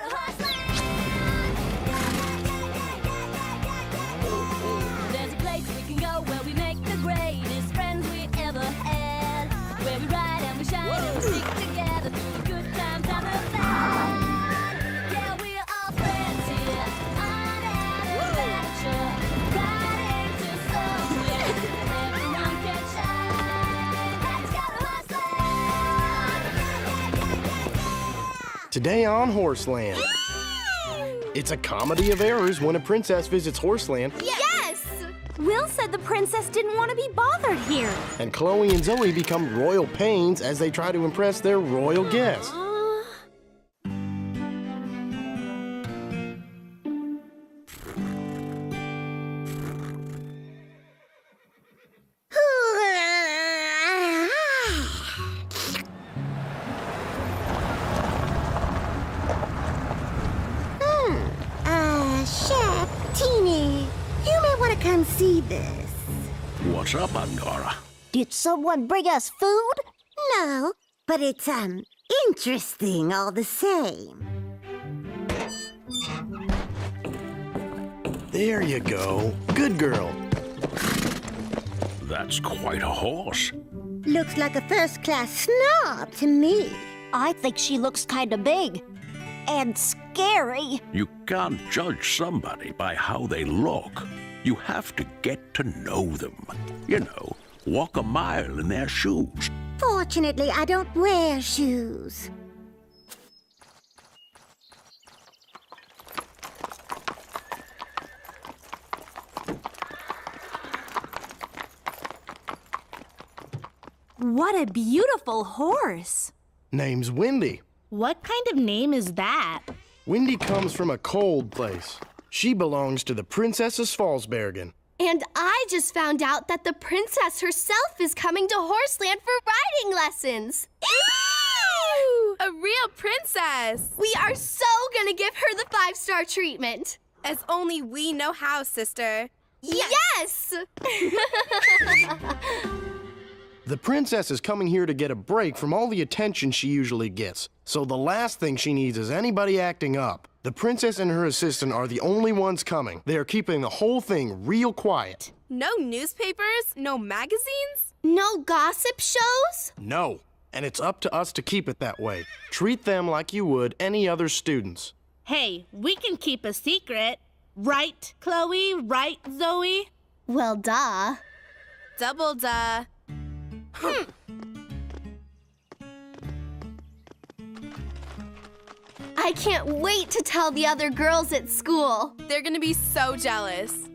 to Horseland! There's a place we can go where we make the greatest friends we ever had. Where we ride and we shine and we stick together through the good times and the bad. Yeah, we're all friends here on an adventure. Riding to somewhere everyone can shine. Let's go to Horseland! Today on Horseland. It's a comedy of errors when a princess visits Horseland. Yes! Will said the princess didn't want to be bothered here. And Chloe and Zoe become royal pains as they try to impress their royal guests. Chef, Teeny, you may want to come see this. What's up, Angora? Did someone bring us food? No, but it's, interesting all the same. There you go. Good girl. That's quite a horse. Looks like a first-class snob to me. I think she looks kind of big. And scary. You can't judge somebody by how they look. You have to get to know them. You know, walk a mile in their shoes. Fortunately, I don't wear shoes. What a beautiful horse. Name's Wendy. What kind of name is that? Wendy comes from a cold place. She belongs to the Princess of Svalsbergen. And I just found out that the princess herself is coming to Horseland for riding lessons. Ooh, a real princess. We are so gonna give her the 5-star treatment. As only we know how, sister. Yes! The princess is coming here to get a break from all the attention she usually gets. So the last thing she needs is anybody acting up. The princess and her assistant are the only ones coming. They are keeping the whole thing real quiet. No newspapers? No magazines? No gossip shows? No. And it's up to us to keep it that way. Treat them like you would any other students. Hey, we can keep a secret. Right, Chloe? Right, Zoe? Well, duh. Double duh. I can't wait to tell the other girls at school. They're gonna be so jealous.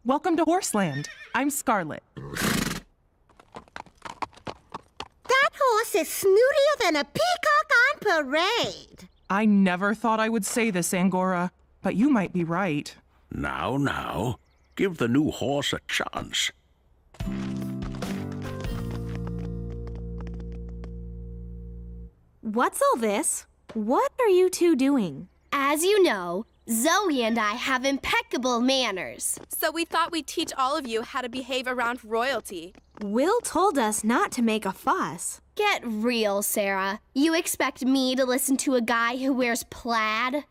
Welcome to Horseland. I'm Scarlett. That horse is snootier than a peacock on parade. I never thought I would say this, Angora, but you might be right. Now, give the new horse a chance. What's all this? What are you two doing? As you know, Zoe and I have impeccable manners. So we thought we'd teach all of you how to behave around royalty. Will told us not to make a fuss. Get real, Sarah. You expect me to listen to a guy who wears plaid?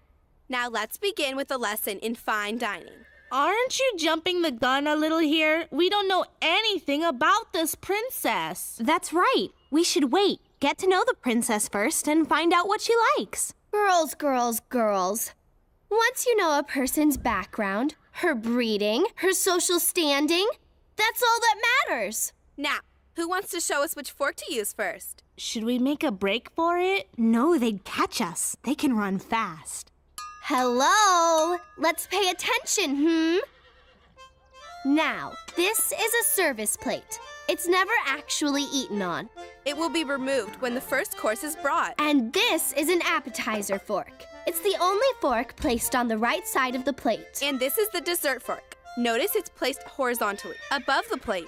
Now let's begin with a lesson in fine dining. Aren't you jumping the gun a little here? We don't know anything about this princess. That's right. We should wait. Get to know the princess first and find out what she likes. Girls, girls, girls. Once you know a person's background, her breeding, her social standing, that's all that matters. Now, who wants to show us which fork to use first? Should we make a break for it? No, they'd catch us. They can run fast. Hello? Let's pay attention, Now, this is a service plate. It's never actually eaten on. It will be removed when the first course is brought. And this is an appetizer fork. It's the only fork placed on the right side of the plate. And this is the dessert fork. Notice it's placed horizontally, above the plate.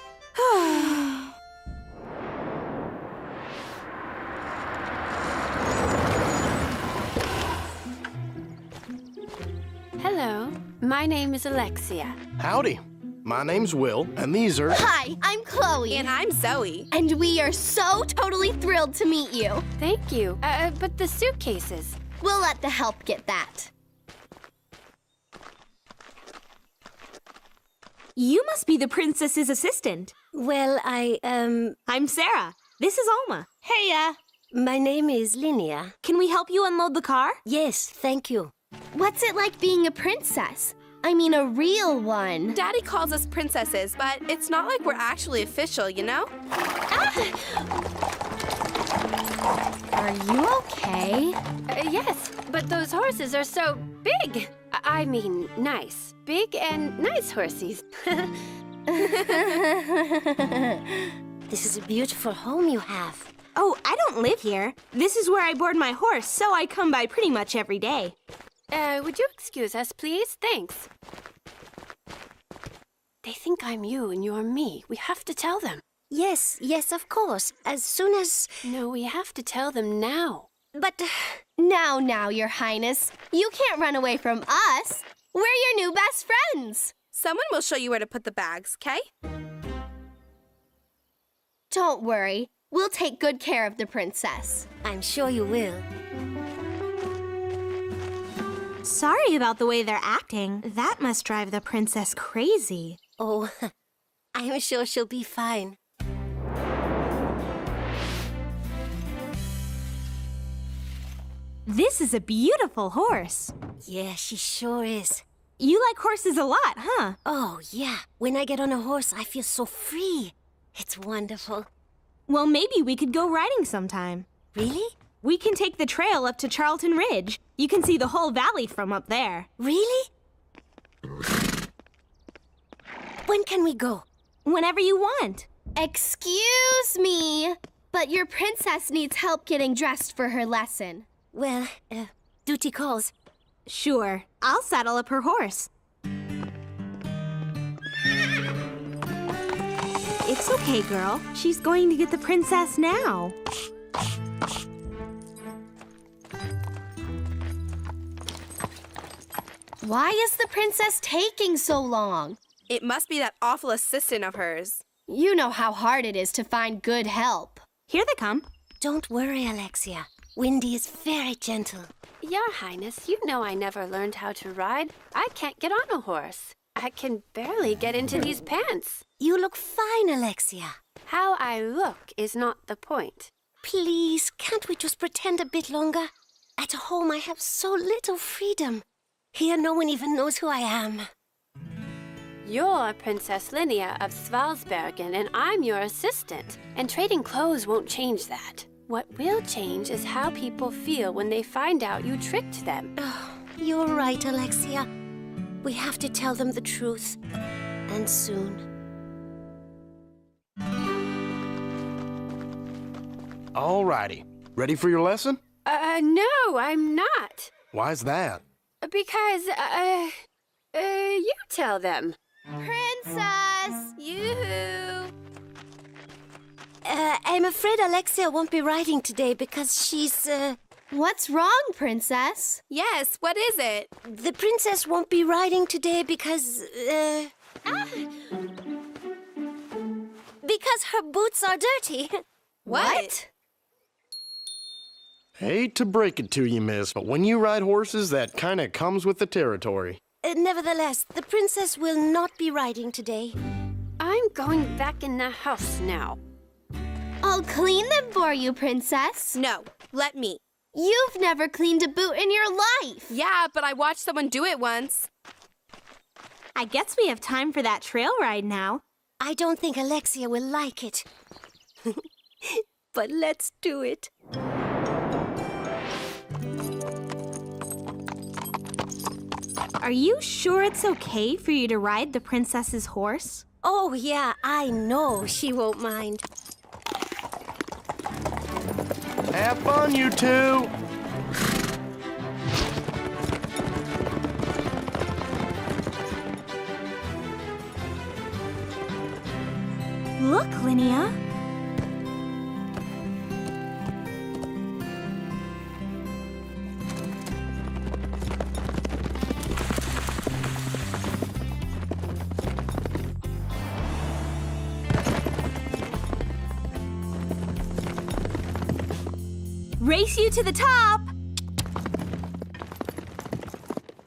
Hello, my name is Alexia. Howdy. My name's Will, and these are... Hi, I'm Chloe. And I'm Zoe. And we are so totally thrilled to meet you. Thank you. But the suitcases. We'll let the help get that. You must be the princess's assistant. Well, I'm Sarah. This is Alma. Heya. my name is Linnea. Can we help you unload the car? Yes, thank you. What's it like being a princess? I mean, a real one. Daddy calls us princesses, but it's not like we're actually official, you know? Are you okay? Yes, but those horses are so big. I mean, nice. Big and nice horsies. This is a beautiful home you have. Oh, I don't live here. This is where I board my horse, so I come by pretty much every day. Would you excuse us, please? Thanks. They think I'm you and you're me. We have to tell them. Yes, of course. As soon as... No, we have to tell them now. But... Now, Your Highness. You can't run away from us. We're your new best friends. Someone will show you where to put the bags, okay? Don't worry. We'll take good care of the princess. I'm sure you will. Sorry about the way they're acting. That must drive the princess crazy. Oh, I'm sure she'll be fine. This is a beautiful horse. Yeah, she sure is. You like horses a lot, huh? Oh, yeah. When I get on a horse, I feel so free. It's wonderful. Well, maybe we could go riding sometime. Really? We can take the trail up to Charlton Ridge. You can see the whole valley from up there. Really? When can we go? Whenever you want. Excuse me, but your princess needs help getting dressed for her lesson. Well, duty calls. Sure. I'll saddle up her horse. It's okay, girl. She's going to get the princess now. Why is the princess taking so long? It must be that awful assistant of hers. You know how hard it is to find good help. Here they come. Don't worry, Alexia. Windy is very gentle. Your Highness, you know I never learned how to ride. I can't get on a horse. I can barely get into these pants. You look fine, Alexia. How I look is not the point. Please, can't we just pretend a bit longer? At home, I have so little freedom. Here, no one even knows who I am. You're Princess Linnea of Svalsbergen, and I'm your assistant. And trading clothes won't change that. What will change is how people feel when they find out you tricked them. Oh, you're right, Alexia. We have to tell them the truth. And soon. Alrighty. Ready for your lesson? No, I'm not. Why's that? Because, you tell them. Princess! Yoo-hoo! I'm afraid Alexia won't be riding today because she's, What's wrong, Princess? Yes, what is it? The princess won't be riding today because, because her boots are dirty. What? Hate to break it to you, miss, but when you ride horses, that kinda comes with the territory. Nevertheless, the princess will not be riding today. I'm going back in the house now. I'll clean them for you, Princess. No, let me. You've never cleaned a boot in your life. Yeah, but I watched someone do it once. I guess we have time for that trail ride now. I don't think Alexia will like it. But let's do it. Are you sure it's okay for you to ride the princess's horse? Oh, yeah, I know she won't mind. Have fun, you two! Look, Linnea. Race you to the top!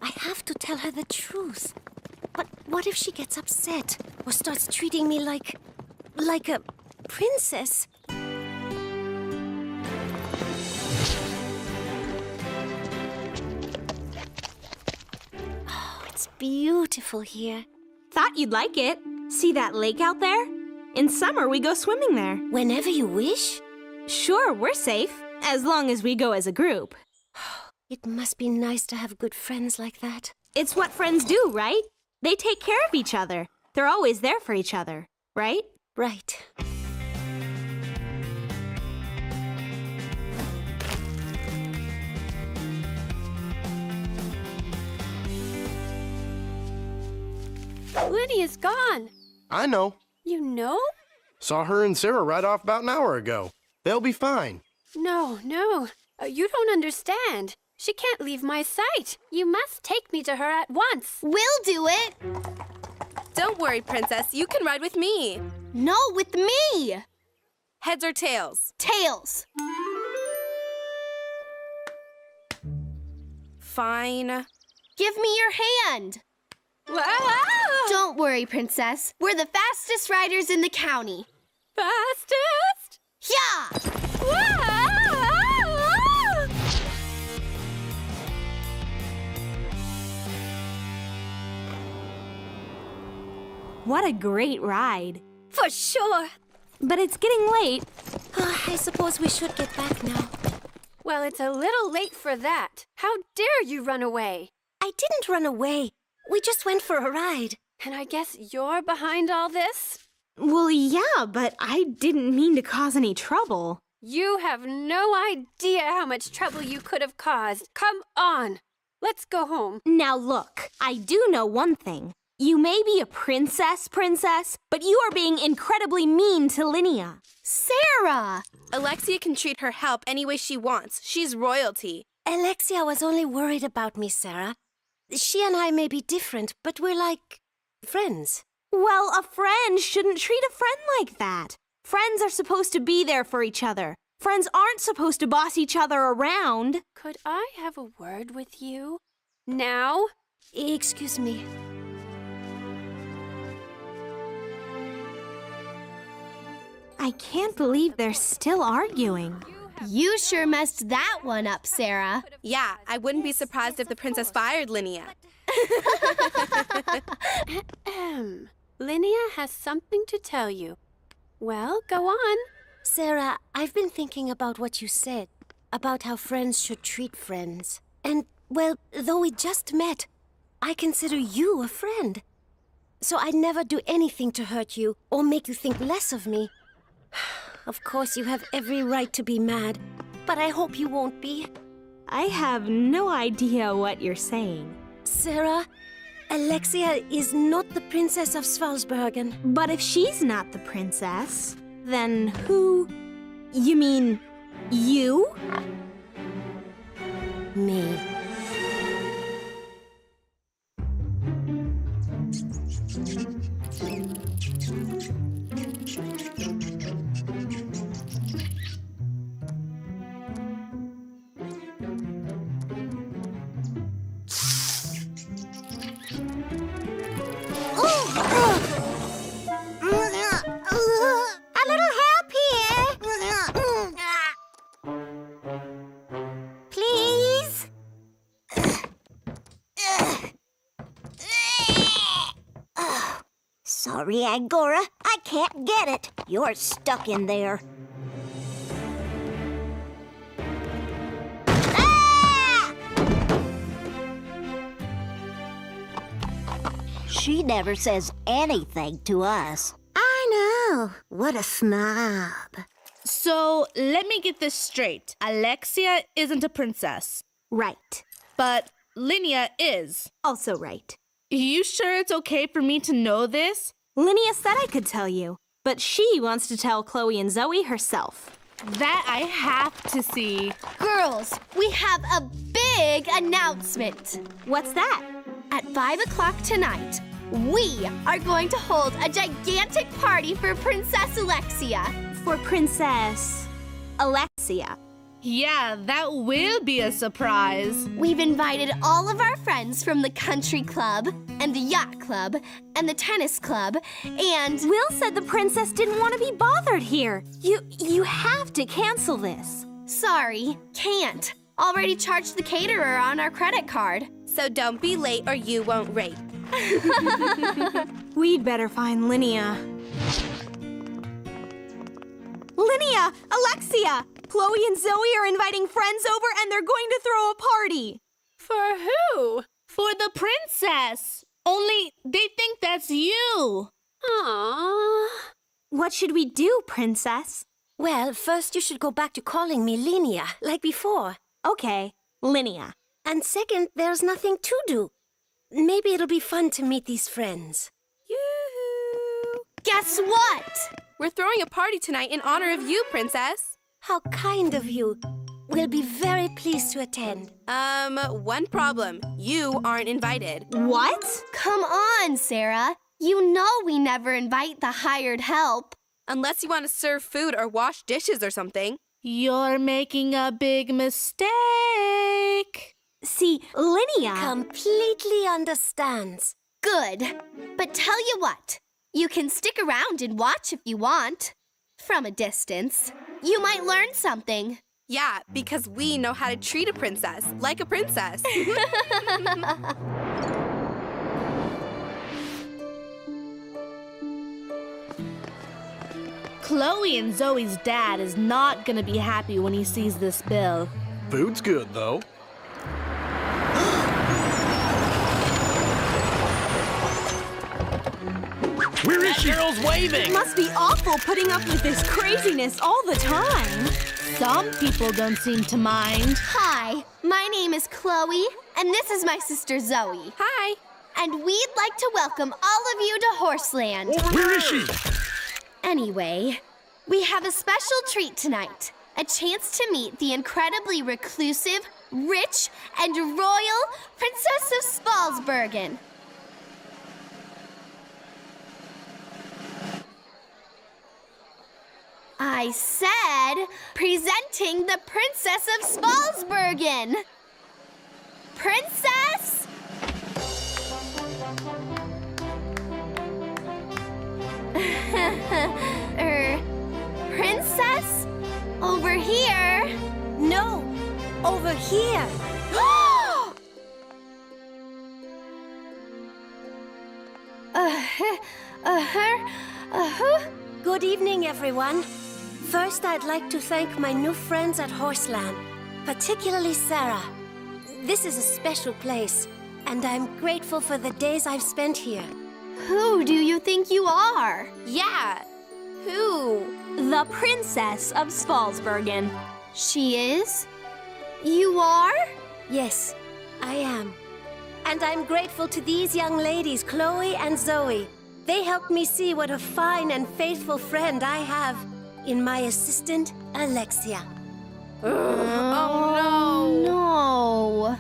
I have to tell her the truth. But what if she gets upset or starts treating me like a princess? Oh, it's beautiful here. Thought you'd like it. See that lake out there? In summer, we go swimming there. Whenever you wish. Sure, we're safe, as long as we go as a group. It must be nice to have good friends like that. It's what friends do, right? They take care of each other. They're always there for each other, right? Right. Lydia's gone. I know. You know? Saw her and Sarah right off about an hour ago. They'll be fine. No. You don't understand. She can't leave my sight. You must take me to her at once. We'll do it. Don't worry, Princess. You can ride with me. No, with me. Heads or tails? Tails. Fine. Give me your hand. Ah! Don't worry, Princess. We're the fastest riders in the county. Fastest? Yeah! Ah! What a great ride. For sure. But it's getting late. I suppose we should get back now. Well, it's a little late for that. How dare you run away? I didn't run away. We just went for a ride. And I guess you're behind all this? Well, yeah, but I didn't mean to cause any trouble. You have no idea how much trouble you could have caused. Come on. Let's go home. Now look, I do know one thing. You may be a princess, but you are being incredibly mean to Linnea. Sarah! Alexia can treat her help any way she wants. She's royalty. Alexia was only worried about me, Sarah. She and I may be different, but we're like friends. Well, a friend shouldn't treat a friend like that. Friends are supposed to be there for each other. Friends aren't supposed to boss each other around. Could I have a word with you? Now? Excuse me. I can't believe they're still arguing. You sure messed that one up, Sarah. Yeah, I wouldn't be surprised if the princess fired Linnea. Linnea has something to tell you. Well, go on. Sarah, I've been thinking about what you said, about how friends should treat friends. And, well, though we just met, I consider you a friend. So I'd never do anything to hurt you or make you think less of me. Of course, you have every right to be mad, but I hope you won't be. I have no idea what you're saying. Sarah, Alexia is not the Princess of Svalsbergen. But if she's not the princess, then who? You mean you? Me. A little help here. Please? Sorry, Angora. I can't get it. You're stuck in there. Ah! She never says anything to us. I know. What a snob. So, let me get this straight. Alexia isn't a princess, Right. but Linnea is. Also right. You sure it's okay for me to know this? Linnea said I could tell you, but she wants to tell Chloe and Zoe herself. That I have to see. Girls, we have a big announcement. What's that? At 5 o'clock tonight, we are going to hold a gigantic party for Princess Alexia. For Princess Alexia. Yeah, that will be a surprise. We've invited all of our friends from the country club, and the yacht club, and the tennis club, and... Will said the princess didn't want to be bothered here. You have to cancel this. Sorry, can't. Already charged the caterer on our credit card. So don't be late or you won't rate. We'd better find Linnea. Linnea! Alexia! Chloe and Zoe are inviting friends over and they're going to throw a party. For who? For the princess. Only they think that's you. Aww. What should we do, princess? Well, first you should go back to calling me Linnea, like before. Okay, Linnea. And second, there's nothing to do. Maybe it'll be fun to meet these friends. Yoo-hoo. Guess what? We're throwing a party tonight in honor of you, princess. How kind of you. We'll be very pleased to attend. One problem. You aren't invited. What? Come on, Sarah. You know we never invite the hired help. Unless you want to serve food or wash dishes or something. You're making a big mistake. See, Linnea... Completely understands. Good. But tell you what, you can stick around and watch if you want. From a distance. You might learn something. Yeah, because we know how to treat a princess like a princess. Chloe and Zoe's dad is not gonna be happy when he sees this bill. Food's good, though. Where is she? Girl's waving! Must be awful putting up with this craziness all the time. Some people don't seem to mind. Hi, my name is Chloe, and this is my sister Zoe. Hi. And we'd like to welcome all of you to Horseland. Where is she? Anyway, we have a special treat tonight. A chance to meet the incredibly reclusive, rich, and royal Princess of Spalsbergen. I said, presenting the Princess of Spalsbergen. Princess? Princess? Over here? No, over here. Good evening, everyone. First, I'd like to thank my new friends at Horseland, particularly Sarah. This is a special place, and I'm grateful for the days I've spent here. Who do you think you are? Yeah. Who? The Princess of Spalsbergen. She is? You are? Yes, I am. And I'm grateful to these young ladies, Chloe and Zoe. They helped me see what a fine and faithful friend I have in my assistant, Alexia. Oh, no.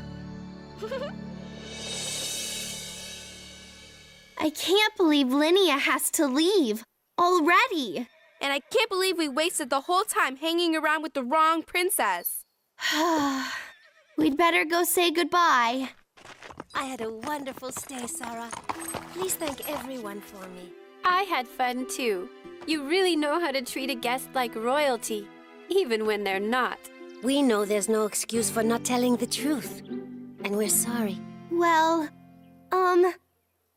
I can't believe Linnea has to leave already. And I can't believe we wasted the whole time hanging around with the wrong princess. We'd better go say goodbye. I had a wonderful stay, Sarah. Please thank everyone for me. I had fun too. You really know how to treat a guest like royalty, even when they're not. We know there's no excuse for not telling the truth. And we're sorry. Well,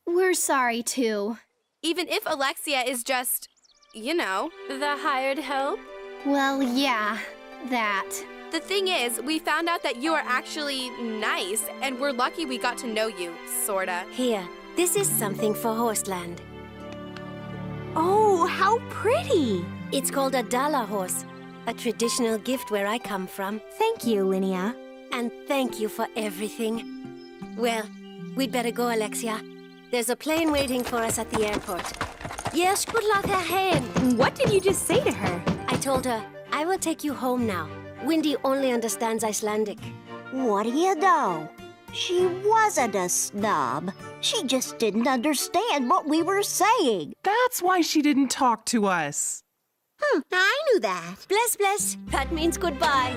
we're sorry too. Even if Alexia is just, you know. The hired help? Well, yeah, that. The thing is, we found out that you are actually nice, and we're lucky we got to know you, sorta. Here, this is something for Horseland. Oh, how pretty! It's called a Dala horse, a traditional gift where I come from. Thank you, Linnea. And thank you for everything. Well, we'd better go, Alexia. There's a plane waiting for us at the airport. Yes, good luck ahead. What did you just say to her? I told her, I will take you home now. Windy only understands Icelandic. What do you know? She wasn't a snub. She just didn't understand what we were saying. That's why she didn't talk to us. I knew that. Bless, bless. That means goodbye.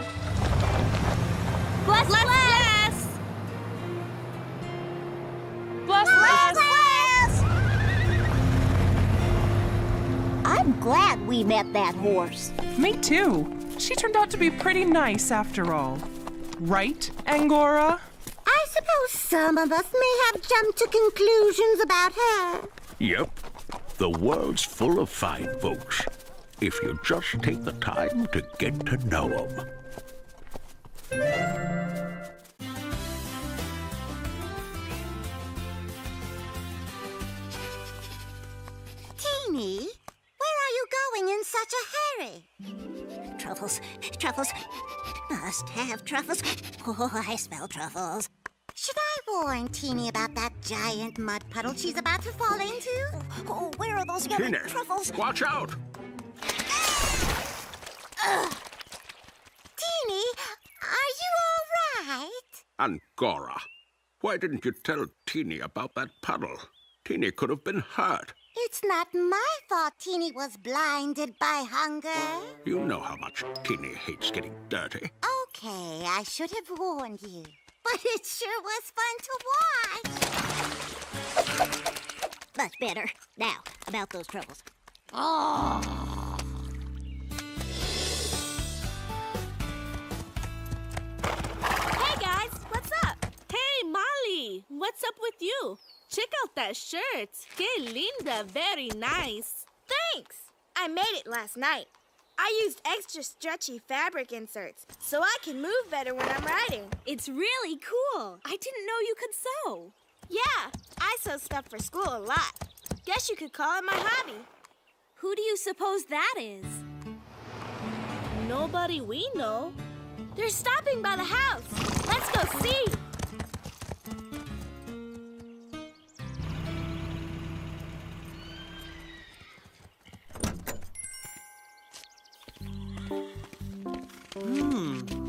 we met that horse. Me too. She turned out to be pretty nice after all. Right, Angora? I suppose some of us may have jumped to conclusions about her. Yep. The world's full of fine folks, if you just take the time to get to know them. Teeny, where are you going in such a hurry? Truffles, truffles. Must have truffles. Oh, I smell truffles. Should I warn Teeny about that giant mud puddle she's about to fall into? Oh, where are those yummy Teeny, truffles? watch out! Teeny, are you all right? Angora, why didn't you tell Teeny about that puddle? Teeny could have been hurt. It's not my fault Teeny was blinded by hunger. You know how much Teeny hates getting dirty. Okay, I should have warned you. But it sure was fun to watch. Much better. Now, about those troubles. Oh. Hey guys, what's up? Hey Molly, what's up with you? Check out that shirt. Que linda, very nice. Thanks! I made it last night. I used extra stretchy fabric inserts so I can move better when I'm riding. It's really cool. I didn't know you could sew. Yeah, I sew stuff for school a lot. Guess you could call it my hobby. Who do you suppose that is? Nobody we know. They're stopping by the house. Let's go see.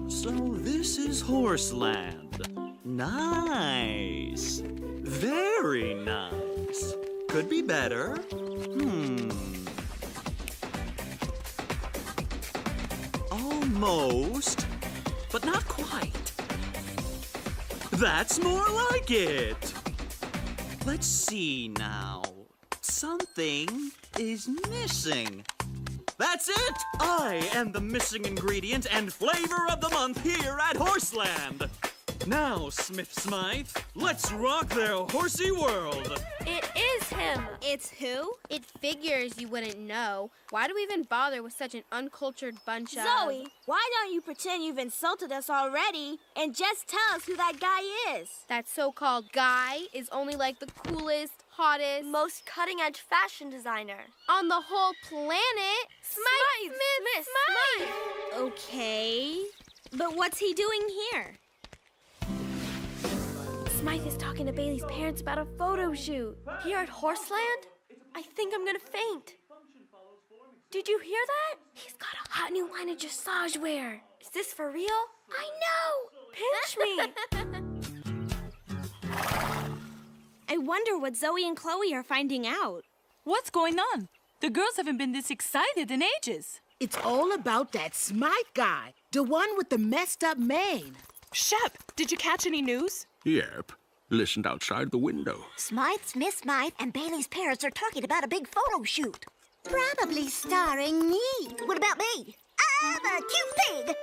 So this is Horseland. Nice. Very nice. Could be better. Almost, but not quite. That's more like it. Let's see now. Something is missing. That's it! I am the missing ingredient and flavor of the month here at Horseland. Now, Smith Smythe, let's rock their horsey world. It is him. It's who? It figures you wouldn't know. Why do we even bother with such an uncultured bunch of... Zoe, why don't you pretend you've insulted us already and just tell us who that guy is? That so-called guy is only like the coolest, hottest, most cutting-edge fashion designer on the whole planet. Smythe. Okay, but what's he doing here? Smythe is talking to Bailey's parents about a photo shoot. Here at Horseland? I think I'm gonna faint. Did you hear that? He's got a hot new line of dressage wear. Is this for real? I know! Pinch me! I wonder what Zoe and Chloe are finding out. What's going on? The girls haven't been this excited in ages. It's all about that Smythe guy, the one with the messed up mane. Shep, did you catch any news? Yep. Listened outside the window. Smythe, Miss Smythe, and Bailey's parents are talking about a big photo shoot. Probably starring me. What about me? I'm a cute pig.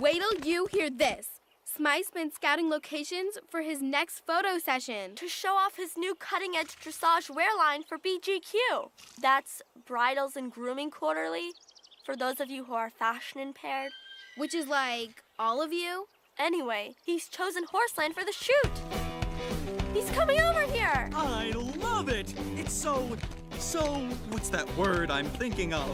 Wait till you hear this. Smythe's been scouting locations for his next photo session to show off his new cutting-edge dressage wear line for BGQ. That's Bridals and Grooming Quarterly, for those of you who are fashion impaired. Which is like all of you. Anyway, he's chosen Horseland for the shoot. He's coming over here. I love it. It's so, what's that word I'm thinking of?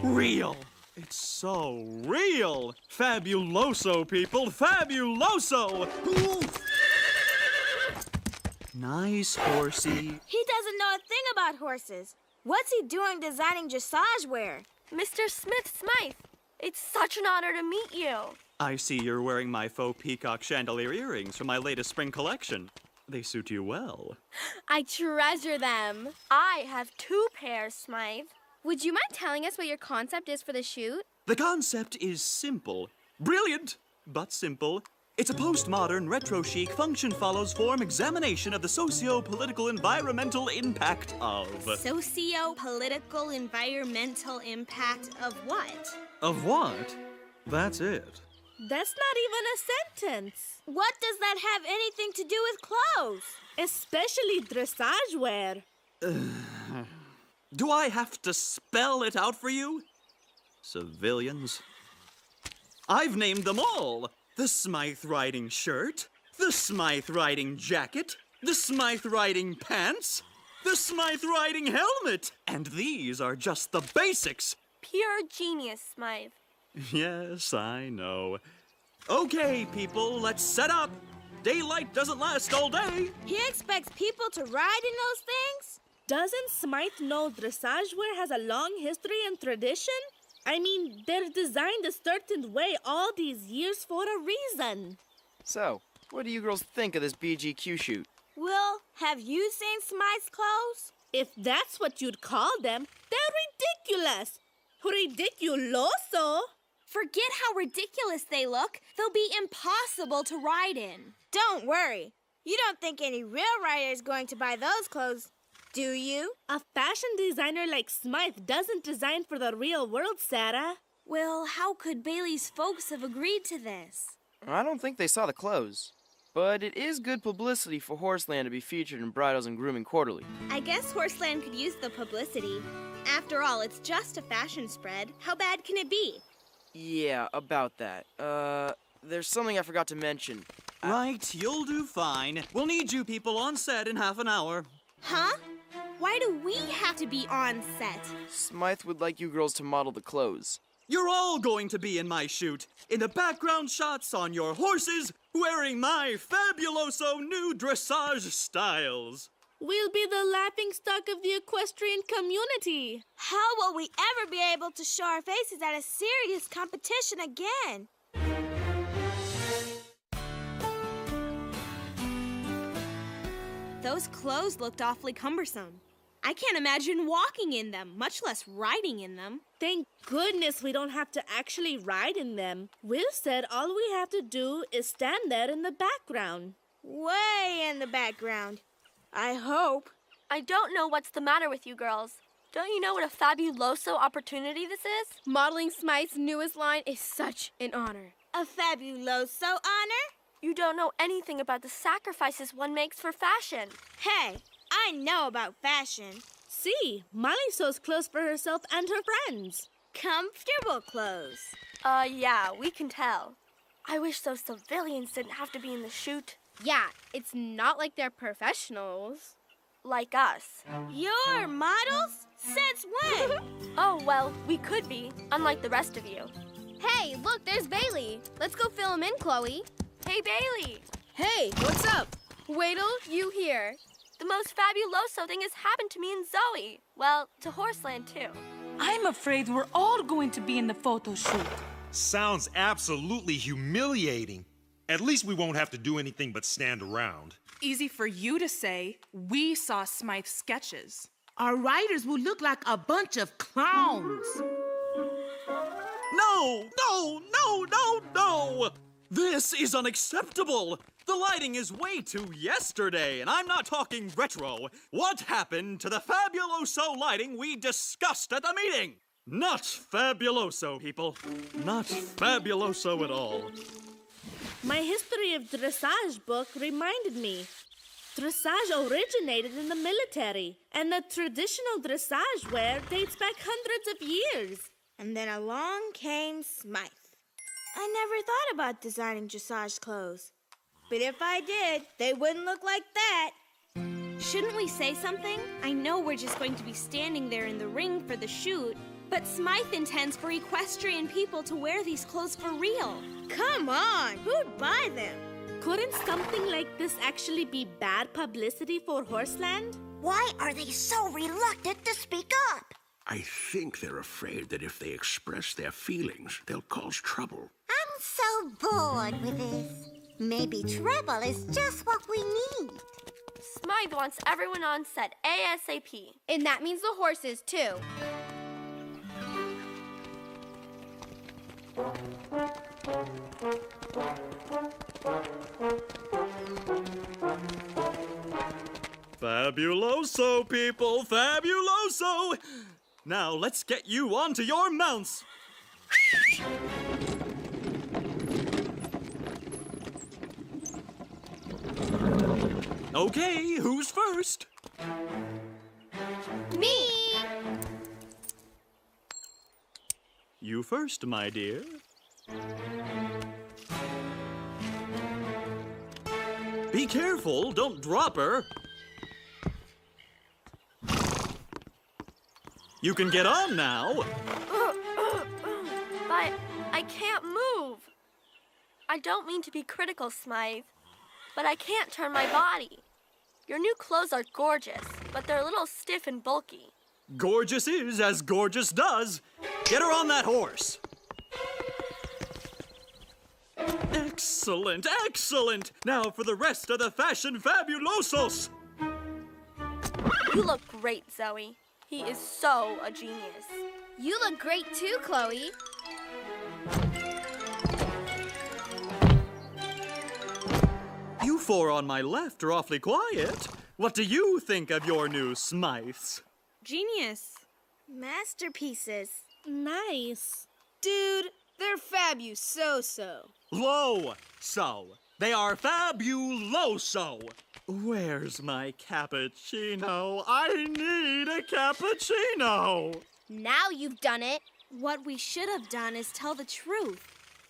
Real. It's so real. Fabuloso, people. Fabuloso. Nice horsey. He doesn't know a thing about horses. What's he doing designing dressage wear? Mr. Smith-Smythe, it's such an honor to meet you. I see you're wearing my faux peacock chandelier earrings from my latest spring collection. They suit you well. I treasure them. I have 2 pairs, Smythe. Would you mind telling us what your concept is for the shoot? The concept is simple. Brilliant, but simple. It's a postmodern, retro-chic, function-follows-form examination of the socio-political environmental impact of... Socio-political environmental impact of what? Of what? That's it. That's not even a sentence. What does that have anything to do with clothes? Especially dressage wear. Do I have to spell it out for you? Civilians. I've named them all. The Smythe riding shirt, the Smythe riding jacket, the Smythe riding pants, the Smythe riding helmet. And these are just the basics. Pure genius, Smythe. Yes, I know. Okay, people, let's set up. Daylight doesn't last all day. He expects people to ride in those things? Doesn't Smythe know dressage wear has a long history and tradition? I mean, they're designed a certain way all these years for a reason. So, what do you girls think of this BGQ shoot? Will, have you seen Smythe's clothes? If that's what you'd call them, they're ridiculous. Ridiculoso. Forget how ridiculous they look. They'll be impossible to ride in. Don't worry. You don't think any real rider is going to buy those clothes, do you? A fashion designer like Smythe doesn't design for the real world, Sarah. Well, how could Bailey's folks have agreed to this? I don't think they saw the clothes. But it is good publicity for Horseland to be featured in Bridals and Grooming Quarterly. I guess Horseland could use the publicity. After all, it's just a fashion spread. How bad can it be? Yeah, about that. There's something I forgot to mention. Right, you'll do fine. We'll need you people on set in half an hour. Huh? Why do we have to be on set? Smythe would like you girls to model the clothes. You're all going to be in my shoot, in the background shots on your horses, wearing my fabuloso new dressage styles. We'll be the laughingstock of the equestrian community. How will we ever be able to show our faces at a serious competition again? Those clothes looked awfully cumbersome. I can't imagine walking in them, much less riding in them. Thank goodness we don't have to actually ride in them. Will said all we have to do is stand there in the background. Way in the background. I hope. I don't know what's the matter with you girls. Don't you know what a fabuloso opportunity this is? Modeling Smythe's newest line is such an honor. A fabuloso honor? You don't know anything about the sacrifices one makes for fashion. Hey, I know about fashion. See, Molly sews clothes for herself and her friends. Comfortable clothes. Yeah, we can tell. I wish those civilians didn't have to be in the shoot. Yeah, it's not like they're professionals. Like us. You're models? Since when? Oh, well, we could be, unlike the rest of you. Hey, look, there's Bailey. Let's go fill him in, Chloe. Hey, Bailey. Hey, what's up? Wait'll you here. The most fabuloso thing has happened to me and Zoe. Well, to Horseland, too. I'm afraid we're all going to be in the photo shoot. Sounds absolutely humiliating. At least we won't have to do anything but stand around. Easy for you to say. We saw Smythe's sketches. Our writers will look like a bunch of clowns. No, no, no, no, no! This is unacceptable! The lighting is way too yesterday, and I'm not talking retro. What happened to the fabuloso lighting we discussed at the meeting? Not fabuloso, people. Not fabuloso at all. My history of dressage book reminded me. Dressage originated in the military, and the traditional dressage wear dates back hundreds of years. And then along came Smythe. I never thought about designing dressage clothes. But if I did, they wouldn't look like that. Shouldn't we say something? I know we're just going to be standing there in the ring for the shoot, but Smythe intends for equestrian people to wear these clothes for real. Come on, who'd buy them? Couldn't something like this actually be bad publicity for Horseland? Why are they so reluctant to speak up? I think they're afraid that if they express their feelings, they'll cause trouble. I'm so bored with this. Maybe trouble is just what we need. Smythe wants everyone on set ASAP. And that means the horses, too. Fabuloso, people, fabuloso! Now let's get you onto your mounts. Okay, who's first? Me! You first, my dear. Be careful, don't drop her. You can get on now. But I can't move. I don't mean to be critical, Smythe, but I can't turn my body. Your new clothes are gorgeous, but they're a little stiff and bulky. Gorgeous is as gorgeous does. Get her on that horse. Excellent, excellent. Now for the rest of the fashion fabulosos. You look great, Zoe. He is so a genius. You look great too, Chloe. You four on my left are awfully quiet. What do you think of your new Smythes? Genius. Masterpieces. Nice. Dude, they're fabuloso. Lo-so. They are fabuloso. Where's my cappuccino? I need a cappuccino. Now you've done it. What we should have done is tell the truth.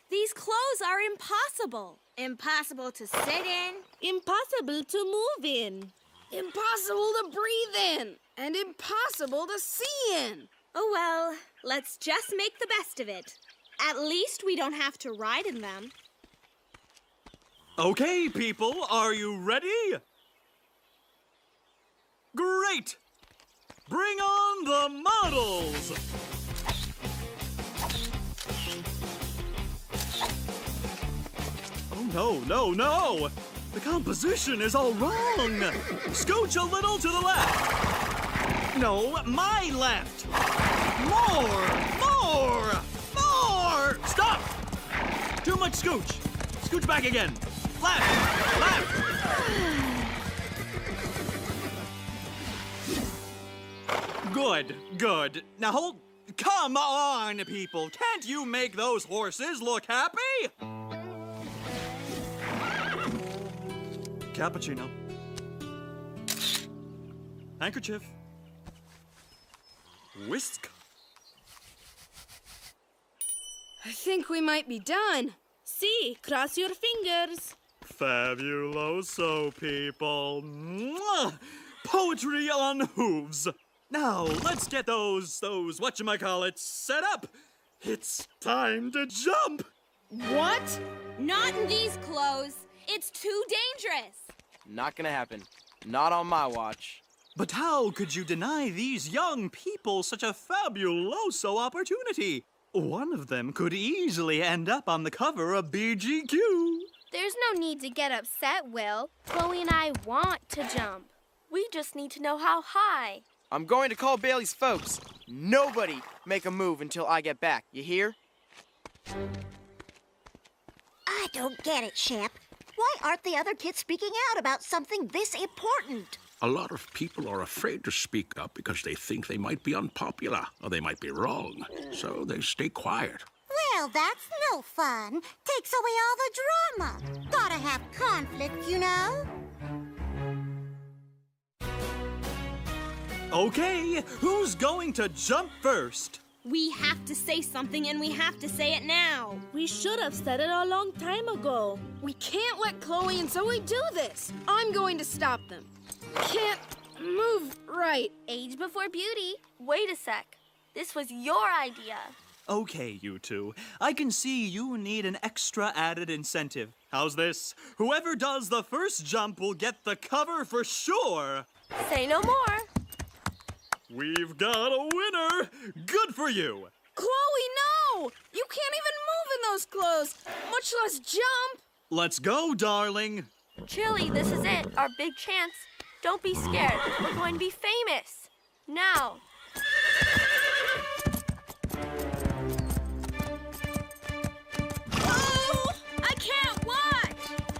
These clothes are impossible. Impossible to sit in. Impossible to move in. Impossible to breathe in. And impossible to see in. Oh well, let's just make the best of it. At least we don't have to ride in them. Okay, people, are you ready? Great! Bring on the models! Oh, no! The composition is all wrong! Scooch a little to the left! No, my left! More! Stop! Too much scooch! Scooch back again! Left! Good. Now hold... Come on, people! Can't you make those horses look happy? Cappuccino. Handkerchief. Whisk. I think we might be done. See, cross your fingers. Fabuloso, people. Mwah! Poetry on hooves. Now, let's get those whatchamacallits set up. It's time to jump. What? Not in these clothes. It's too dangerous. Not gonna happen. Not on my watch. But how could you deny these young people such a fabuloso opportunity? One of them could easily end up on the cover of BGQ. There's no need to get upset, Will. Chloe and I want to jump. We just need to know how high. I'm going to call Bailey's folks. Nobody make a move until I get back. You hear? I don't get it, Shep. Why aren't the other kids speaking out about something this important? A lot of people are afraid to speak up because they think they might be unpopular or they might be wrong. So they stay quiet. Well, that's no fun. Takes away all the drama. Gotta have conflict, you know? Okay, who's going to jump first? We have to say something, and we have to say it now. We should have said it a long time ago. We can't let Chloe and Zoe do this. I'm going to stop them. Can't move right. Age before beauty. Wait a sec. This was your idea. Okay, you two. I can see you need an extra added incentive. How's this? Whoever does the first jump will get the cover for sure. Say no more. We've got a winner! Good for you! Chloe, no! You can't even move in those clothes, much less jump. Let's go, darling. Chili, this is it. Our big chance. Don't be scared. We're going to be famous. Now. Oh! I can't watch!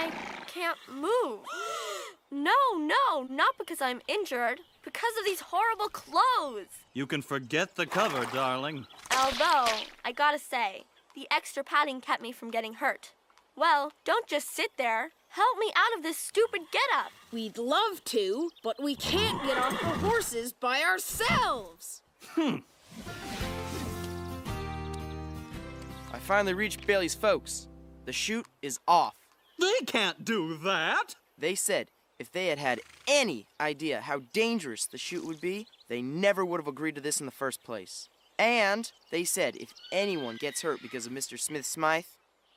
I can't move. No, not because I'm injured. Because of these horrible clothes. You can forget the cover, darling. Although, I gotta say, the extra padding kept me from getting hurt. Well, don't just sit there. Help me out of this stupid getup. We'd love to, but we can't get off the horses by ourselves. I finally reached Bailey's folks. The chute is off. They can't do that. They said if they had had any idea how dangerous the chute would be, they never would have agreed to this in the first place. And they said if anyone gets hurt because of Mr. Smith-Smythe,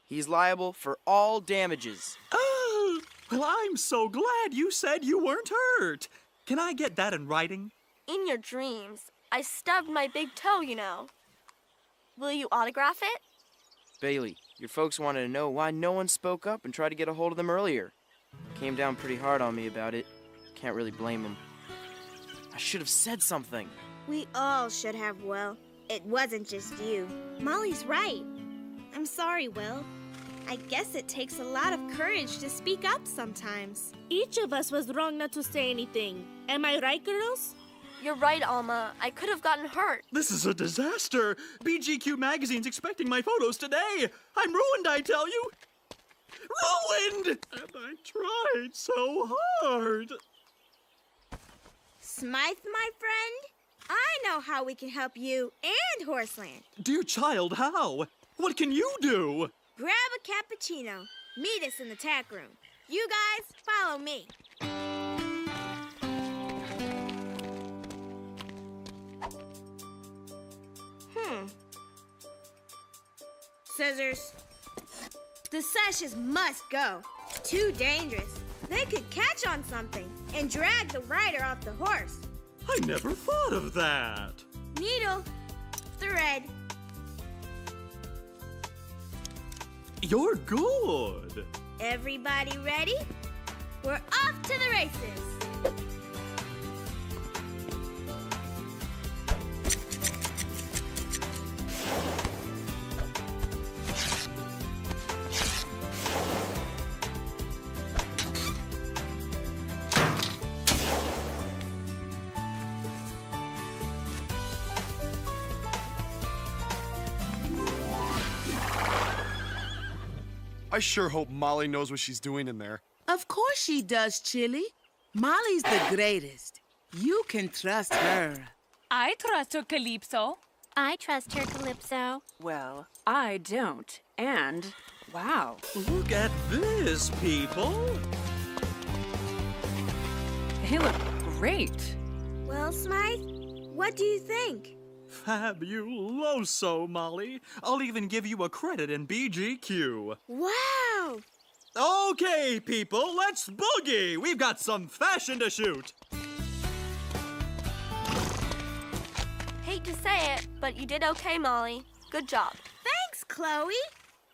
he's liable for all damages. Oh, well, I'm so glad you said you weren't hurt. Can I get that in writing? In your dreams, I stubbed my big toe, you know. Will you autograph it? Bailey, your folks wanted to know why no one spoke up and tried to get a hold of them earlier. Came down pretty hard on me about it. Can't really blame them. I should have said something. We all should have, Will. It wasn't just you. Molly's right. I'm sorry, Will. I guess it takes a lot of courage to speak up sometimes. Each of us was wrong not to say anything. Am I right, girls? You're right, Alma. I could have gotten hurt. This is a disaster. BGQ magazine's expecting my photos today. I'm ruined, I tell you. Ruined! And I tried so hard. Smythe, my friend, I know how we can help you and Horseland. Dear child, how? What can you do? Grab a cappuccino. Meet us in the tack room. You guys, follow me. Scissors. The sashes must go. Too dangerous. They could catch on something and drag the rider off the horse. I never thought of that. Needle. Thread. You're good. Everybody ready? We're off to the races. I sure hope Molly knows what she's doing in there. Of course she does, Chili. Molly's the greatest. You can trust her. I trust her, Calypso. I trust her, Calypso. Well, I don't. And, wow. Look at this, people. They look great. Well, Smythe, what do you think? Fabuloso, Molly. I'll even give you a credit in BGQ. Wow! Okay, people, let's boogie. We've got some fashion to shoot. Hate to say it, but you did okay, Molly. Good job. Thanks, Chloe.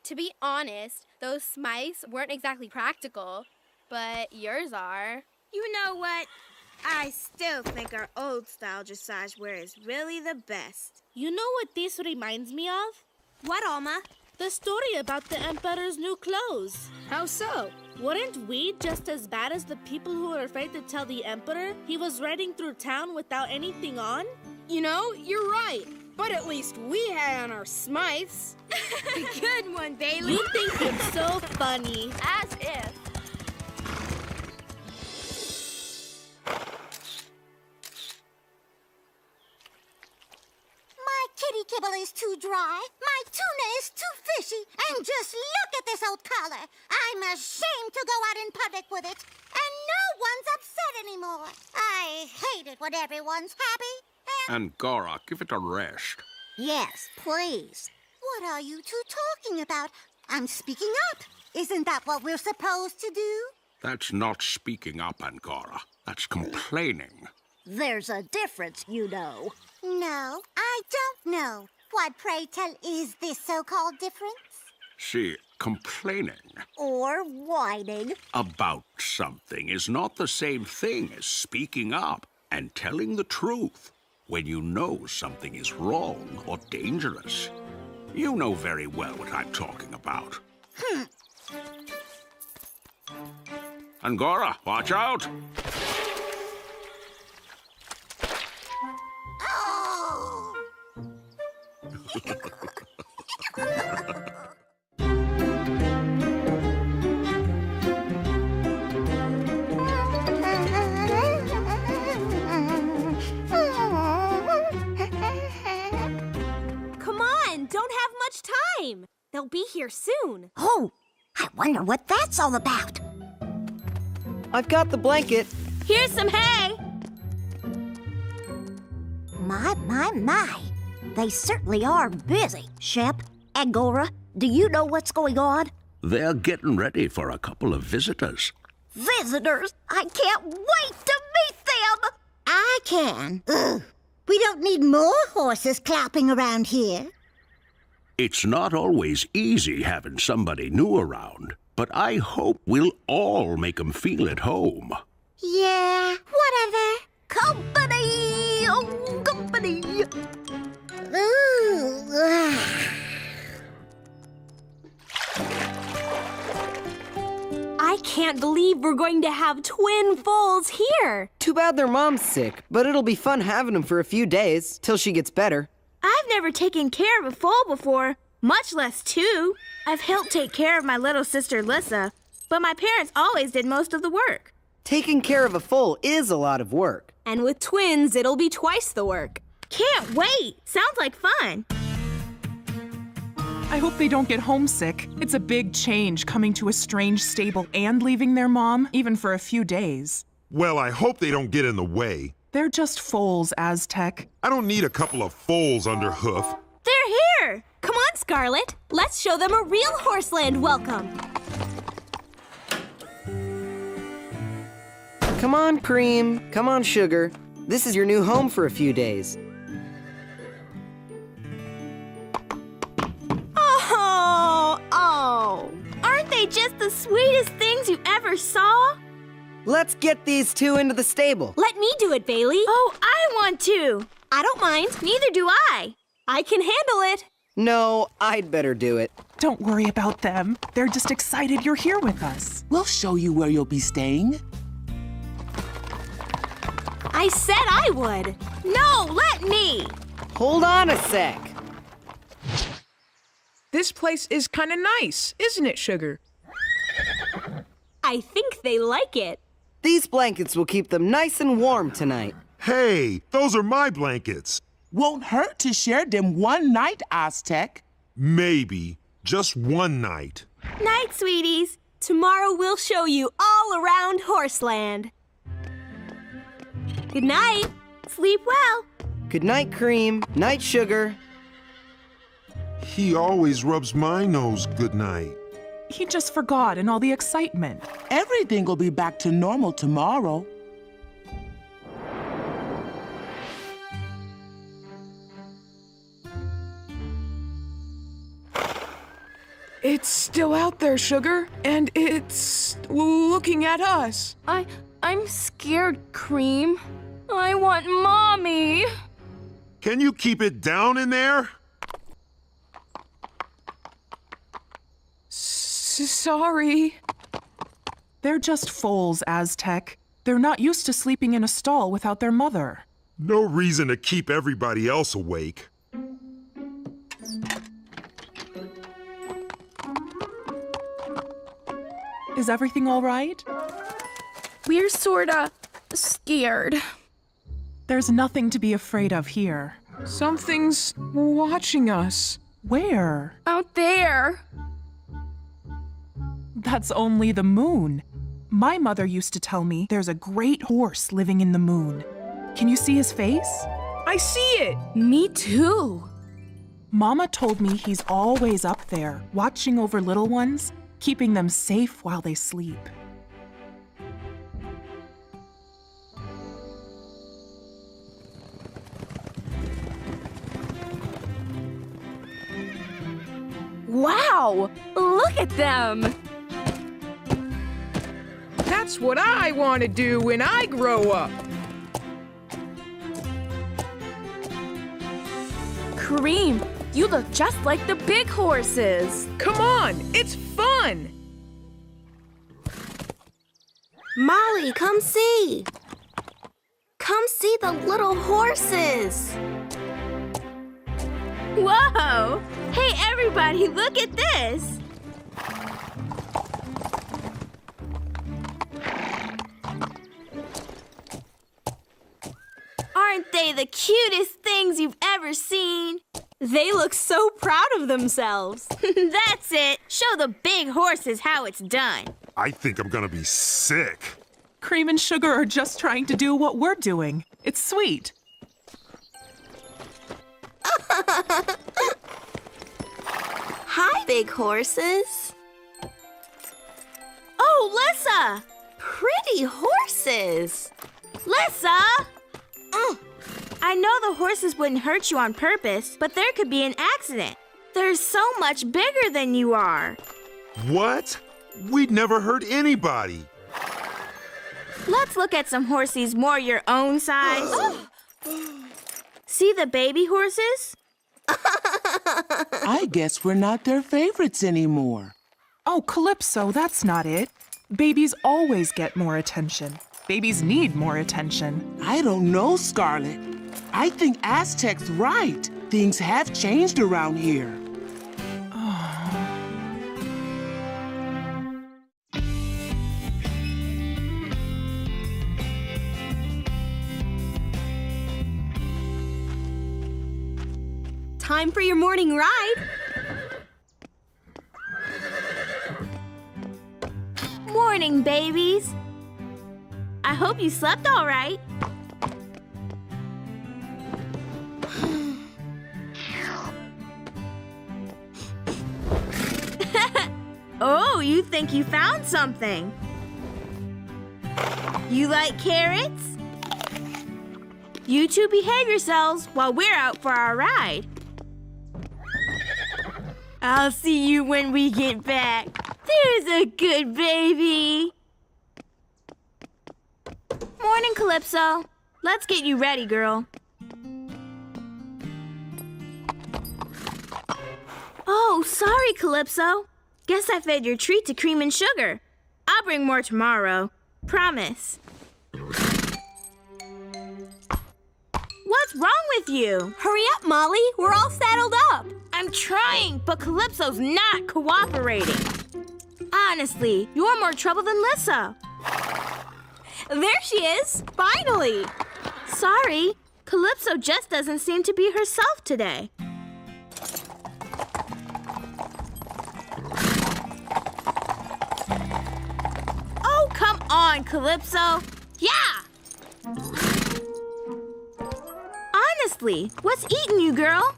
To be honest, those Smythes weren't exactly practical, but yours are. You know what? I still think our old-style dressage wear is really the best. You know what this reminds me of? What, Alma? The story about the Emperor's new clothes. How so? Weren't we just as bad as the people who were afraid to tell the Emperor he was riding through town without anything on? You know, you're right. But at least we had on our Smythes. Good one, Bailey. You think it's so funny. As if. My kitty kibble is too dry, my tuna is too fishy, and just look at this old collar. I'm ashamed to go out in public with it, and no one's upset anymore. I hate it when everyone's happy. Angora, give it a rest. Yes, please. What are you two talking about? I'm speaking up. Isn't that what we're supposed to do? That's not speaking up, Angora. That's complaining. There's a difference, you know. No, I don't know. What, pray tell, is this so-called difference? See, complaining Or whining. about something is not the same thing as speaking up and telling the truth when you know something is wrong or dangerous. You know very well what I'm talking about. Angora, watch out! Come on, don't have much time. They'll be here soon. Oh, I wonder what that's all about. I've got the blanket. Here's some hay. My. They certainly are busy. Shep, Angora, do you know what's going on? They're getting ready for a couple of visitors. Visitors? I can't wait to meet them! I can. Ugh. We don't need more horses clopping around here. It's not always easy having somebody new around, but I hope we'll all make 'em feel at home. Yeah, whatever. Company! Oh, company! Ooh. I can't believe we're going to have twin foals here. Too bad their mom's sick, but it'll be fun having them for a few days, till she gets better. I've never taken care of a foal before, much less two. I've helped take care of my little sister Lissa, but my parents always did most of the work. Taking care of a foal is a lot of work. And with twins, it'll be twice the work. Can't wait! Sounds like fun. I hope they don't get homesick. It's a big change coming to a strange stable and leaving their mom, even for a few days. Well, I hope they don't get in the way. They're just foals, Aztec. I don't need a couple of foals under hoof. They're here! Come on, Scarlet. Let's show them a real Horseland welcome. Come on, Cream. Come on, Sugar. This is your new home for a few days. Oh! Aren't they just the sweetest things you ever saw? Let's get these two into the stable. Let me do it, Bailey. Oh, I want to. I don't mind. Neither do I. I can handle it. No, I'd better do it. Don't worry about them. They're just excited you're here with us. We'll show you where you'll be staying. I said I would. No, let me. Hold on a sec. This place is kind of nice, isn't it, Sugar? I think they like it. These blankets will keep them nice and warm tonight. Hey, those are my blankets. Won't hurt to share them one night, Aztec. Maybe. Just one night. Night, sweeties. Tomorrow we'll show you all around Horseland. Good night. Sleep well. Good night, Cream. Night, Sugar. He always rubs my nose good night. He just forgot in all the excitement. Everything will be back to normal tomorrow. It's still out there, Sugar, and it's looking at us. I'm scared, Cream. I want Mommy. Can you keep it down in there? Sorry. They're just foals, Aztec. They're not used to sleeping in a stall without their mother. No reason to keep everybody else awake. Is everything all right? We're sorta scared. There's nothing to be afraid of here. Something's watching us. Where? Out there. That's only the moon. My mother used to tell me there's a great horse living in the moon. Can you see his face? I see it. Me too. Mama told me he's always up there, watching over little ones, keeping them safe while they sleep. Wow! Look at them! That's what I want to do when I grow up. Cream, you look just like the big horses. Come on, it's fun! Molly, come see. Come see the little horses. Whoa! Hey, everybody, look at this. Aren't they the cutest things you've ever seen? They look so proud of themselves. That's it. Show the big horses how it's done. I think I'm gonna be sick. Cream and Sugar are just trying to do what we're doing. It's sweet. Hi, big horses. Oh, Lissa! Pretty horses. Lissa! I know the horses wouldn't hurt you on purpose, but there could be an accident. They're so much bigger than you are. What? We'd never hurt anybody. Let's look at some horses more your own size. See the baby horses? I guess we're not their favorites anymore. Oh, Calypso, that's not it. Babies always get more attention. Babies need more attention. I don't know, Scarlet. I think Aztec's right. Things have changed around here. Time for your morning ride. Morning, babies. I hope you slept all right. Oh, you think you found something? You like carrots? You two behave yourselves while we're out for our ride. I'll see you when we get back. There's a good baby. Morning, Calypso. Let's get you ready, girl. Oh, sorry, Calypso. Guess I fed your treat to Cream and Sugar. I'll bring more tomorrow. Promise. What's wrong with you? Hurry up, Molly. We're all saddled up. I'm trying, but Calypso's not cooperating. Honestly, you're more trouble than Lissa. There she is. Finally. Sorry, Calypso just doesn't seem to be herself today. Oh, come on, Calypso. Yeah! Honestly, what's eating you, girl?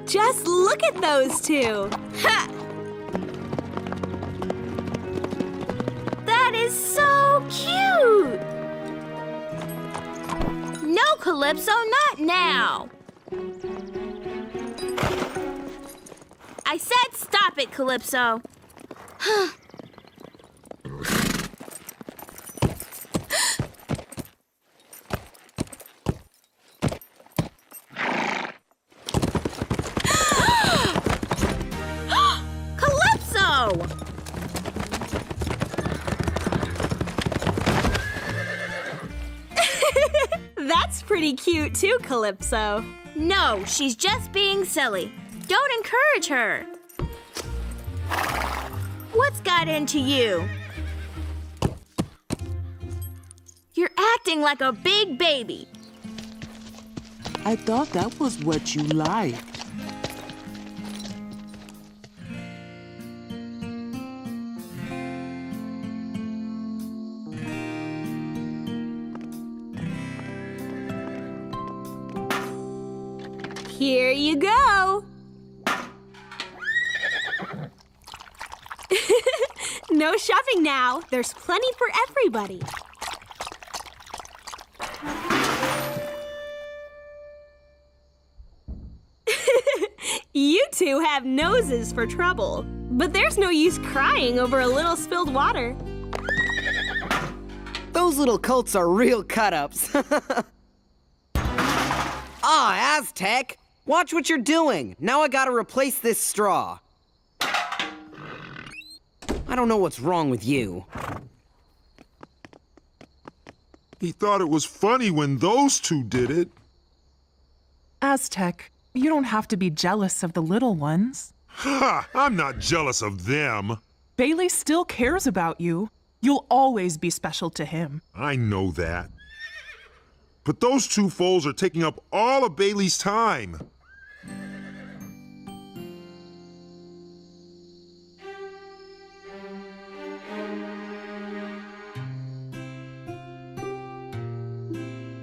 Just look at those two. Ha! That is so cute! No, Calypso, not now. I said stop it, Calypso. That's pretty cute too, Calypso. No, she's just being silly. Don't encourage her. What's got into you? You're acting like a big baby. I thought that was what you liked. Here you go. No shopping now. There's plenty for everybody. You two have noses for trouble. But there's no use crying over a little spilled water. Those little colts are real cut-ups. Ah, Aztec! Watch what you're doing. Now I gotta replace this straw. I don't know what's wrong with you. He thought it was funny when those two did it. Aztec, you don't have to be jealous of the little ones. Ha! I'm not jealous of them. Bailey still cares about you. You'll always be special to him. I know that. But those two foals are taking up all of Bailey's time.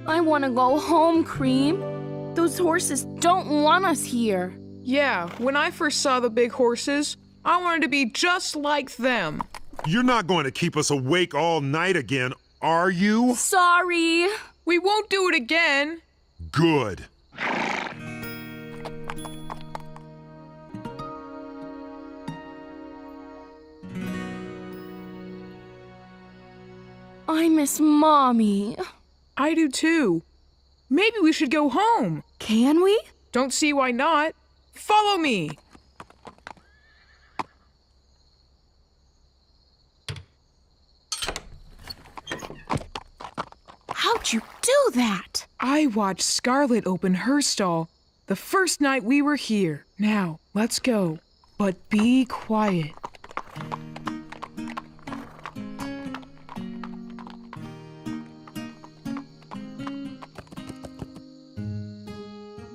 I want to go home, Cream. Those horses don't want us here. Yeah, when I first saw the big horses, I wanted to be just like them. You're not going to keep us awake all night again, are you? Sorry. We won't do it again. Good. I miss Mommy. I do too. Maybe we should go home. Can we? Don't see why not. Follow me. How'd you do that? I watched Scarlet open her stall the first night we were here. Now, let's go. But be quiet.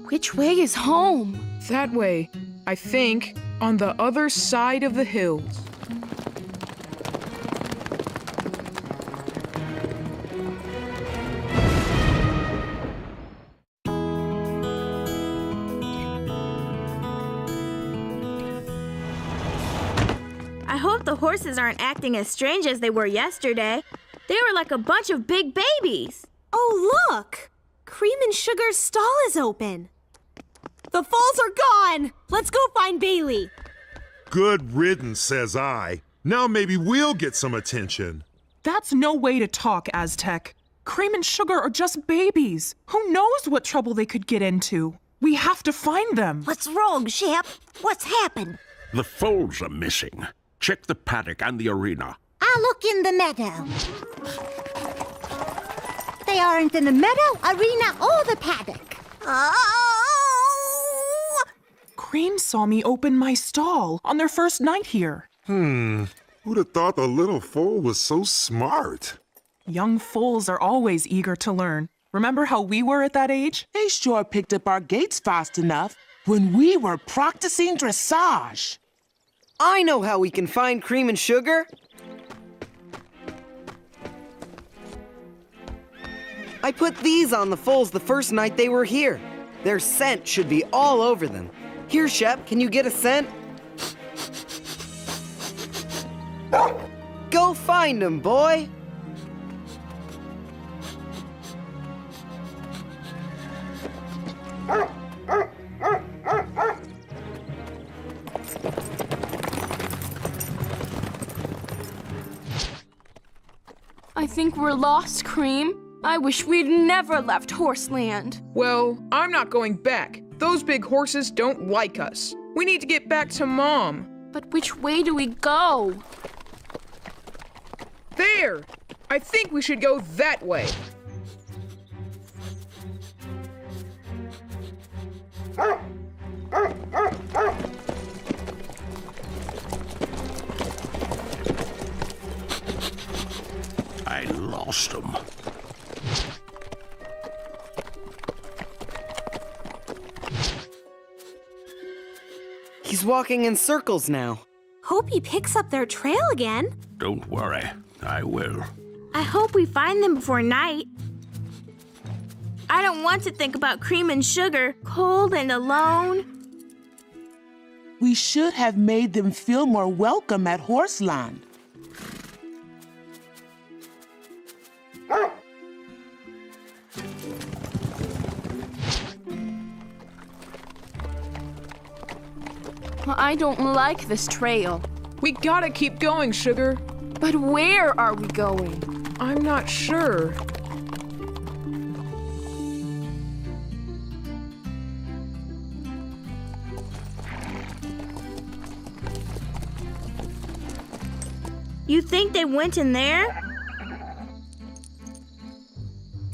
Which way is home? That way, I think, on the other side of the hills. I hope the horses aren't acting as strange as they were yesterday. They were like a bunch of big babies. Oh, look! Cream and Sugar's stall is open. The foals are gone! Let's go find Bailey. Good riddance, says I. Now maybe we'll get some attention. That's no way to talk, Aztec. Cream and Sugar are just babies. Who knows what trouble they could get into? We have to find them. What's wrong, Shep? What's happened? The foals are missing. Check the paddock and the arena. I'll look in the meadow. They aren't in the meadow, arena, or the paddock. Oh! Cream saw me open my stall on their first night here. Who'd have thought the little foal was so smart? Young foals are always eager to learn. Remember how we were at that age? They sure picked up our gaits fast enough when we were practicing dressage. I know how we can find Cream and Sugar. I put these on the foals the first night they were here. Their scent should be all over them. Here, Shep, can you get a scent? Go find them, boy. I think we're lost, Cream. I wish we'd never left Horseland. Well, I'm not going back. Those big horses don't like us. We need to get back to Mom. But which way do we go? There! I think we should go that way. I lost them. He's walking in circles now. Hope he picks up their trail again. Don't worry, I will. I hope we find them before night. I don't want to think about Cream and Sugar, cold and alone. We should have made them feel more welcome at Horseland. I don't like this trail. We gotta keep going, Sugar. But where are we going? I'm not sure. You think they went in there?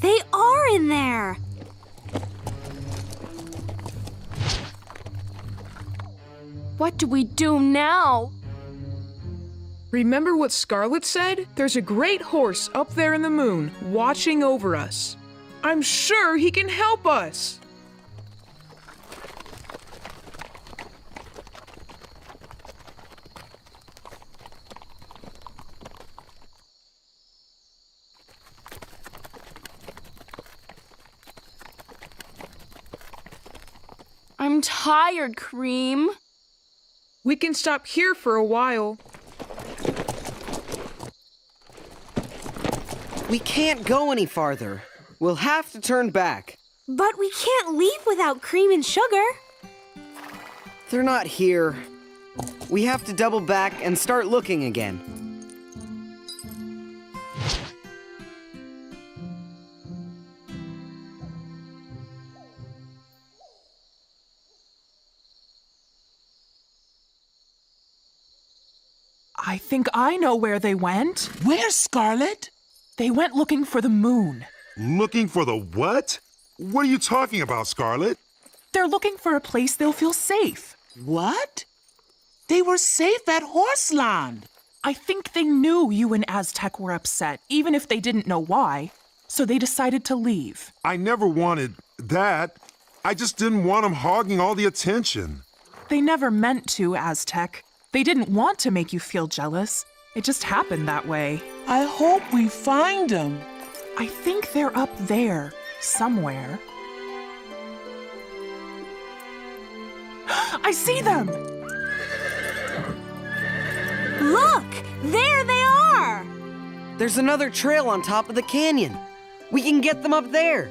They are in there. What do we do now? Remember what Scarlet said? There's a great horse up there in the moon, watching over us. I'm sure he can help us. I'm tired, Cream. We can stop here for a while. We can't go any farther. We'll have to turn back. But we can't leave without Cream and Sugar. They're not here. We have to double back and start looking again. I think I know where they went. Where's Scarlet? They went looking for the moon. Looking for the what? What are you talking about, Scarlet? They're looking for a place they'll feel safe. What? They were safe at Horseland. I think they knew you and Aztec were upset, even if they didn't know why. So they decided to leave. I never wanted that. I just didn't want them hogging all the attention. They never meant to, Aztec. They didn't want to make you feel jealous. It just happened that way. I hope we find them. I think they're up there, somewhere. I see them! Look! There they are! There's another trail on top of the canyon. We can get them up there.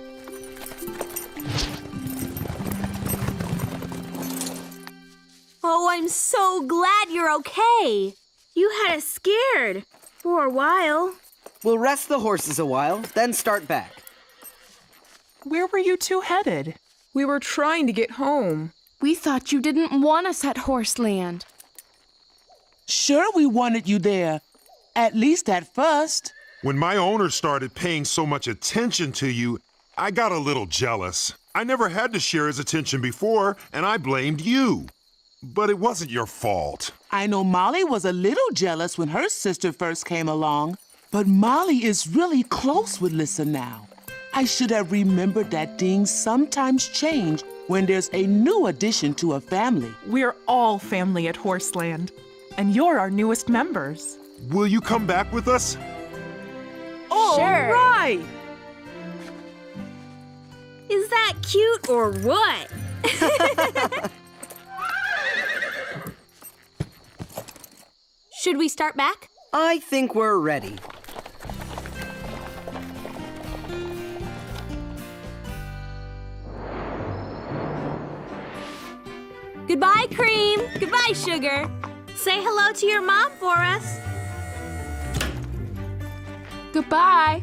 Oh, I'm so glad you're okay. You had us scared for a while. We'll rest the horses a while, then start back. Where were you two headed? We were trying to get home. We thought you didn't want us at Horseland. Sure, we wanted you there. At least at first. When my owner started paying so much attention to you, I got a little jealous. I never had to share his attention before, and I blamed you. But it wasn't your fault. I know Molly was a little jealous when her sister first came along, but Molly is really close with Lissa now. I should have remembered that things sometimes change when there's a new addition to a family. We're all family at Horseland, and you're our newest members. Will you come back with us? All Sure. right! Is that cute or what? Should we start back? I think we're ready. Goodbye, Cream. Goodbye, Sugar. Say hello to your mom for us. Goodbye.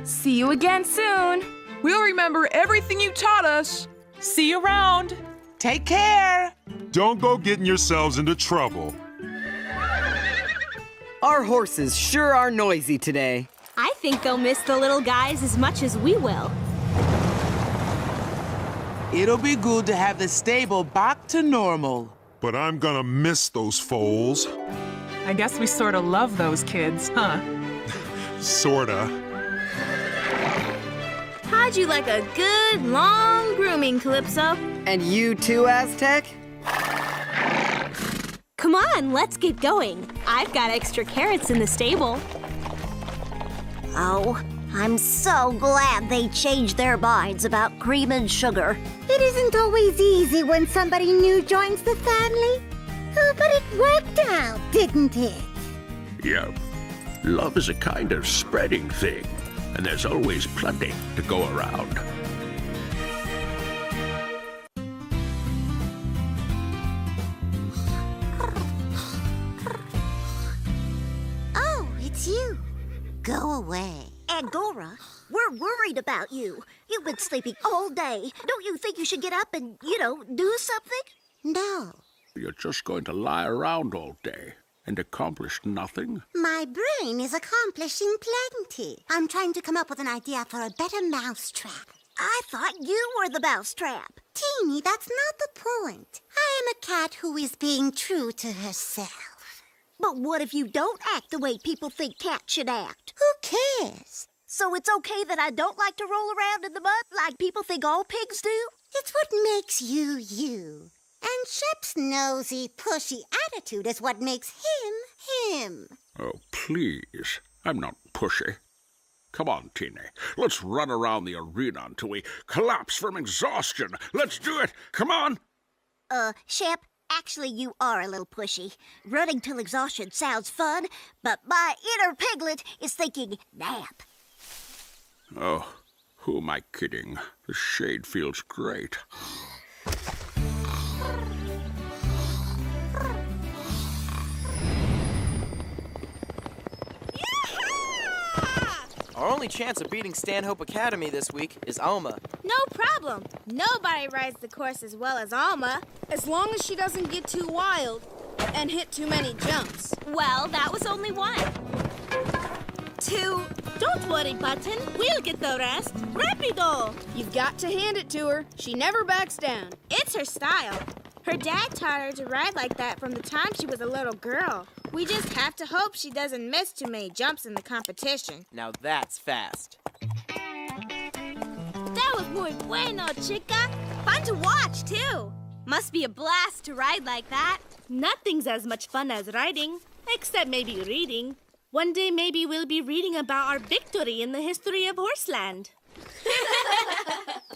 See you again soon. We'll remember everything you taught us. See you around. Take care. Don't go getting yourselves into trouble. Our horses sure are noisy today. I think they'll miss the little guys as much as we will. It'll be good to have the stable back to normal. But I'm gonna miss those foals. I guess we sort of love those kids, huh? Sorta. How'd you like a good, long grooming, Calypso? And you too, Aztec? Come on, let's get going. I've got extra carrots in the stable. Oh, I'm so glad they changed their minds about Cream and Sugar. It isn't always easy when somebody new joins the family. Oh, but it worked out, didn't it? Yep. Love is a kind of spreading thing, and there's always plenty to go around. Go away. Angora, we're worried about you. You've been sleeping all day. Don't you think you should get up and, do something? No. You're just going to lie around all day and accomplish nothing? My brain is accomplishing plenty. I'm trying to come up with an idea for a better mousetrap. I thought you were the mousetrap. Teeny, that's not the point. I am a cat who is being true to herself. But what if you don't act the way people think cats should act? Who cares? So it's okay that I don't like to roll around in the mud like people think all pigs do? It's what makes you you. And Shep's nosy, pushy attitude is what makes him, him. Oh, please. I'm not pushy. Come on, Teeny. Let's run around the arena until we collapse from exhaustion. Let's do it. Come on. Shep, actually you are a little pushy. Running till exhaustion sounds fun, but my inner piglet is thinking nap. Oh, who am I kidding? The shade feels great. Our only chance of beating Stanhope Academy this week is Alma. No problem. Nobody rides the course as well as Alma. As long as she doesn't get too wild and hit too many jumps. Well, that was only one. 2. Don't worry, Button. We'll get the rest. Rapido! You've got to hand it to her. She never backs down. It's her style. Her dad taught her to ride like that from the time she was a little girl. We just have to hope she doesn't miss too many jumps in the competition. Now that's fast. That was muy bueno, chica. Fun to watch, too. Must be a blast to ride like that. Nothing's as much fun as riding, except maybe reading. One day maybe we'll be reading about our victory in the history of Horseland.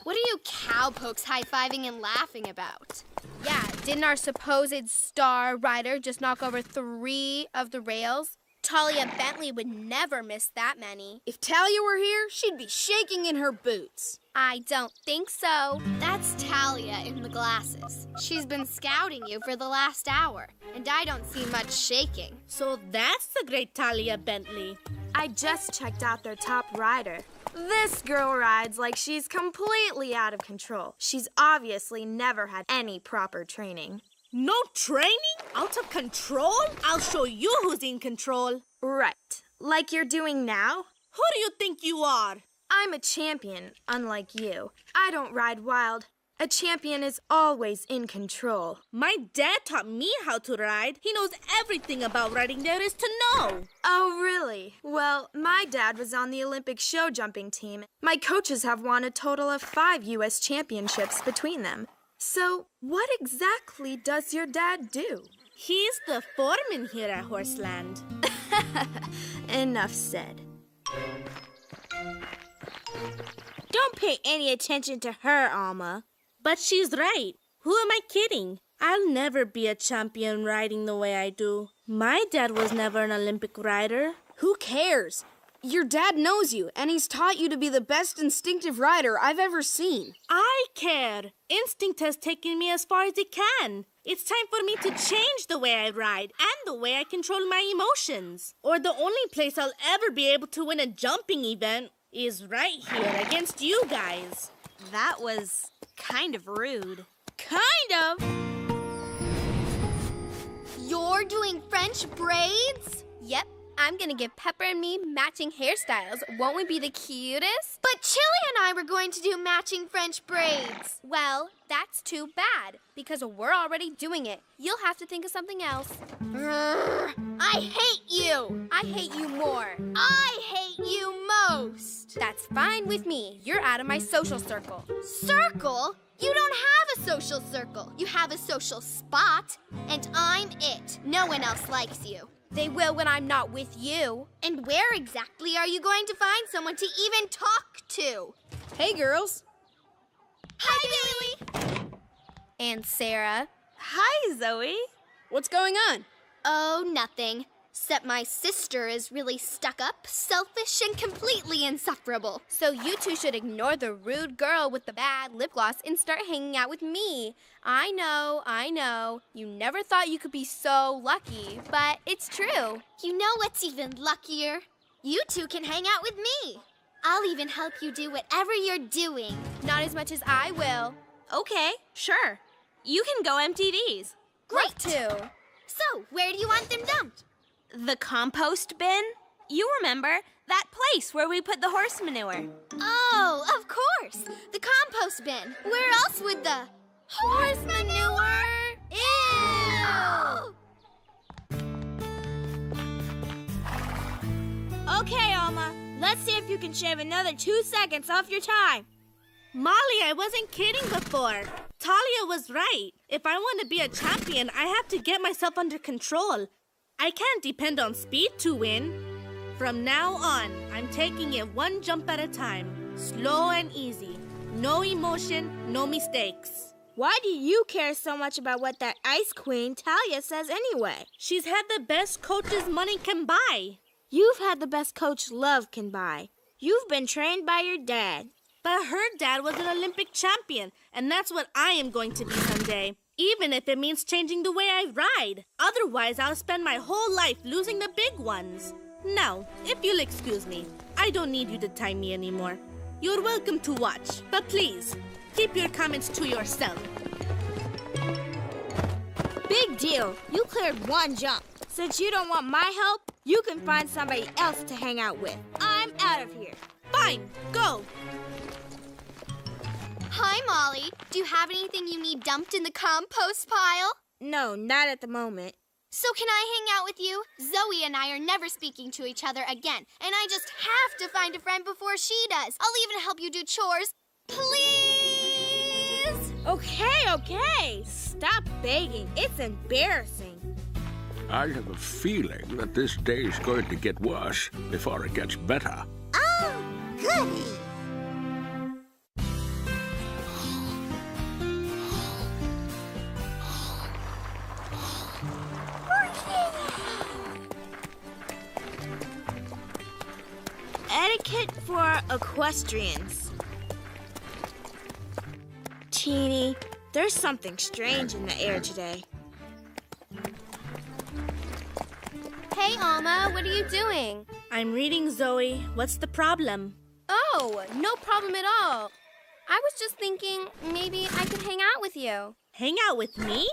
What are you cowpokes high-fiving and laughing about? Yeah, didn't our supposed star rider just knock over 3 of the rails? Talia Bentley would never miss that many. If Talia were here, she'd be shaking in her boots. I don't think so. That's Talia in the glasses. She's been scouting you for the last hour, and I don't see much shaking. So that's the great Talia Bentley. I just checked out their top rider. This girl rides like she's completely out of control. She's obviously never had any proper training. No training? Out of control? I'll show you who's in control. Right. Like you're doing now? Who do you think you are? I'm a champion, unlike you. I don't ride wild. A champion is always in control. My dad taught me how to ride. He knows everything about riding there is to know. Oh, really? Well, my dad was on the Olympic show jumping team. My coaches have won a total of 5 U.S. championships between them. So, what exactly does your dad do? He's the foreman here at Horseland. Enough said. Don't pay any attention to her, Alma. But she's right. Who am I kidding? I'll never be a champion riding the way I do. My dad was never an Olympic rider. Who cares? Your dad knows you, and he's taught you to be the best instinctive rider I've ever seen. I care. Instinct has taken me as far as it can. It's time for me to change the way I ride and the way I control my emotions. Or the only place I'll ever be able to win a jumping event is right here against you guys. That was kind of rude. Kind of? You're doing French braids? Yep. I'm gonna give Pepper and me matching hairstyles. Won't we be the cutest? But Chili and I were going to do matching French braids. Well, that's too bad, because we're already doing it. You'll have to think of something else. I hate you! I hate you more. I hate you most! That's fine with me. You're out of my social circle. Circle? You don't have a social circle. You have a social spot, and I'm it. No one else likes you. They will when I'm not with you. And where exactly are you going to find someone to even talk to? Hey, girls. Hi, Bailey. And Sarah. Hi, Zoe. What's going on? Oh, nothing. Except my sister is really stuck up, selfish, and completely insufferable. So you two should ignore the rude girl with the bad lip gloss and start hanging out with me. I know. You never thought you could be so lucky, but it's true. You know what's even luckier? You two can hang out with me. I'll even help you do whatever you're doing. Not as much as I will. Okay, sure. You can go empty these. Great. too. So, where do you want them dumped? The compost bin? You remember, that place where we put the horse manure. Oh, of course. The compost bin. Where else would the horse manure? Ew! Okay, Alma. Let's see if you can shave another 2 seconds off your time. Molly, I wasn't kidding before. Talia was right. If I want to be a champion, I have to get myself under control. I can't depend on speed to win. From now on, I'm taking it one jump at a time. Slow and easy. No emotion, no mistakes. Why do you care so much about what that ice queen Talia says anyway? She's had the best coaches money can buy. You've had the best coach love can buy. You've been trained by your dad. But her dad was an Olympic champion, and that's what I am going to be someday. Even if it means changing the way I ride. Otherwise, I'll spend my whole life losing the big ones. Now, if you'll excuse me, I don't need you to time me anymore. You're welcome to watch, but please, keep your comments to yourself. Big deal. You cleared one jump. Since you don't want my help, you can find somebody else to hang out with. I'm out of here. Fine, go. Hi, Molly. Do you have anything you need dumped in the compost pile? No, not at the moment. So can I hang out with you? Zoe and I are never speaking to each other again, and I just have to find a friend before she does. I'll even help you do chores. Please? Okay. Stop begging. It's embarrassing. I have a feeling that this day's going to get worse before it gets better. Oh, goody. Etiquette for equestrians. Teeny, there's something strange in the air today. Hey, Alma, what are you doing? I'm reading, Zoe. What's the problem? Oh, no problem at all. I was just thinking maybe I could hang out with you. Hang out with me?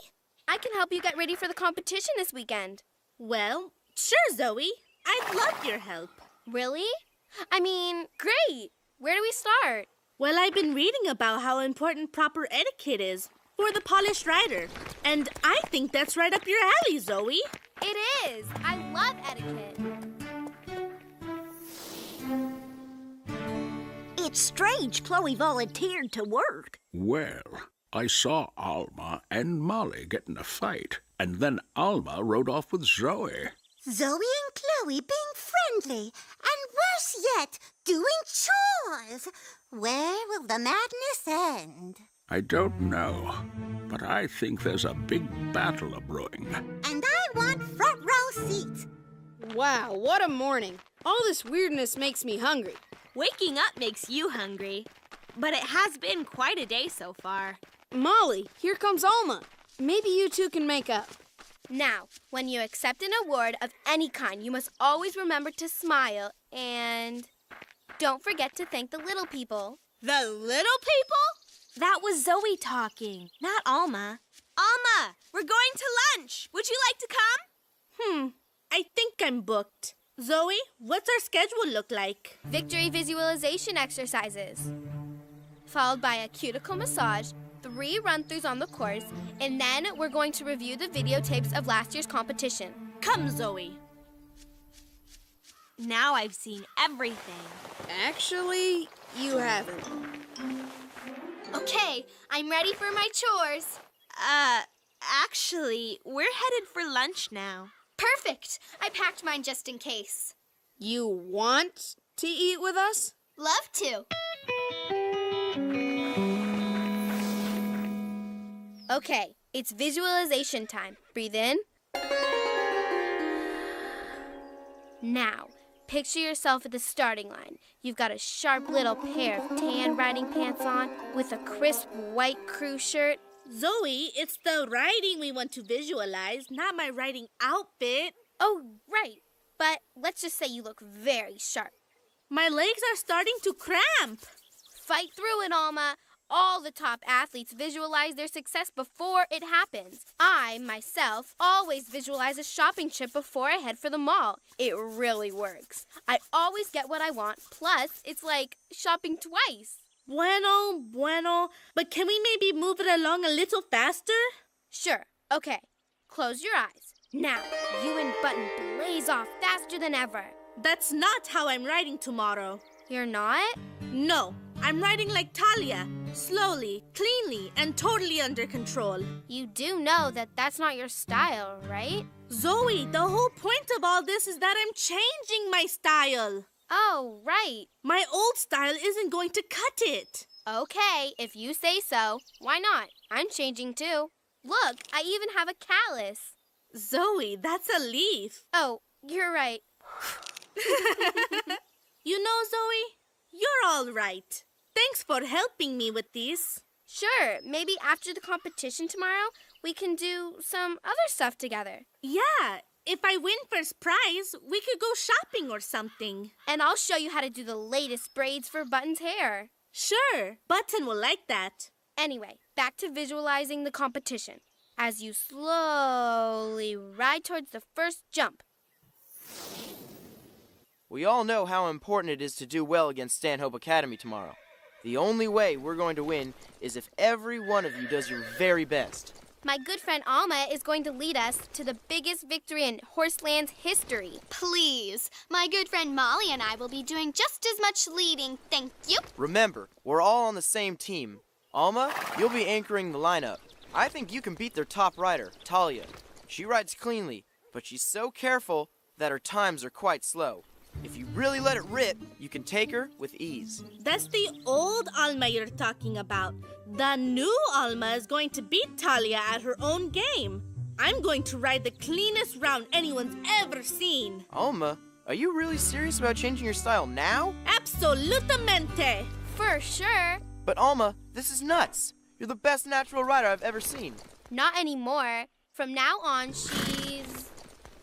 I can help you get ready for the competition this weekend. Well, sure, Zoe. I'd love your help. Really? I mean, great. Where do we start? Well, I've been reading about how important proper etiquette is for the polished rider. And I think that's right up your alley, Zoe. It is. I love etiquette. It's strange Chloe volunteered to work. Well, I saw Alma and Molly get in a fight, and then Alma rode off with Zoe. Zoe and Chloe being friendly, and worse yet, doing chores. Where will the madness end? I don't know, but I think there's a big battle a-brewing. And I want front row seats. Wow, what a morning. All this weirdness makes me hungry. Waking up makes you hungry. But it has been quite a day so far. Molly, here comes Alma. Maybe you two can make up. Now, when you accept an award of any kind, you must always remember to smile and don't forget to thank the little people. The little people? That was Zoe talking, not Alma. Alma, we're going to lunch. Would you like to come? I think I'm booked. Zoe, what's our schedule look like? Victory visualization exercises, followed by a cuticle massage, 3 run-throughs on the course, and then we're going to review the videotapes of last year's competition. Come, Zoe. Now I've seen everything. Actually, you haven't. Okay, I'm ready for my chores. Actually, we're headed for lunch now. Perfect. I packed mine just in case. You want to eat with us? Love to. Okay, it's visualization time. Breathe in. Now, picture yourself at the starting line. You've got a sharp little pair of tan riding pants on with a crisp white crew shirt. Zoe, it's the riding we want to visualize, not my riding outfit. Oh, right. but let's just say you look very sharp. My legs are starting to cramp. Fight through it, Alma. All the top athletes visualize their success before it happens. I, myself, always visualize a shopping trip before I head for the mall. It really works. I always get what I want, plus it's like shopping twice. Bueno. But can we maybe move it along a little faster? Sure. Okay. Close your eyes. Now, you and Button blaze off faster than ever. That's not how I'm riding tomorrow. You're not? No. I'm riding like Talia. Slowly, cleanly, and totally under control. You do know that that's not your style, right? Zoe, the whole point of all this is that I'm changing my style. Oh, right. My old style isn't going to cut it. Okay, if you say so. Why not? I'm changing too. Look, I even have a callus. Zoe, that's a leaf. Oh, you're right. You know, Zoe, you're all right. Thanks for helping me with these. Sure, maybe after the competition tomorrow, we can do some other stuff together. Yeah, if I win first prize, we could go shopping or something. And I'll show you how to do the latest braids for Button's hair. Sure, Button will like that. Anyway, back to visualizing the competition. As you slowly ride towards the first jump. We all know how important it is to do well against Stanhope Academy tomorrow. The only way we're going to win is if every one of you does your very best. My good friend Alma is going to lead us to the biggest victory in Horseland's history. Please, my good friend Molly and I will be doing just as much leading, thank you. Remember, we're all on the same team. Alma, you'll be anchoring the lineup. I think you can beat their top rider, Talia. She rides cleanly, but she's so careful that her times are quite slow. If you really let it rip, you can take her with ease. That's the old Alma you're talking about. The new Alma is going to beat Talia at her own game. I'm going to ride the cleanest round anyone's ever seen. Alma, are you really serious about changing your style now? Absolutamente. For sure. But Alma, this is nuts. You're the best natural rider I've ever seen. Not anymore. From now on, she's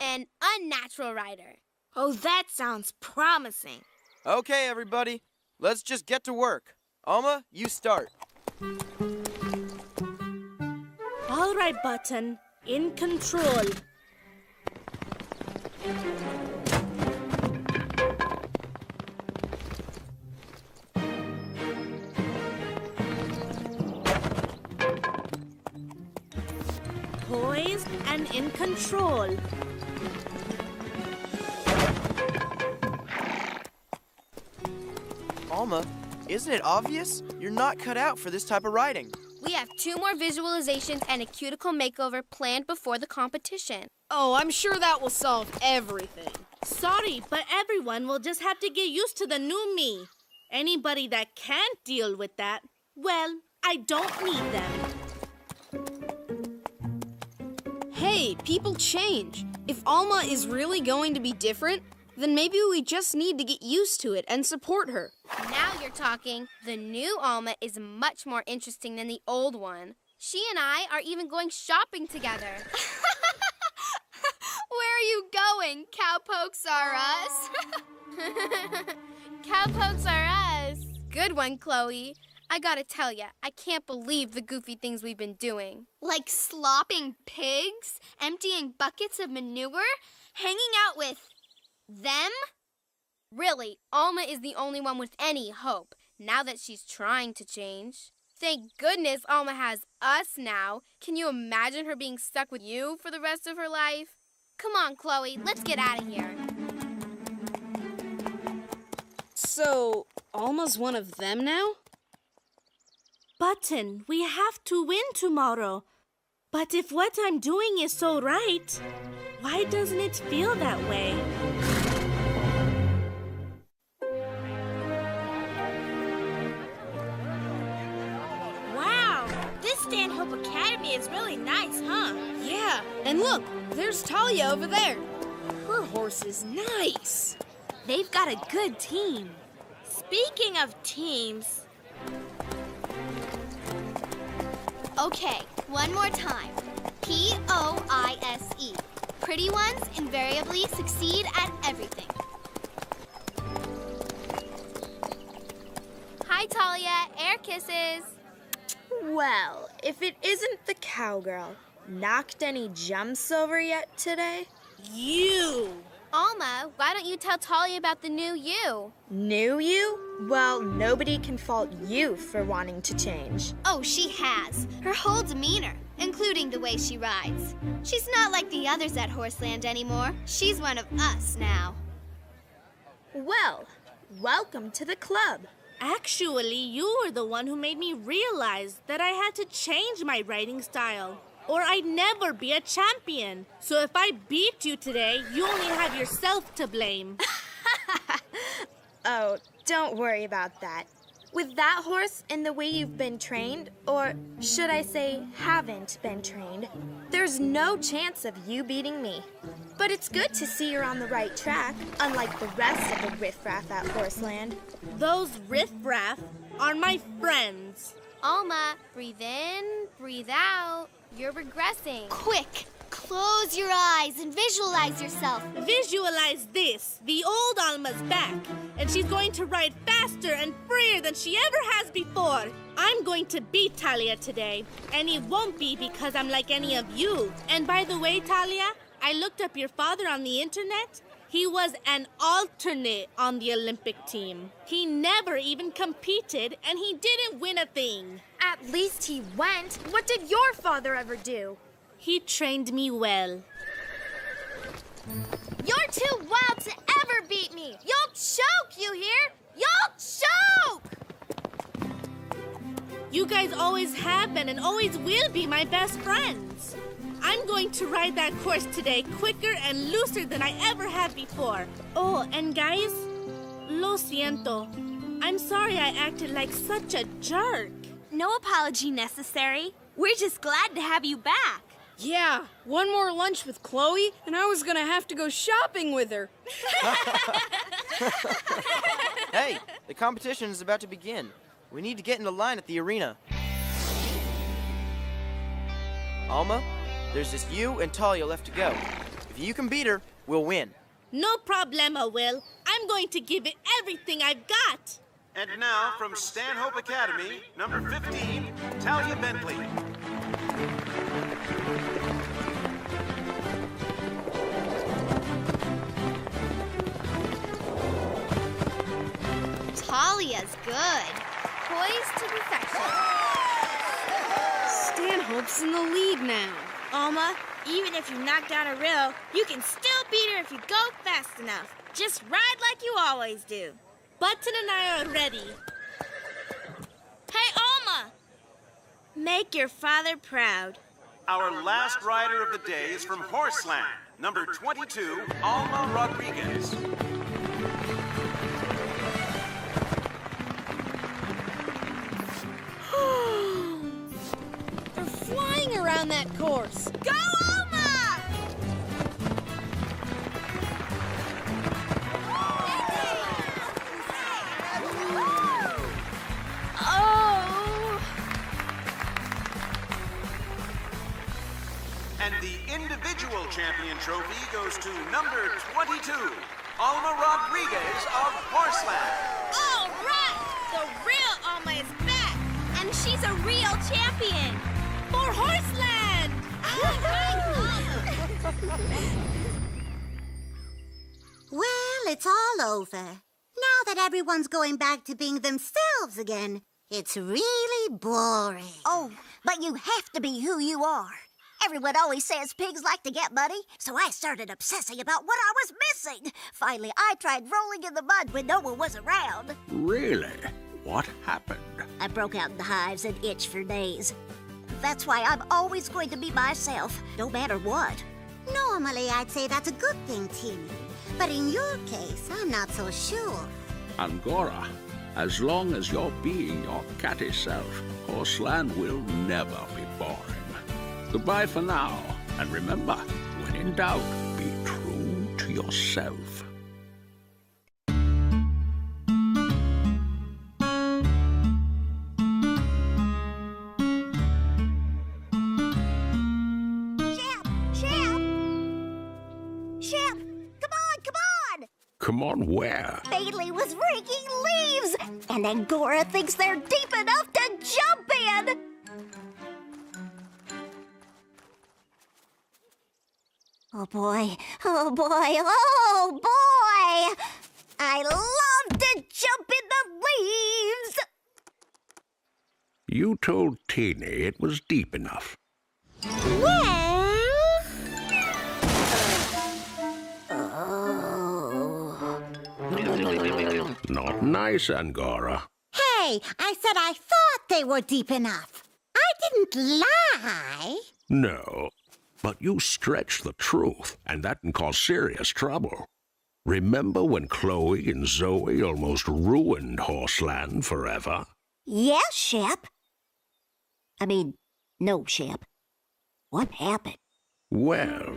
an unnatural rider. Oh, that sounds promising. Okay, everybody. Let's just get to work. Alma, you start. All right, Button. In control. Poised and in control. Alma, isn't it obvious? You're not cut out for this type of riding. We have 2 more visualizations and a cuticle makeover planned before the competition. Oh, I'm sure that will solve everything. Sorry, but everyone will just have to get used to the new me. Anybody that can't deal with that, well, I don't need them. Hey, people change. If Alma is really going to be different, then maybe we just need to get used to it and support her. Now you're talking. The new Alma is much more interesting than the old one. She and I are even going shopping together. Where are you going? Cowpokes are us. Cowpokes are us. Good one, Chloe. I gotta tell ya, I can't believe the goofy things we've been doing. Like slopping pigs, emptying buckets of manure, hanging out with them? Really, Alma is the only one with any hope, now that she's trying to change. Thank goodness Alma has us now. Can you imagine her being stuck with you for the rest of her life? Come on, Chloe, let's get out of here. So, Alma's one of them now? Button, we have to win tomorrow. But if what I'm doing is so right, why doesn't it feel that way? Wow, this Stanhope Academy is really nice, huh? Yeah, and look, there's Talia over there. Her horse is nice. They've got a good team. Speaking of teams... Okay, one more time. P-O-I-S-E. Pretty ones invariably succeed at everything. Hi, Talia. Air kisses. Well, if it isn't the cowgirl, knocked any jumps over yet today? You! Alma, why don't you tell Talia about the new you? New you? Well, nobody can fault you for wanting to change. Oh, she has. Her whole demeanor, including the way she rides. She's not like the others at Horseland anymore. She's one of us now. Well, welcome to the club. Actually, you were the one who made me realize that I had to change my riding style, or I'd never be a champion. So if I beat you today, you only have yourself to blame. Oh, don't worry about that. With that horse and the way you've been trained, or should I say haven't been trained, there's no chance of you beating me. But it's good to see you're on the right track, unlike the rest of the riffraff at Horseland. Those riffraff are my friends. Alma, breathe in, breathe out. You're regressing. Quick, close your eyes and visualize yourself. Visualize this. The old Alma's back, and she's going to ride faster and freer than she ever has before. I'm going to beat Talia today, and it won't be because I'm like any of you. And by the way, Talia, I looked up your father on the internet. He was an alternate on the Olympic team. He never even competed, and he didn't win a thing. At least he went. What did your father ever do? He trained me well. You're too wild to ever beat me. You'll choke, you hear? You'll choke! You guys always have been and always will be my best friends. I'm going to ride that course today quicker and looser than I ever have before. Oh, and guys, lo siento. I'm sorry I acted like such a jerk. No apology necessary. We're just glad to have you back. Yeah, one more lunch with Chloe, and I was gonna have to go shopping with her. Hey, the competition is about to begin. We need to get into line at the arena. Alma, there's just you and Talia left to go. If you can beat her, we'll win. No problema, Will. I'm going to give it everything I've got. And now, from Stanhope Academy, number 15, Talia Bentley. Talia's good. Poised to perfection. Stanhope's in the lead now. Alma, even if you knock down a rill, you can still beat her if you go fast enough. Just ride like you always do. Button and I are ready. Hey, Alma! Make your father proud. Our last rider of the day is from Horseland, number 22, Alma Rodriguez. They're flying around that course. Go, Alma! Oh! And the individual champion trophy goes to number 22, Alma Rodriguez of Horseland. All right! The real Alma is back! And she's a real champion! For Horseland! Well, it's all over. Now that everyone's going back to being themselves again, it's really boring. Oh, but you have to be who you are. Everyone always says pigs like to get muddy, so I started obsessing about what I was missing. Finally, I tried rolling in the mud when no one was around. Really? What happened? I broke out in the hives and itched for days. That's why I'm always going to be myself, no matter what. Normally, I'd say that's a good thing, Timmy. But in your case, I'm not so sure. Angora, as long as you're being your catty self, Horseland will never be boring. Goodbye for now, and remember, when in doubt, be true to yourself. Shep! Come on, come on! Come on, where? Bailey was raking leaves, and Angora thinks they're deep enough to jump in! Oh boy, oh boy, oh boy! I love to jump in the leaves! You told Teeny it was deep enough. Not nice, Angora. Hey, I said I thought they were deep enough. I didn't lie. No, but you stretched the truth, and that can cause serious trouble. Remember when Chloe and Zoe almost ruined Horseland forever? Yes, Shep. No, Shep. What happened? Well,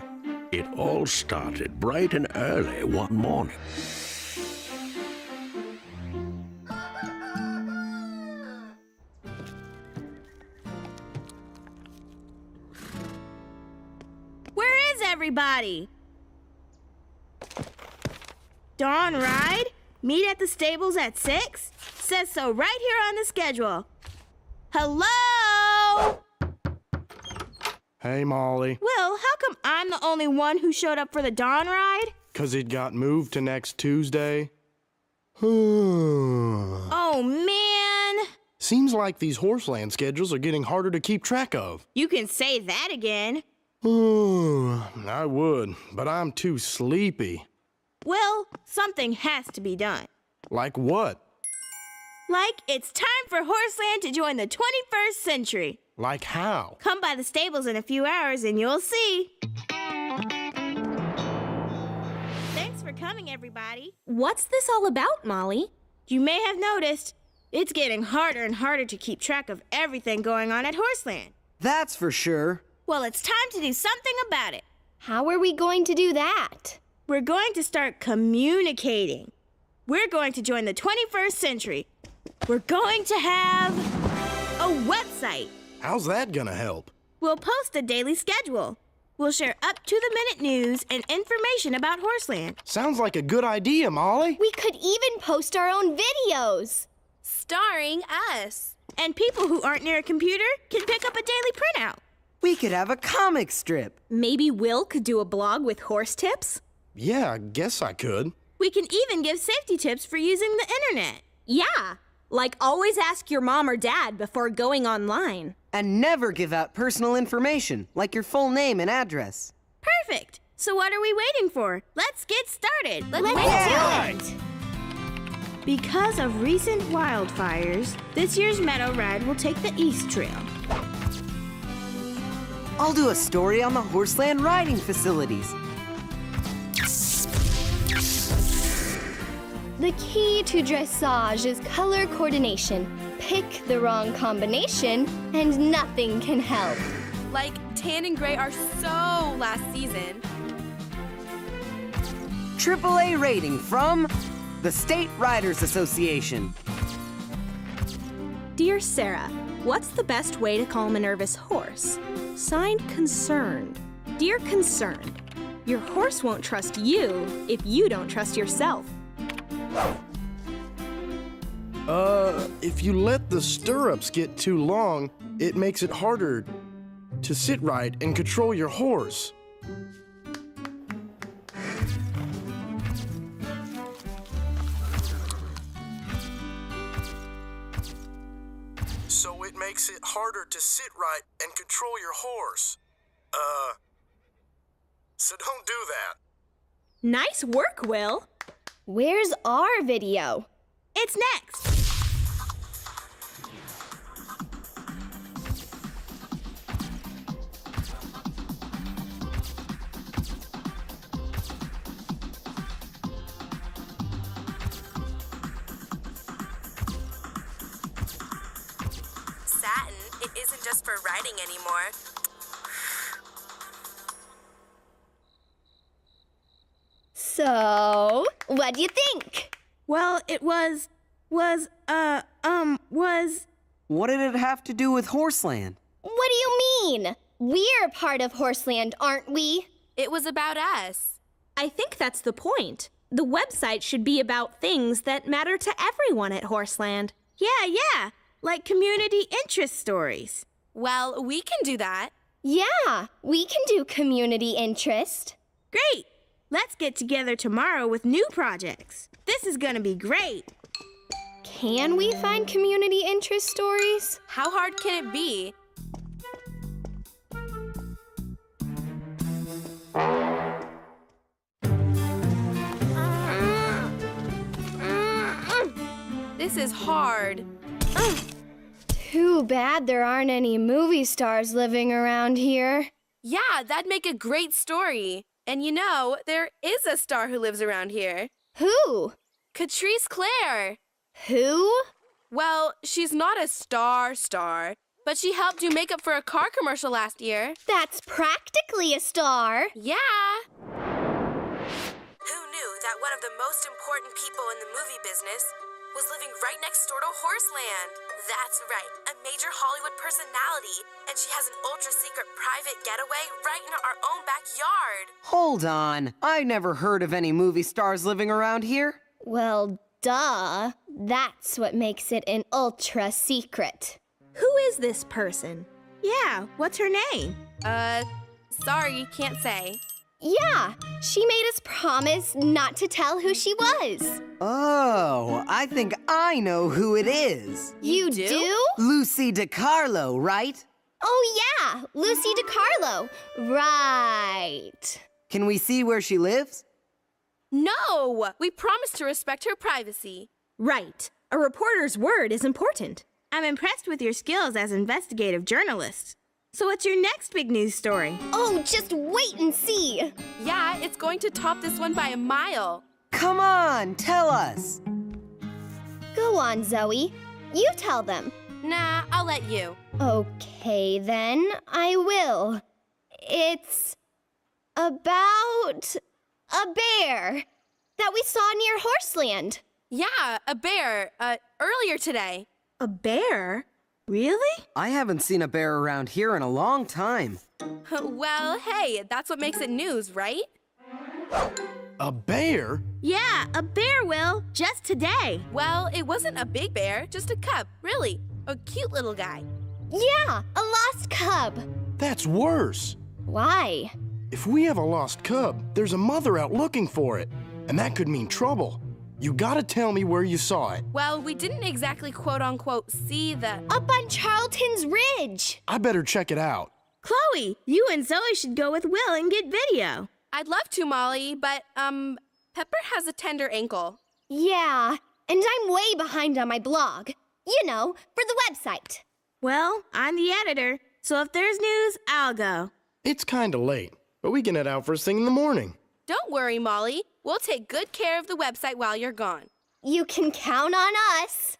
it all started bright and early one morning. Where is everybody? Dawn ride? Meet at the stables at 6? Says so right here on the schedule. Hello? Hey, Molly. Will, how come I'm the only one who showed up for the Dawn ride? 'Cause it got moved to next Tuesday. Oh, man. Seems like these Horseland schedules are getting harder to keep track of. You can say that again. I would, but I'm too sleepy. Will, something has to be done. Like what? Like it's time for Horseland to join the 21st century. Like how? Come by the stables in a few hours and you'll see. Thanks for coming, everybody. What's this all about, Molly? You may have noticed, it's getting harder and harder to keep track of everything going on at Horseland. That's for sure. Well, it's time to do something about it. How are we going to do that? We're going to start communicating. We're going to join the 21st century. We're going to have a website. How's that gonna help? We'll post a daily schedule. We'll share up-to-the-minute news and information about Horseland. Sounds like a good idea, Molly. We could even post our own videos. Starring us. And people who aren't near a computer can pick up a daily printout. We could have a comic strip. Maybe Will could do a blog with horse tips? Yeah, I guess I could. We can even give safety tips for using the internet. Yeah, like always ask your mom or dad before going online. And never give out personal information, like your full name and address. Perfect. So what are we waiting for? Let's get started. Let's do it. Because of recent wildfires, this year's Meadow Ride will take the East Trail. I'll do a story on the Horseland riding facilities. The key to dressage is color coordination. Pick the wrong combination, and nothing can help. Like tan and gray are so last season. AAA rating from the State Riders Association. Dear Sarah, what's the best way to calm a nervous horse? Signed, Concerned. Dear Concerned, your horse won't trust you if you don't trust yourself. If you let the stirrups get too long, it makes it harder to sit right and control your horse. So it makes it harder to sit right and control your horse. So don't do that. Nice work, Will. Where's our video? It's next. Satin, it isn't just for riding anymore. So, what do you think? Well, it was... What did it have to do with Horseland? What do you mean? We're part of Horseland, aren't we? It was about us. I think that's the point. The website should be about things that matter to everyone at Horseland. Yeah, like community interest stories. Well, we can do that. Yeah, we can do community interest. Great! Let's get together tomorrow with new projects. This is gonna be great. Can we find community interest stories? How hard can it be? This is hard. Too bad there aren't any movie stars living around here. Yeah, that'd make a great story. And you know, there is a star who lives around here. Who? Catrice Clare. Who? Well, she's not a star, but she helped do makeup for a car commercial last year. That's practically a star. Yeah. Who knew that one of the most important people in the movie business was living right next door to Horseland? That's right, a major Hollywood personality, and she has an ultra-secret private getaway right in our own backyard. Hold on. I never heard of any movie stars living around here. Well, duh. That's what makes it an ultra secret. Who is this person? Yeah, what's her name? Sorry, can't say. Yeah, she made us promise not to tell who she was. Oh, I think I know who it is. You do? Lucy DiCarlo, right? Oh yeah, Lucy DiCarlo. Right. Can we see where she lives? No! We promised to respect her privacy. Right. A reporter's word is important. I'm impressed with your skills as investigative journalist. So what's your next big news story? Oh, just wait and see. Yeah, it's going to top this one by a mile. Come on, tell us. Go on, Zoe. You tell them. Nah, I'll let you. Okay, then. I will. It's about a bear that we saw near Horseland. Yeah, a bear, earlier today. A bear? Really? I haven't seen a bear around here in a long time. Well, hey, that's what makes it news, right? A bear? Yeah, a bear, Will. Just today. Well, it wasn't a big bear, just a cub, really. A cute little guy. Yeah, a lost cub. That's worse. Why? If we have a lost cub, there's a mother out looking for it. And that could mean trouble. You gotta tell me where you saw it. Well, we didn't exactly quote-unquote see the... Up on Charlton's Ridge. I better check it out. Chloe, you and Zoe should go with Will and get video. I'd love to, Molly, but, Pepper has a tender ankle. Yeah, and I'm way behind on my blog. You know, for the website. Well, I'm the editor, so if there's news, I'll go. It's kinda late, but we can head out first thing in the morning. Don't worry, Molly. We'll take good care of the website while you're gone. You can count on us.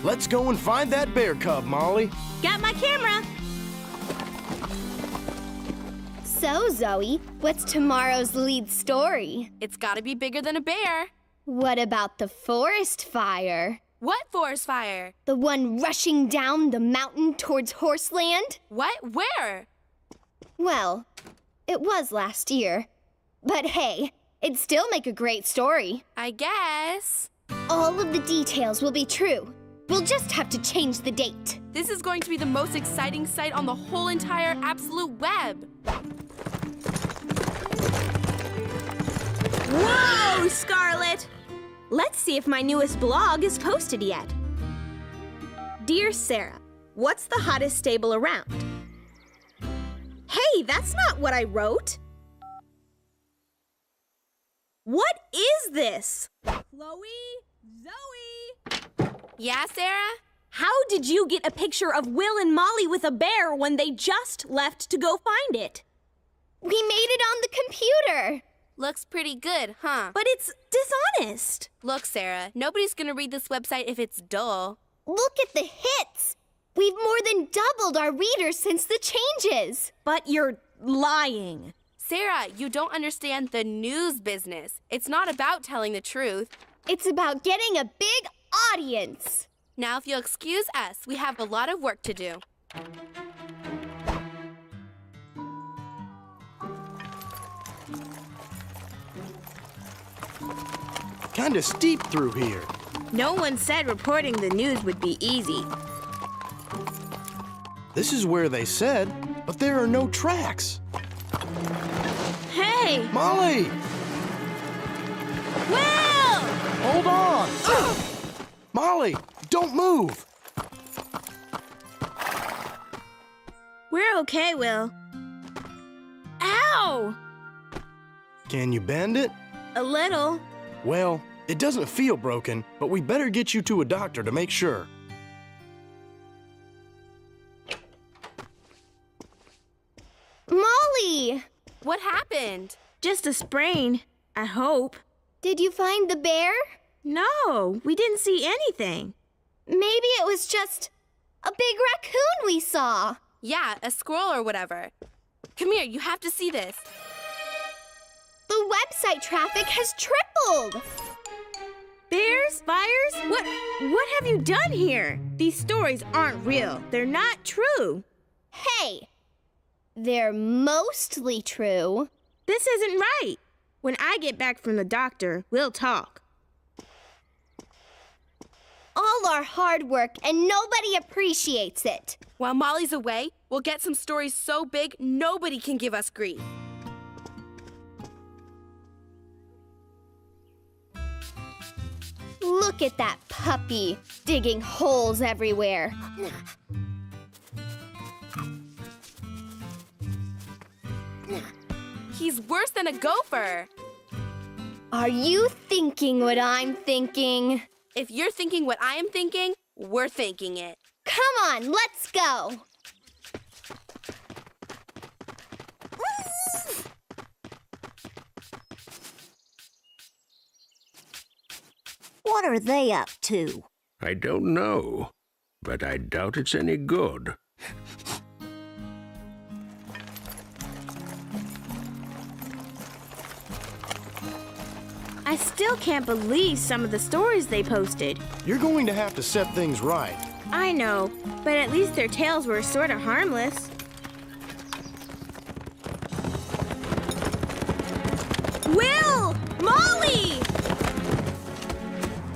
Let's go and find that bear cub, Molly. Got my camera. So, Zoe, what's tomorrow's lead story? It's gotta be bigger than a bear. What about the forest fire? What forest fire? The one rushing down the mountain towards Horseland? What? Where? Well, it was last year. But hey, it'd still make a great story. I guess. All of the details will be true. We'll just have to change the date. This is going to be the most exciting site on the whole entire absolute web. Whoa, Scarlett! Let's see if my newest blog is posted yet. Dear Sarah, what's the hottest stable around? Hey, that's not what I wrote. What is this? Chloe? Zoe? Yeah, Sarah? How did you get a picture of Will and Molly with a bear when they just left to go find it? We made it on the computer. Looks pretty good, huh? But it's dishonest. Look, Sarah, nobody's gonna read this website if it's dull. Look at the hits. We've more than doubled our readers since the changes. But you're lying. Sarah, you don't understand the news business. It's not about telling the truth. It's about getting a big audience. Now, if you'll excuse us, we have a lot of work to do. Kinda steep through here. No one said reporting the news would be easy. This is where they said, but there are no tracks. Hey! Molly! Will! Hold on! Molly, don't move! We're okay, Will. Ow! Can you bend it? A little. Well, it doesn't feel broken, but we better get you to a doctor to make sure. Molly! What happened? Just a sprain, I hope. Did you find the bear? No, we didn't see anything. Maybe it was just a big raccoon we saw. Yeah, a squirrel or whatever. Come here, you have to see this. The website traffic has tripled. Bears? Fires? What have you done here? These stories aren't real. They're not true. Hey, they're mostly true. This isn't right. When I get back from the doctor, we'll talk. All our hard work and nobody appreciates it. While Molly's away, we'll get some stories so big nobody can give us grief. Look at that puppy, digging holes everywhere. He's worse than a gopher. Are you thinking what I'm thinking? If you're thinking what I am thinking, we're thinking it. Come on, let's go. What are they up to? I don't know, but I doubt it's any good. I still can't believe some of the stories they posted. You're going to have to set things right. I know, but at least their tales were sort of harmless. Will! Molly!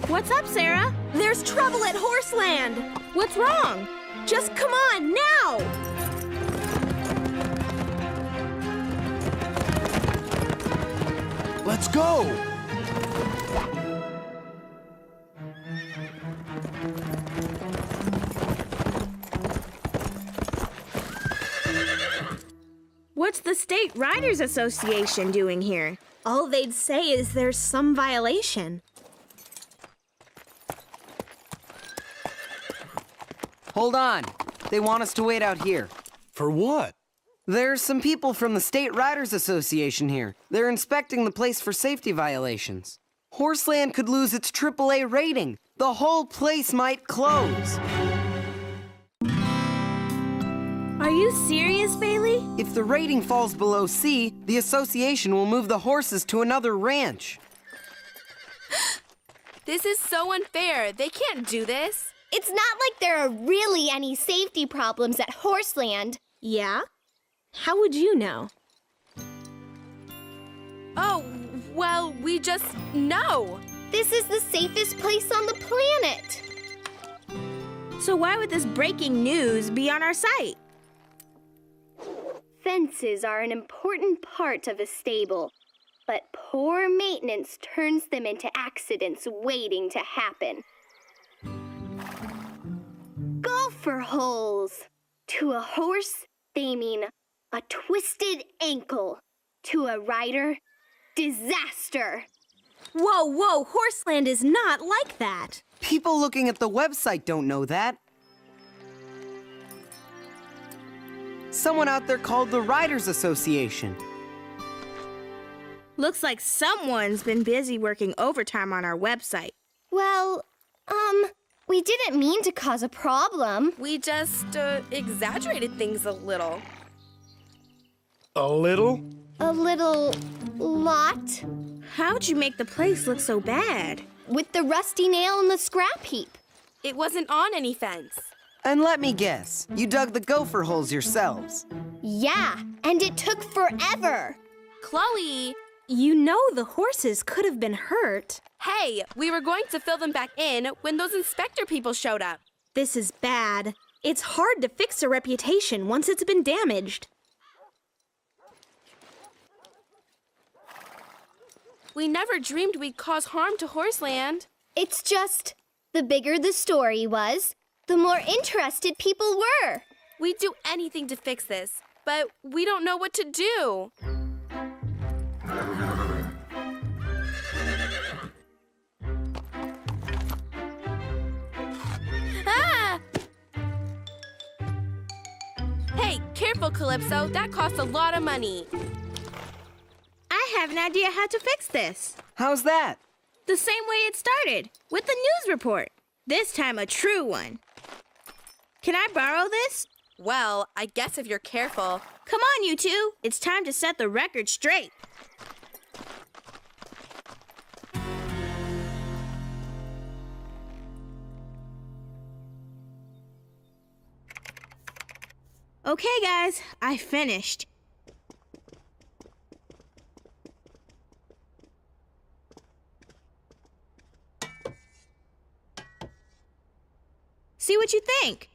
What's up, Sarah? There's trouble at Horseland. What's wrong? Just come on, now! Let's go! What's the State Riders Association doing here? All they'd say is there's some violation. Hold on. They want us to wait out here. For what? There's some people from the State Riders Association here. They're inspecting the place for safety violations. Horseland could lose its AAA rating. The whole place might close. Are you serious, Bailey? If the rating falls below C, the association will move the horses to another ranch. This is so unfair. They can't do this. It's not like there are really any safety problems at Horseland. Yeah? How would you know? Oh, well, we just know. This is the safest place on the planet. So why would this breaking news be on our site? Fences are an important part of a stable, but poor maintenance turns them into accidents waiting to happen. Gopher holes. To a horse, they mean a twisted ankle. To a rider, disaster. Whoa, Horseland is not like that. People looking at the website don't know that. Someone out there called the Riders Association. Looks like someone's been busy working overtime on our website. Well, we didn't mean to cause a problem. We just exaggerated things a little. A little? a little lot. How'd you make the place look so bad? With the rusty nail in the scrap heap. It wasn't on any fence. And let me guess, you dug the gopher holes yourselves. Yeah, and it took forever. Chloe! You know the horses could have been hurt. Hey, we were going to fill them back in when those inspector people showed up. This is bad. It's hard to fix a reputation once it's been damaged. We never dreamed we'd cause harm to Horseland. It's just, the bigger the story was, the more interested people were. We'd do anything to fix this, but we don't know what to do. Ah! Hey, careful, Calypso. That costs a lot of money. I have an idea how to fix this. How's that? The same way it started, with the news report. This time a true one. Can I borrow this? Well, I guess if you're careful. Come on, you two. It's time to set the record straight. Okay, guys, I finished. See what you think.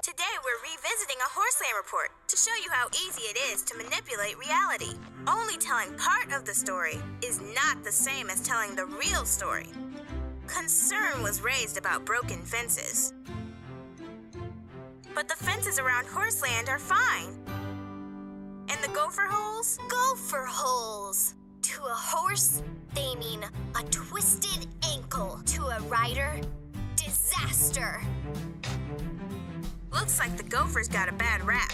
Today we're revisiting a Horseland report to show you how easy it is to manipulate reality. Only telling part of the story is not the same as telling the real story. Concern was raised about broken fences. But the fences around Horseland are fine. And the gopher holes? Gopher holes. To a horse, they mean a twisted ankle. To a rider, disaster. Looks like the gophers got a bad rap.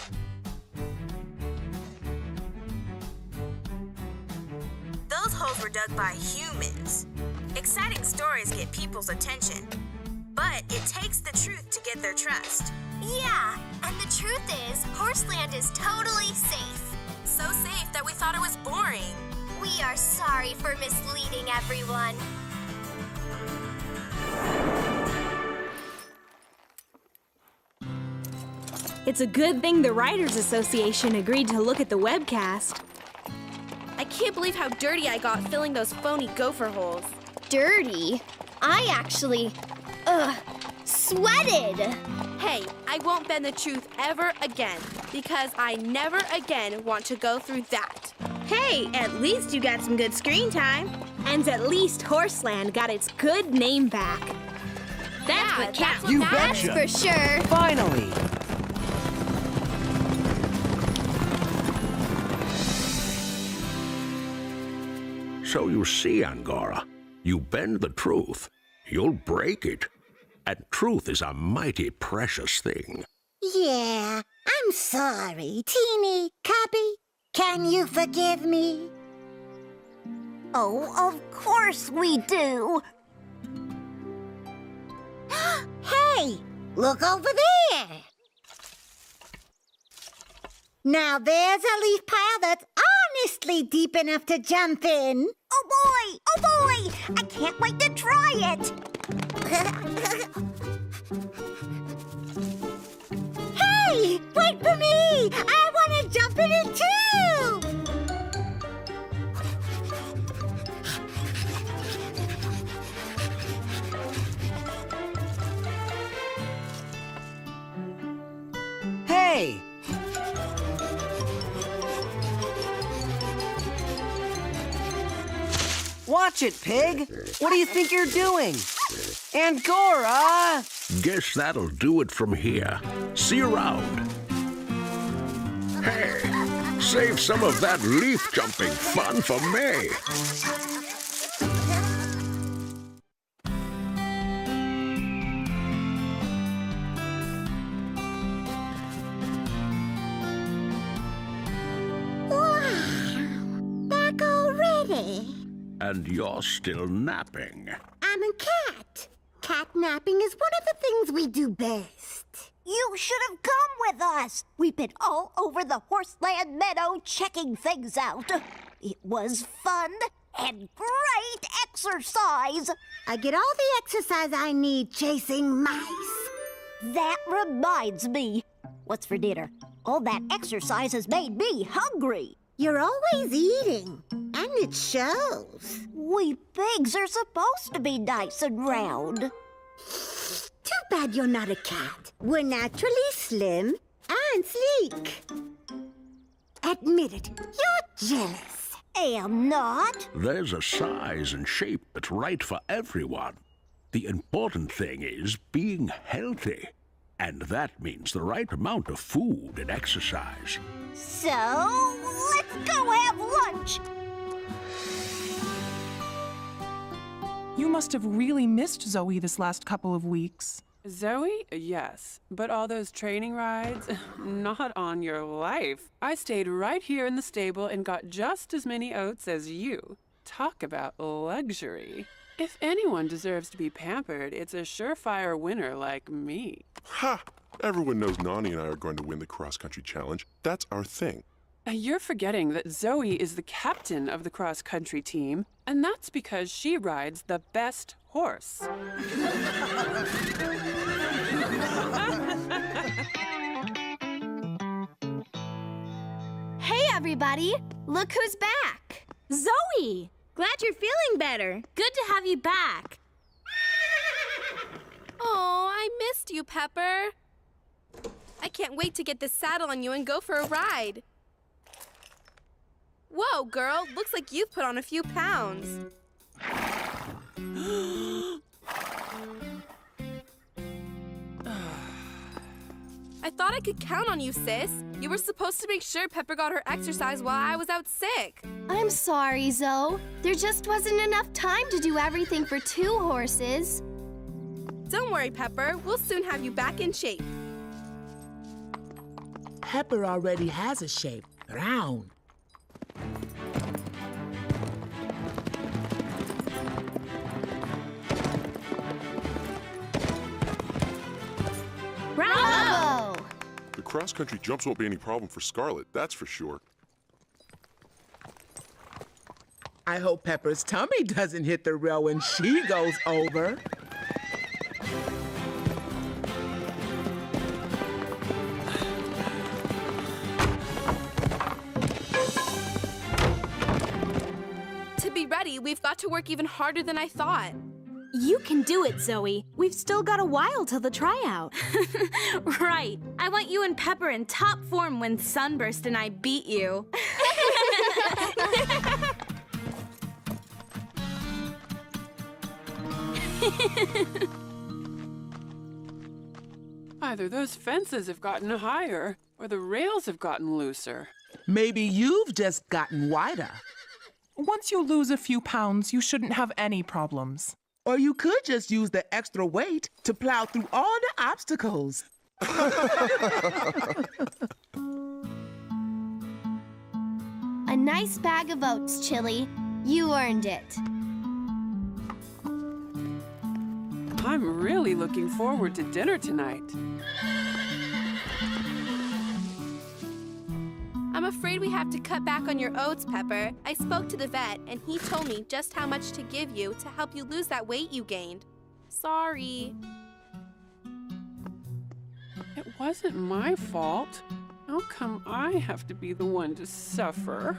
Those holes were dug by humans. Exciting stories get people's attention, but it takes the truth to get their trust. Yeah, and the truth is, Horseland is totally safe. So safe that we thought it was boring. We are sorry for misleading everyone. It's a good thing the Writers Association agreed to look at the webcast. I can't believe how dirty I got filling those phony gopher holes. Dirty? I actually, sweated. Hey, I won't bend the truth ever again, because I never again want to go through that. Hey, at least you got some good screen time. And at least Horseland got its good name back. That's what counts. You betcha. That's for sure. Finally. So you see, Angora, you bend the truth, you'll break it. And truth is a mighty precious thing. Yeah, I'm sorry. Teeny, Cubby, can you forgive me? Oh, of course we do. Hey, look over there. Now there's a leaf pile that's honestly deep enough to jump in. Oh boy! Oh boy! I can't wait to try it! Hey, wait for me! I want to jump in it too! Hey! Watch it, Pig! What do you think you're doing? Angora! Guess that'll do it from here. See you around. Hey, save some of that leaf jumping fun for me. Wow, back already. And you're still napping. I'm a cat. Catnapping is one of the things we do best. You should have come with us. We've been all over the Horseland meadow checking things out. It was fun and great exercise. I get all the exercise I need chasing mice. That reminds me. What's for dinner? All that exercise has made me hungry. You're always eating, and it shows. We pigs are supposed to be nice and round. Too bad you're not a cat. We're naturally slim and sleek. Admit it, you're jealous. Am not. There's a size and shape that's right for everyone. The important thing is being healthy. And that means the right amount of food and exercise. So, let's go have lunch. You must have really missed Zoe this last couple of weeks. Zoe? Yes. But all those training rides? Not on your life. I stayed right here in the stable and got just as many oats as you. Talk about luxury. If anyone deserves to be pampered, it's a surefire winner like me. Ha! Everyone knows Nani and I are going to win the cross-country challenge. That's our thing. You're forgetting that Zoe is the captain of the cross-country team, and that's because she rides the best horse. Hey, everybody! Look who's back! Zoe! Glad you're feeling better. Good to have you back. Oh, I missed you, Pepper. I can't wait to get this saddle on you and go for a ride. Whoa, girl. Looks like you've put on a few pounds. I thought I could count on you, sis. You were supposed to make sure Pepper got her exercise while I was out sick. I'm sorry, Zoe. There just wasn't enough time to do everything for 2 horses. Don't worry, Pepper. We'll soon have you back in shape. Pepper already has a shape, round. Bravo! The cross-country jumps won't be any problem for Scarlet, that's for sure. I hope Pepper's tummy doesn't hit the rail when she goes over. To be ready, we've got to work even harder than I thought. You can do it, Zoe. We've still got a while till the tryout. Right. I want you and Pepper in top form when Sunburst and I beat you. Either those fences have gotten higher, or the rails have gotten looser. Maybe you've just gotten wider. Once you lose a few pounds, you shouldn't have any problems. Or you could just use the extra weight to plow through all the obstacles. A nice bag of oats, Chili. You earned it. I'm really looking forward to dinner tonight. I'm afraid we have to cut back on your oats, Pepper. I spoke to the vet, and he told me just how much to give you to help you lose that weight you gained. Sorry. It wasn't my fault. How come I have to be the one to suffer?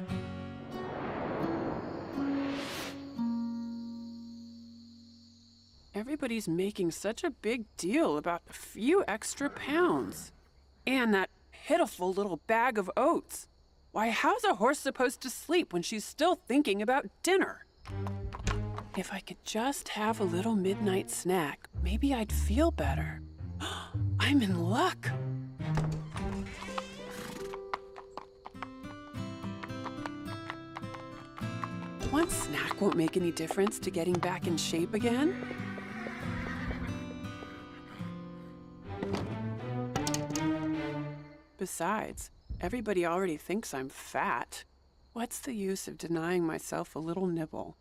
Everybody's making such a big deal about a few extra pounds. And that pitiful little bag of oats. Why, how's a horse supposed to sleep when she's still thinking about dinner? If I could just have a little midnight snack, maybe I'd feel better. I'm in luck. One snack won't make any difference to getting back in shape again. Besides, everybody already thinks I'm fat. What's the use of denying myself a little nibble?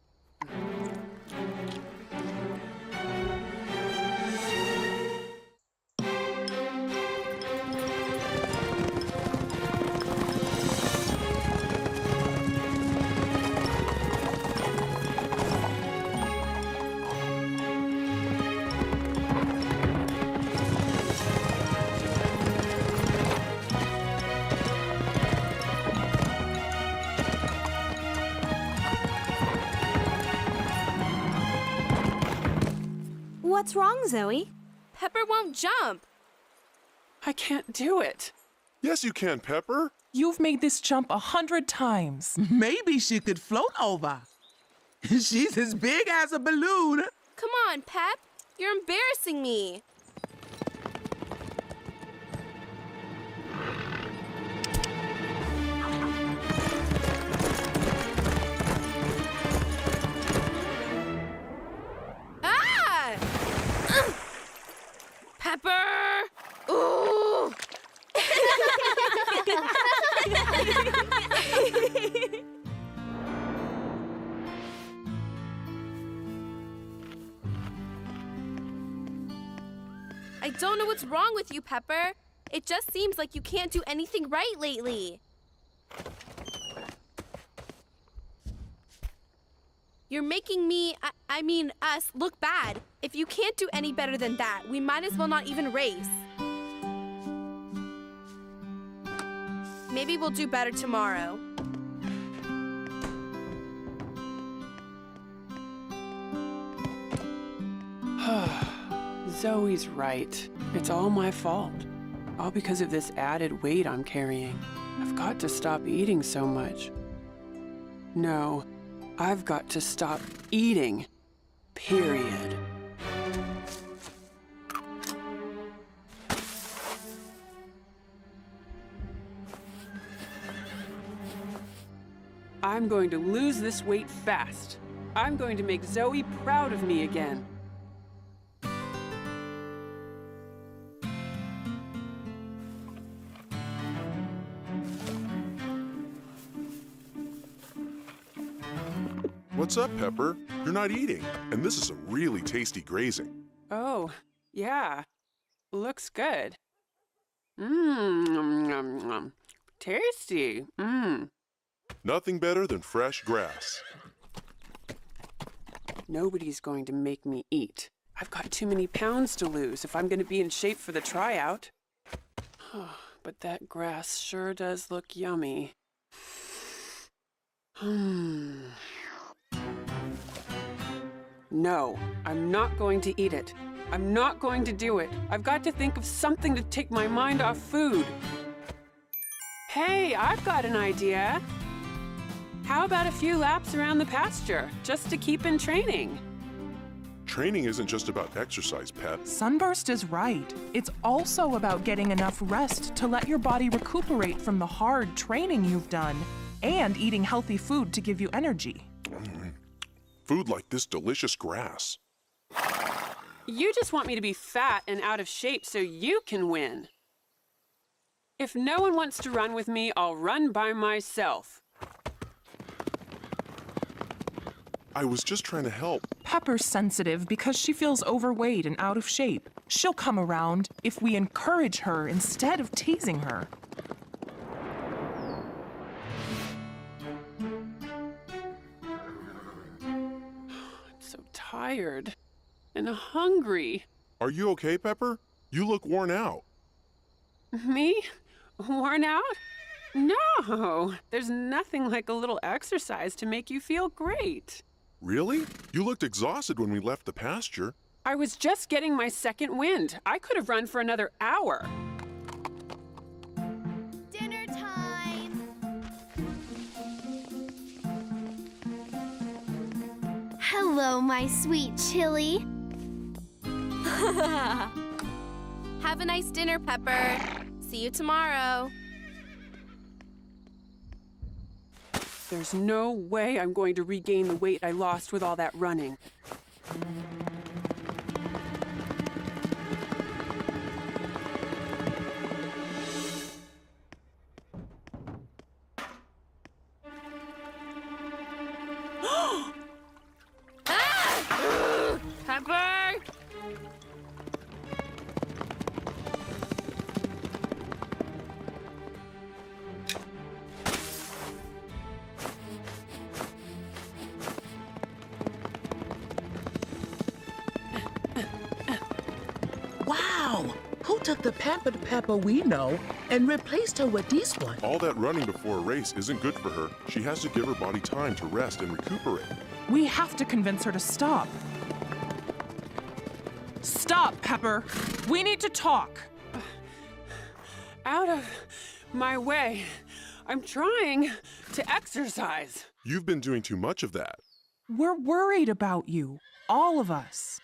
What's wrong, Zoe? Pepper won't jump. I can't do it. Yes, you can, Pepper. You've made this jump 100 times. Maybe she could float over. She's as big as a balloon. Come on, Pep. You're embarrassing me. Ah! Pepper! Ooh! I don't know what's wrong with you, Pepper. It just seems like you can't do anything right lately. You're making me, I mean us, look bad. If you can't do any better than that, we might as well not even race. Maybe we'll do better tomorrow. Zoe's right. It's all my fault. All because of this added weight I'm carrying. I've got to stop eating so much. No, I've got to stop eating. Period. I'm going to lose this weight fast. I'm going to make Zoe proud of me again. What's up, Pepper? You're not eating, and this is a really tasty grazing. Oh, yeah. Looks good. Mmm, tasty. Mmm. Nothing better than fresh grass. Nobody's going to make me eat. I've got too many pounds to lose if I'm going to be in shape for the tryout. But that grass sure does look yummy. No, I'm not going to eat it. I'm not going to do it. I've got to think of something to take my mind off food. Hey, I've got an idea. How about a few laps around the pasture, just to keep in training? Training isn't just about exercise, Pep. Sunburst is right. It's also about getting enough rest to let your body recuperate from the hard training you've done, and eating healthy food to give you energy. Food like this delicious grass. You just want me to be fat and out of shape so you can win. If no one wants to run with me, I'll run by myself. I was just trying to help. Pepper's sensitive because she feels overweight and out of shape. She'll come around if we encourage her instead of teasing her. I'm so tired and hungry. Are you okay, Pepper? You look worn out. Me? Worn out? No, there's nothing like a little exercise to make you feel great. Really? You looked exhausted when we left the pasture. I was just getting my second wind. I could have run for another hour. Dinner time! Hello, my sweet chili. Have a nice dinner, Pepper. See you tomorrow. There's no way I'm going to regain the weight I lost with all that running. Pepper! Wow! Who took the pampered Pepper we know and replaced her with this one? All that running before a race isn't good for her. She has to give her body time to rest and recuperate. We have to convince her to stop. Stop, Pepper. We need to talk. Out of my way. I'm trying to exercise. You've been doing too much of that. We're worried about you. All of us.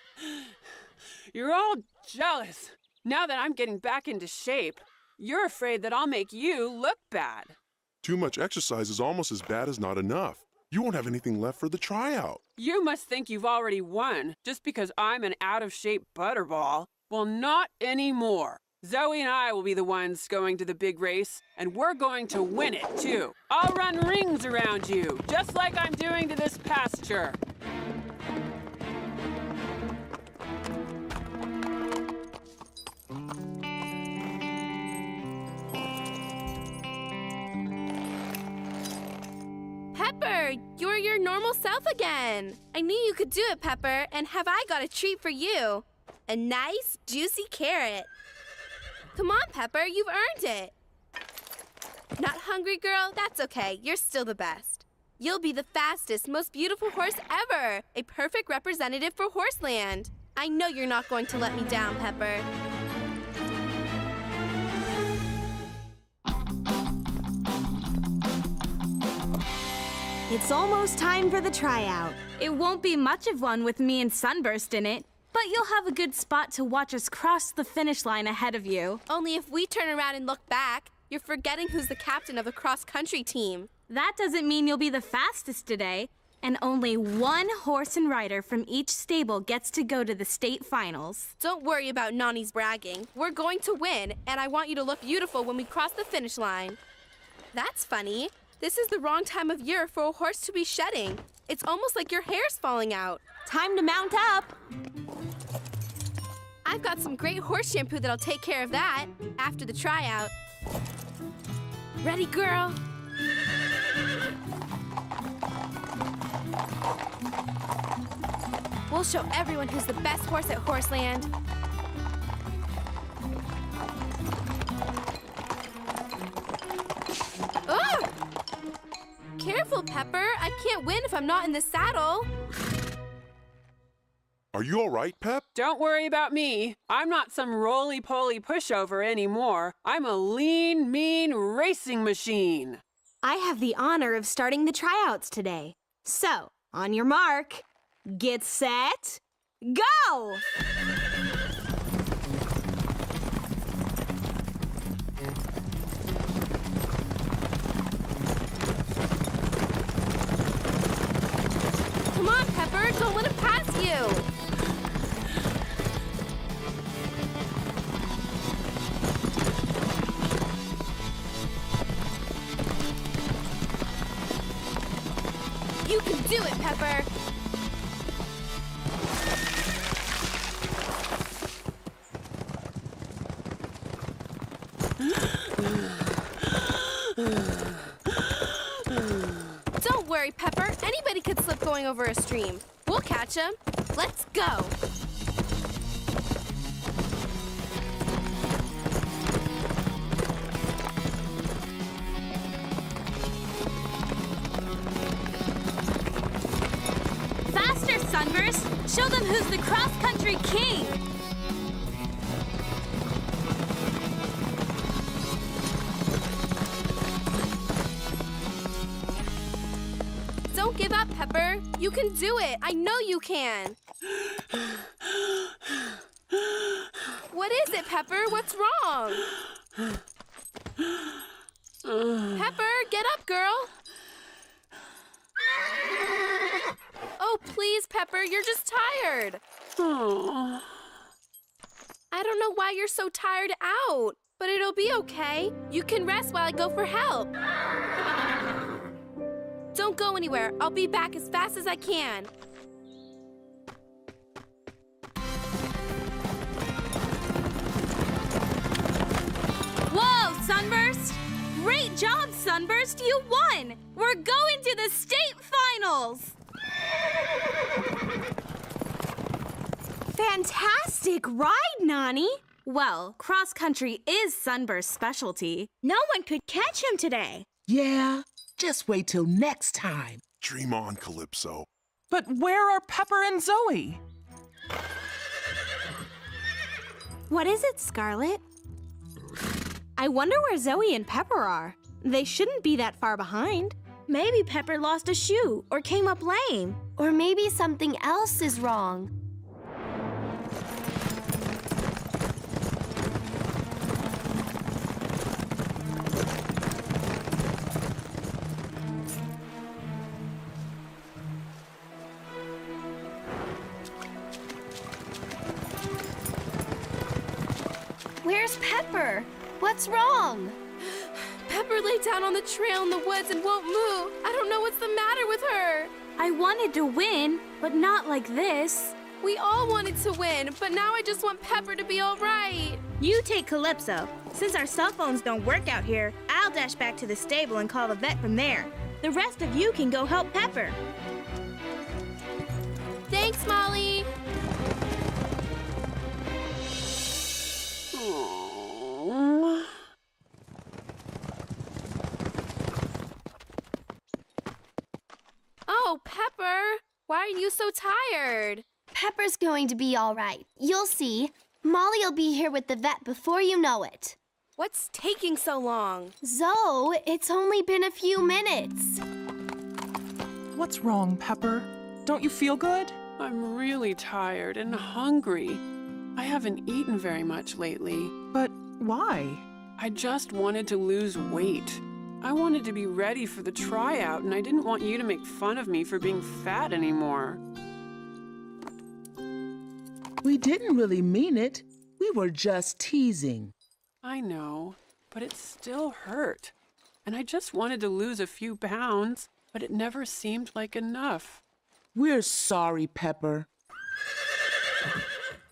You're all jealous. Now that I'm getting back into shape, you're afraid that I'll make you look bad. Too much exercise is almost as bad as not enough. You won't have anything left for the tryout. You must think you've already won just because I'm an out-of-shape butterball. Well, not anymore. Zoe and I will be the ones going to the big race, and we're going to win it, too. I'll run rings around you, just like I'm doing to this pasture. Pepper, you're your normal self again. I knew you could do it, Pepper, and have I got a treat for you? A nice, juicy carrot. Come on, Pepper, you've earned it. Not hungry, girl? That's okay. You're still the best. You'll be the fastest, most beautiful horse ever. A perfect representative for Horseland. I know you're not going to let me down, Pepper. It's almost time for the tryout. It won't be much of one with me and Sunburst in it, but you'll have a good spot to watch us cross the finish line ahead of you. Only if we turn around and look back, you're forgetting who's the captain of the cross-country team. That doesn't mean you'll be the fastest today, and only one horse and rider from each stable gets to go to the state finals. Don't worry about Nani's bragging. We're going to win, and I want you to look beautiful when we cross the finish line. That's funny. This is the wrong time of year for a horse to be shedding. It's almost like your hair's falling out. Time to mount up. I've got some great horse shampoo that'll take care of that after the tryout. Ready, girl? We'll show everyone who's the best horse at Horseland. Oh! Careful, Pepper. I can't win if I'm not in the saddle. Are you all right, Pep? Don't worry about me. I'm not some roly-poly pushover anymore. I'm a lean, mean racing machine. I have the honor of starting the tryouts today. So, on your mark, get set, go! Come on, Pepper. Don't let him pass you. You can do it, Pepper! Don't worry, Pepper. Anybody could slip going over a stream. We'll catch him. Let's go! Sunburst, show them who's the cross-country king! Don't give up, Pepper. You can do it. I know you can. What is it, Pepper? What's wrong? Pepper, get up, girl. Oh, please, Pepper, you're just tired. Oh. I don't know why you're so tired out, but it'll be okay. You can rest while I go for help. Don't go anywhere. I'll be back as fast as I can. Whoa, Sunburst! Great job, Sunburst! You won! We're going to the state finals! Fantastic ride, Nani! Well, cross-country is Sunburst's specialty. No one could catch him today. Yeah, just wait till next time. Dream on, Calypso. But where are Pepper and Zoe? What is it, Scarlet? I wonder where Zoe and Pepper are. They shouldn't be that far behind. Maybe Pepper lost a shoe or came up lame. Or maybe something else is wrong. Where's Pepper? What's wrong? Pepper lay down on the trail in the woods and won't move. I don't know what's the matter with her. I wanted to win, but not like this. We all wanted to win, but now I just want Pepper to be all right. You take Calypso. Since our cell phones don't work out here, I'll dash back to the stable and call the vet from there. The rest of you can go help Pepper. Thanks, Molly. Oh, Pepper, why are you so tired? Pepper's going to be all right. You'll see. Molly'll be here with the vet before you know it. What's taking so long? Zoe, it's only been a few minutes. What's wrong, Pepper? Don't you feel good? I'm really tired and hungry. I haven't eaten very much lately. But why? I just wanted to lose weight. I wanted to be ready for the tryout, and I didn't want you to make fun of me for being fat anymore. We didn't really mean it. We were just teasing. I know, but it still hurt. And I just wanted to lose a few pounds, but it never seemed like enough. We're sorry, Pepper.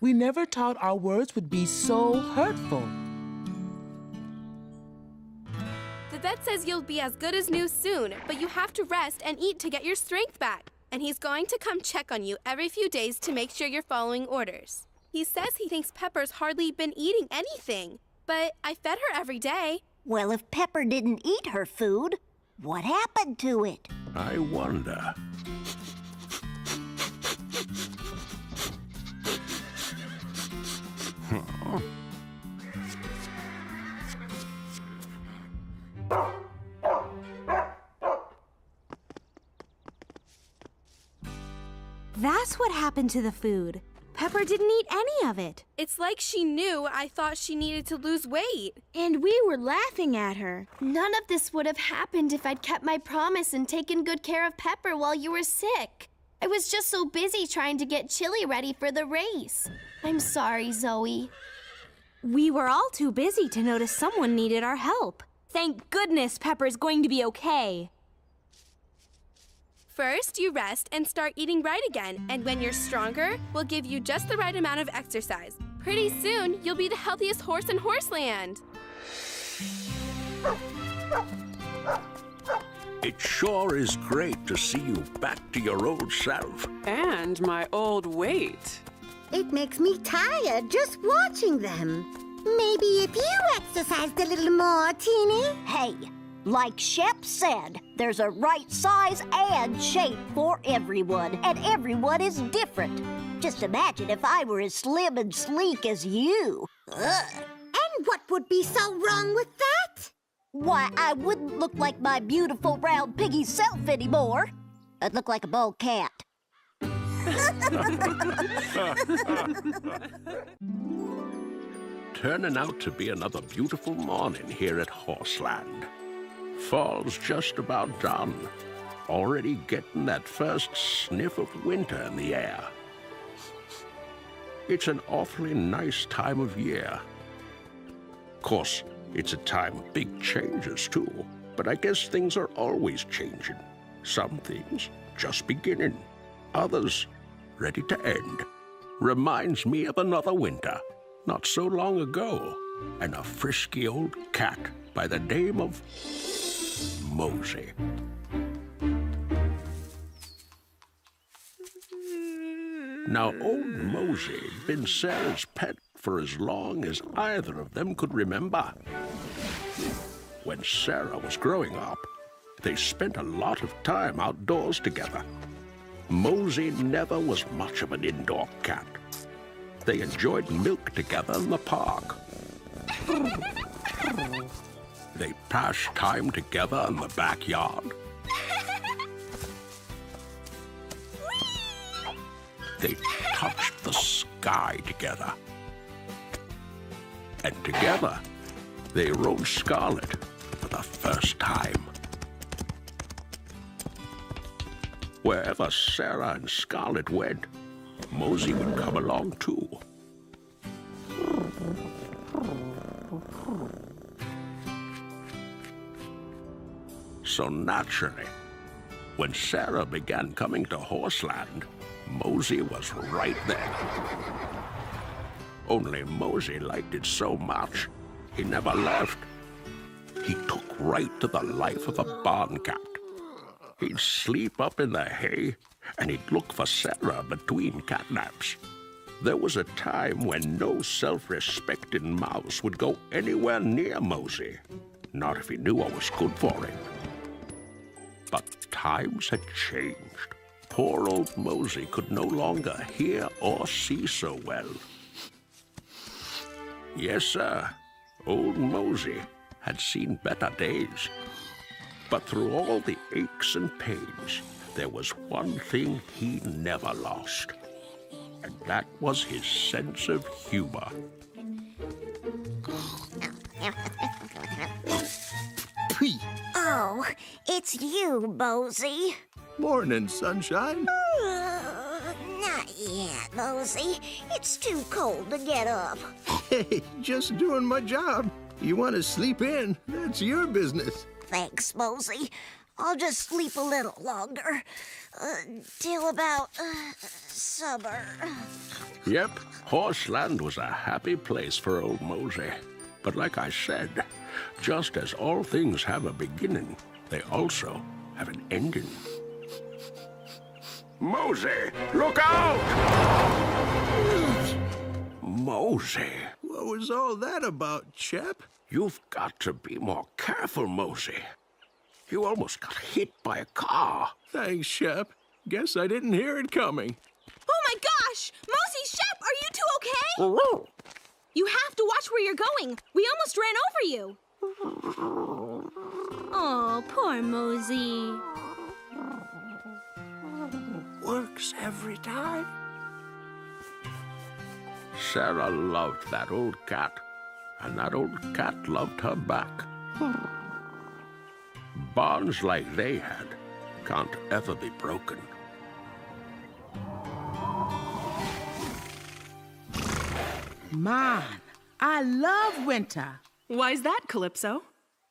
We never thought our words would be so hurtful. The vet says you'll be as good as new soon, but you have to rest and eat to get your strength back. And he's going to come check on you every few days to make sure you're following orders. He says he thinks Pepper's hardly been eating anything, but I fed her every day. Well, if Pepper didn't eat her food, what happened to it? I wonder. Huh? That's what happened to the food. Pepper didn't eat any of it. It's like she knew I thought she needed to lose weight. And we were laughing at her. None of this would have happened if I'd kept my promise and taken good care of Pepper while you were sick. I was just so busy trying to get Chili ready for the race. I'm sorry, Zoe. We were all too busy to notice someone needed our help. Thank goodness Pepper's going to be okay. First, you rest and start eating right again, and when you're stronger, we'll give you just the right amount of exercise. Pretty soon, you'll be the healthiest horse in Horseland. It sure is great to see you back to your old self. And my old weight. It makes me tired just watching them. Maybe if you exercised a little more, Teeny. Hey, like Shep said, there's a right size and shape for everyone, and everyone is different. Just imagine if I were as slim and sleek as you. Ugh. And what would be so wrong with that? Why, I wouldn't look like my beautiful round piggy self anymore. I'd look like a bald cat. Turning out to be another beautiful morning here at Horseland. Fall's just about done. Already getting that first sniff of winter in the air. It's an awfully nice time of year. Of course, it's a time of big changes too, but I guess things are always changing. Some things just beginning, others ready to end. Reminds me of another winter, not so long ago, and a frisky old cat by the name of Mosey. Now, old Mosey had been Sarah's pet for as long as either of them could remember. When Sarah was growing up, they spent a lot of time outdoors together. Mosey never was much of an indoor cat. They enjoyed milk together in the park. They passed time together in the backyard. They touched the sky together. And together, they rode Scarlet for the first time. Wherever Sarah and Scarlet went, Mosey would come along too. So naturally, when Sarah began coming to Horseland, Mosey was right there. Only Mosey liked it so much, he never left. He took right to the life of a barn cat. He'd sleep up in the hay, and he'd look for Sarah between cat naps. There was a time when no self-respecting mouse would go anywhere near Mosey, not if he knew what was good for him. But times had changed. Poor old Mosey could no longer hear or see so well. Yes, sir, old Mosey had seen better days. But through all the aches and pains, there was one thing he never lost. And that was his sense of humor. Oh, it's you, Mosey. Morning, sunshine. Not yet, Mosey. It's too cold to get up. Hey, just doing my job. You want to sleep in? That's your business. Thanks, Mosey. I'll just sleep a little longer. Till about summer. Yep, Horseland was a happy place for old Mosey. But like I said, just as all things have a beginning, they also have an ending. Mosey, look out! Mosey. What was all that about, Chap? You've got to be more careful, Mosey. You almost got hit by a car. Thanks, Shep. Guess I didn't hear it coming. Oh my gosh! Mosey, Shep, are you two okay? You have to watch where you're going. We almost ran over you. Oh, poor Mosey. Works every time. Sarah loved that old cat, and that old cat loved her back. Bonds like they had can't ever be broken. Man, I love winter. Why's that, Calypso?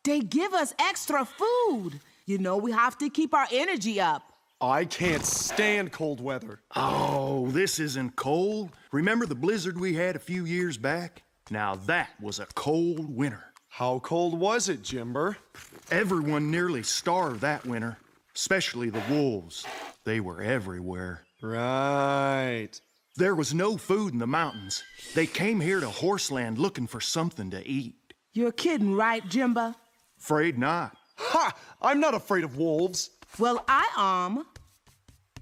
They give us extra food. You know, we have to keep our energy up. I can't stand cold weather. Oh, this isn't cold. Remember the blizzard we had a few years back? Now that was a cold winter. How cold was it, Jimber? Everyone nearly starved that winter, especially the wolves. They were everywhere. Right. There was no food in the mountains. They came here to Horseland looking for something to eat. You're kidding, right, Jimba? Afraid not. Ha! I'm not afraid of wolves. Well, I am.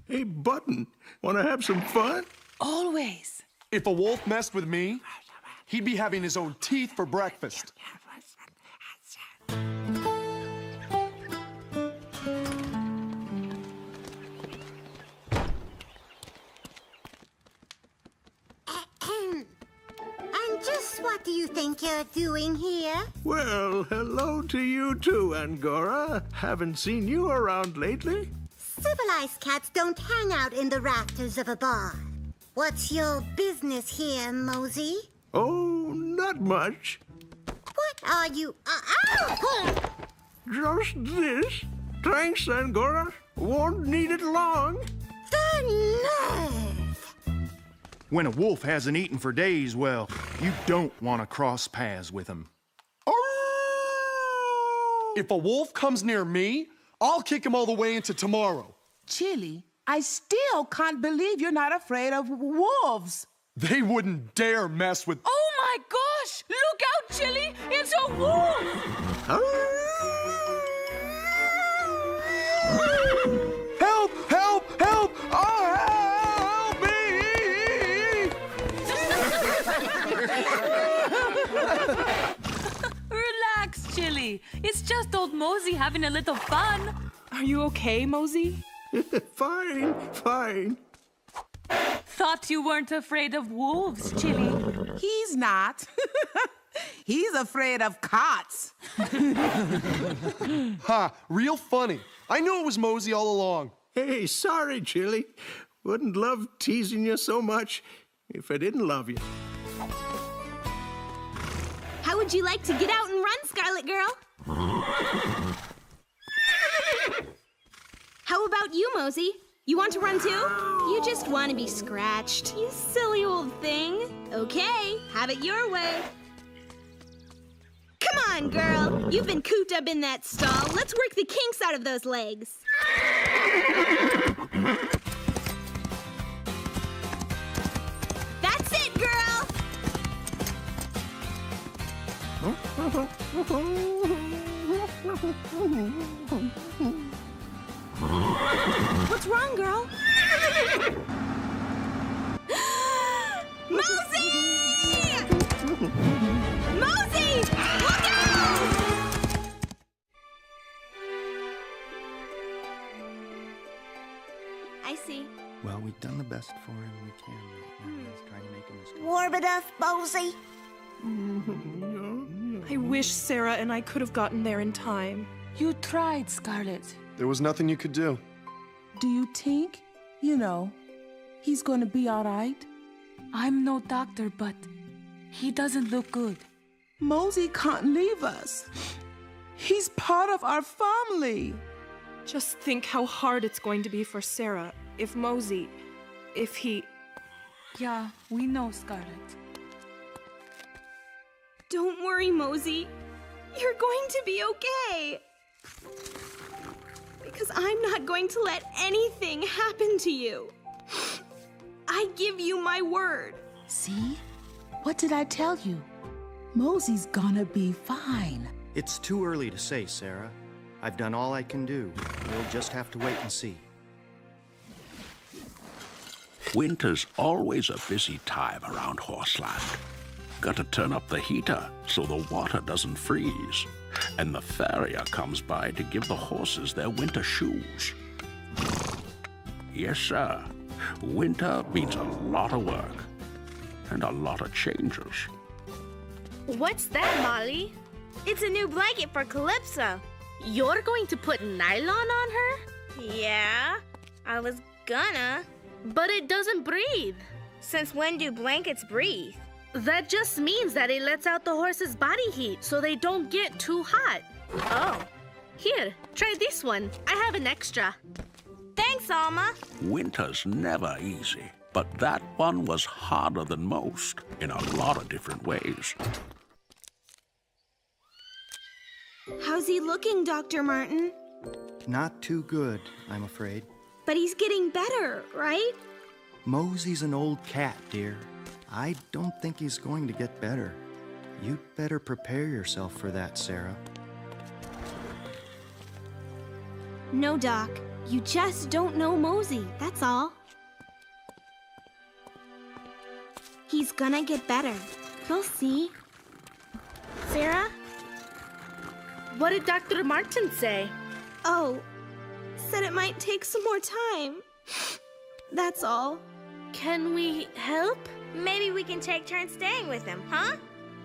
Hey, Button, want to have some fun? Always. If a wolf messed with me, he'd be having his own teeth for breakfast. And just what do you think you're doing here? Well, hello to you too, Angora. Haven't seen you around lately. Civilized cats don't hang out in the rafters of a barn. What's your business here, Mosey? Oh, not much. What are you... Just this. Thanks, Angora. Won't need it long. The nerve! When a wolf hasn't eaten for days, well, you don't want to cross paths with him. If a wolf comes near me, I'll kick him all the way into tomorrow. Chili, I still can't believe you're not afraid of wolves. They wouldn't dare mess with... Oh my gosh! Look out, Chili! It's a wolf! Help! Help! Help! Oh, help me! having a little fun. Are you okay, Mosey? Fine. Thought you weren't afraid of wolves, Chili. He's not. He's afraid of cots. Ha! Real funny. I knew it was Mosey all along. Hey, sorry, Chili. Wouldn't love teasing you so much if I didn't love you. How would you like to get out and run, Scarlet Girl? How about you, Mosey? You want to run too? You just want to be scratched, you silly old thing. Okay, have it your way. Come on, girl. You've been cooped up in that stall. Let's work the kinks out of those legs. That's it, girl. What's wrong, girl? Mosey! Mosey! Look out! I see. Well, we've done the best for him we can. Let's try to make him as Warm enough, Mosey? I wish Sarah and I could have gotten there in time. You tried, Scarlet. There was nothing you could do. Do you think, he's gonna be all right? I'm no doctor, but he doesn't look good. Mosey can't leave us. He's part of our family. Just think how hard it's going to be for Sarah if Mosey, if he... Yeah, we know, Scarlet. Don't worry, Mosey. You're going to be okay. Because I'm not going to let anything happen to you. I give you my word. See? What did I tell you? Mosey's gonna be fine. It's too early to say, Sarah. I've done all I can do. We'll just have to wait and see. Winter's always a busy time around Horseland. Got to turn up the heater so the water doesn't freeze. And the farrier comes by to give the horses their winter shoes. Yes, sir. Winter means a lot of work and a lot of changes. What's that, Molly? It's a new blanket for Calypso. You're going to put nylon on her? Yeah, I was gonna. But it doesn't breathe. Since when do blankets breathe? That just means that it lets out the horse's body heat so they don't get too hot. Oh, here, try this one. I have an extra. Thanks, Alma. Winter's never easy, but that one was harder than most in a lot of different ways. How's he looking, Dr. Martin? Not too good, I'm afraid. But he's getting better, right? Mosey's an old cat, dear. I don't think he's going to get better. You'd better prepare yourself for that, Sarah. No, Doc. You just don't know Mosey, that's all. He's gonna get better. You'll see. Sarah? What did Dr. Martin say? Oh, said it might take some more time. That's all. Can we help? Maybe we can take turns staying with him, huh?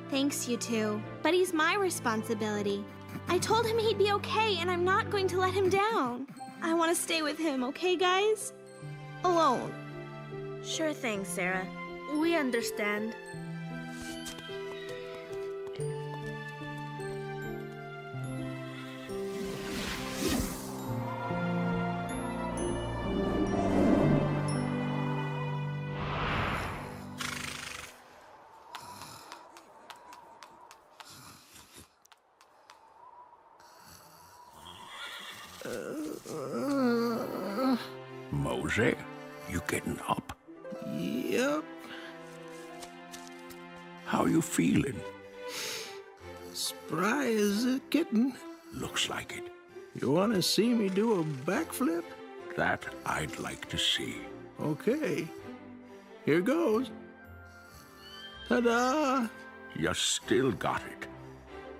Thanks, you two. But he's my responsibility. I told him he'd be okay, and I'm not going to let him down. I want to stay with him, okay, guys? Alone. Sure thing, Sarah. We understand. Mosey, you getting up? Yep. How you feeling? Spry as a kitten. Looks like it. You want to see me do a backflip? That I'd like to see. Okay. Here goes. Ta-da! You still got it.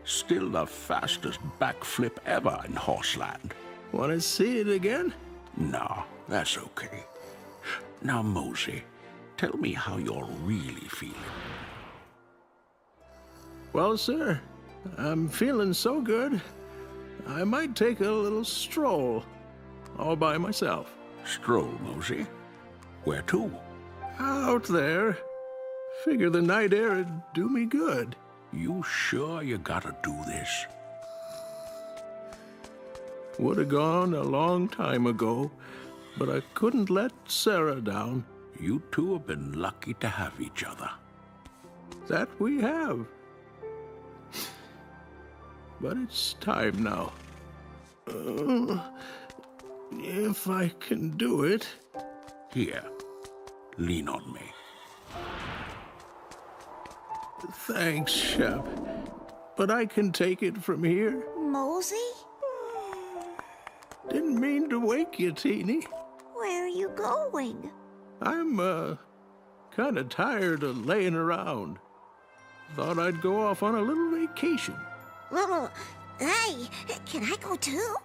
Still the fastest backflip ever in Horseland. Want to see it again? No, that's okay. Now, Mosey, tell me how you're really feeling. Well, sir, I'm feeling so good, I might take a little stroll all by myself. Stroll, Mosey? Where to? Out there. Figure the night air'd do me good. You sure you gotta do this? Would have gone a long time ago, but I couldn't let Sarah down. You two have been lucky to have each other. That we have. But it's time now. If I can do it. Here, lean on me. Thanks, Shep. But I can take it from here. Mosey? Didn't mean to wake you, Teeny. Where are you going? I'm, kind of tired of laying around. Thought I'd go off on a little vacation. Well, hey, can I go too?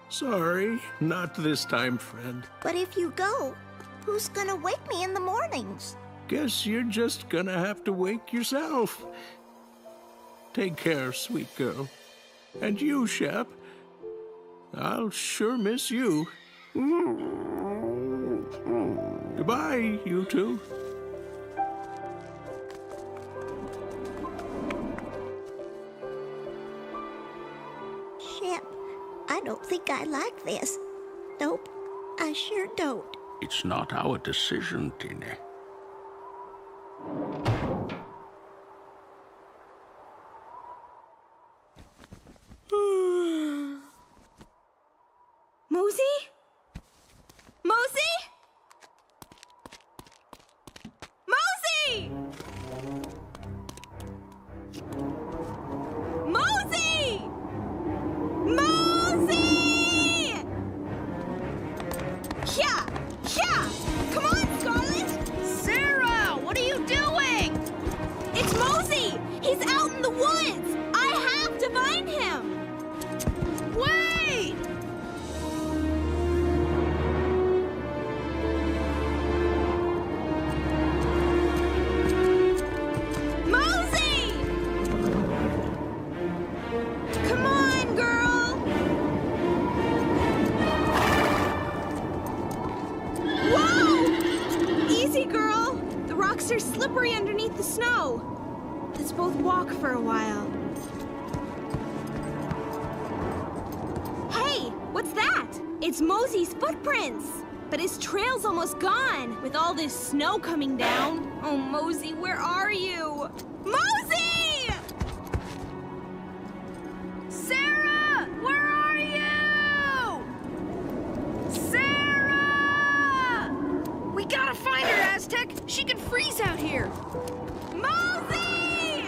Sorry, not this time, friend. But if you go, who's gonna wake me in the mornings? Guess you're just gonna have to wake yourself. Take care, sweet girl. And you, Shep. I'll sure miss you. Goodbye, you two. Shep, I don't think I like this. Nope, I sure don't. It's not our decision, Teeny. Mosey? Mosey? Mosey! Mosey! Mosey! Yeah! Yeah! Come on, Scarlet! Sarah, what are you doing? It's Mosey! He's out in the woods! I have to find him! Wait! Mosey! Come on, girl! Whoa! Easy, girl! The rocks are slippery underneath the snow. Let's both walk for a while. Hey, what's that? It's Mosey's footprints. But his trail's almost gone with all this snow coming down. Oh, Mosey, where are you? Mosey! Sarah, where are you? Sarah! We gotta find her, Aztec. She could freeze out here. Mosey!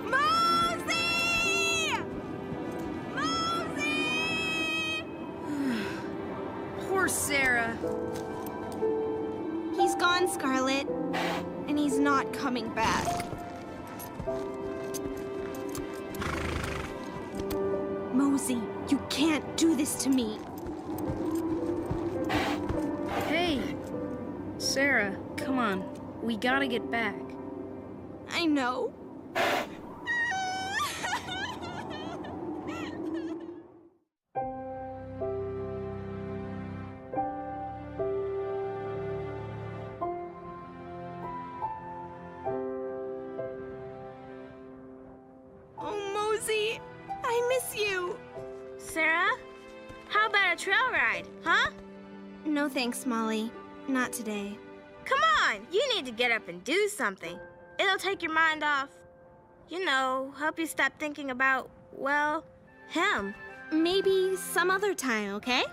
Mosey! Mosey! Poor Sarah. He's gone, Scarlet. And he's not coming back. Mosey, you can't do this to me. Hey, Sarah, come on. We gotta get back. I know. Oh, Mosey, I miss you. Sarah, how about a trail ride, huh? No thanks, Molly. Not today. Come on, you need to get up and do something. It'll take your mind off. You know, help you stop thinking about, well, him. Maybe some other time, okay?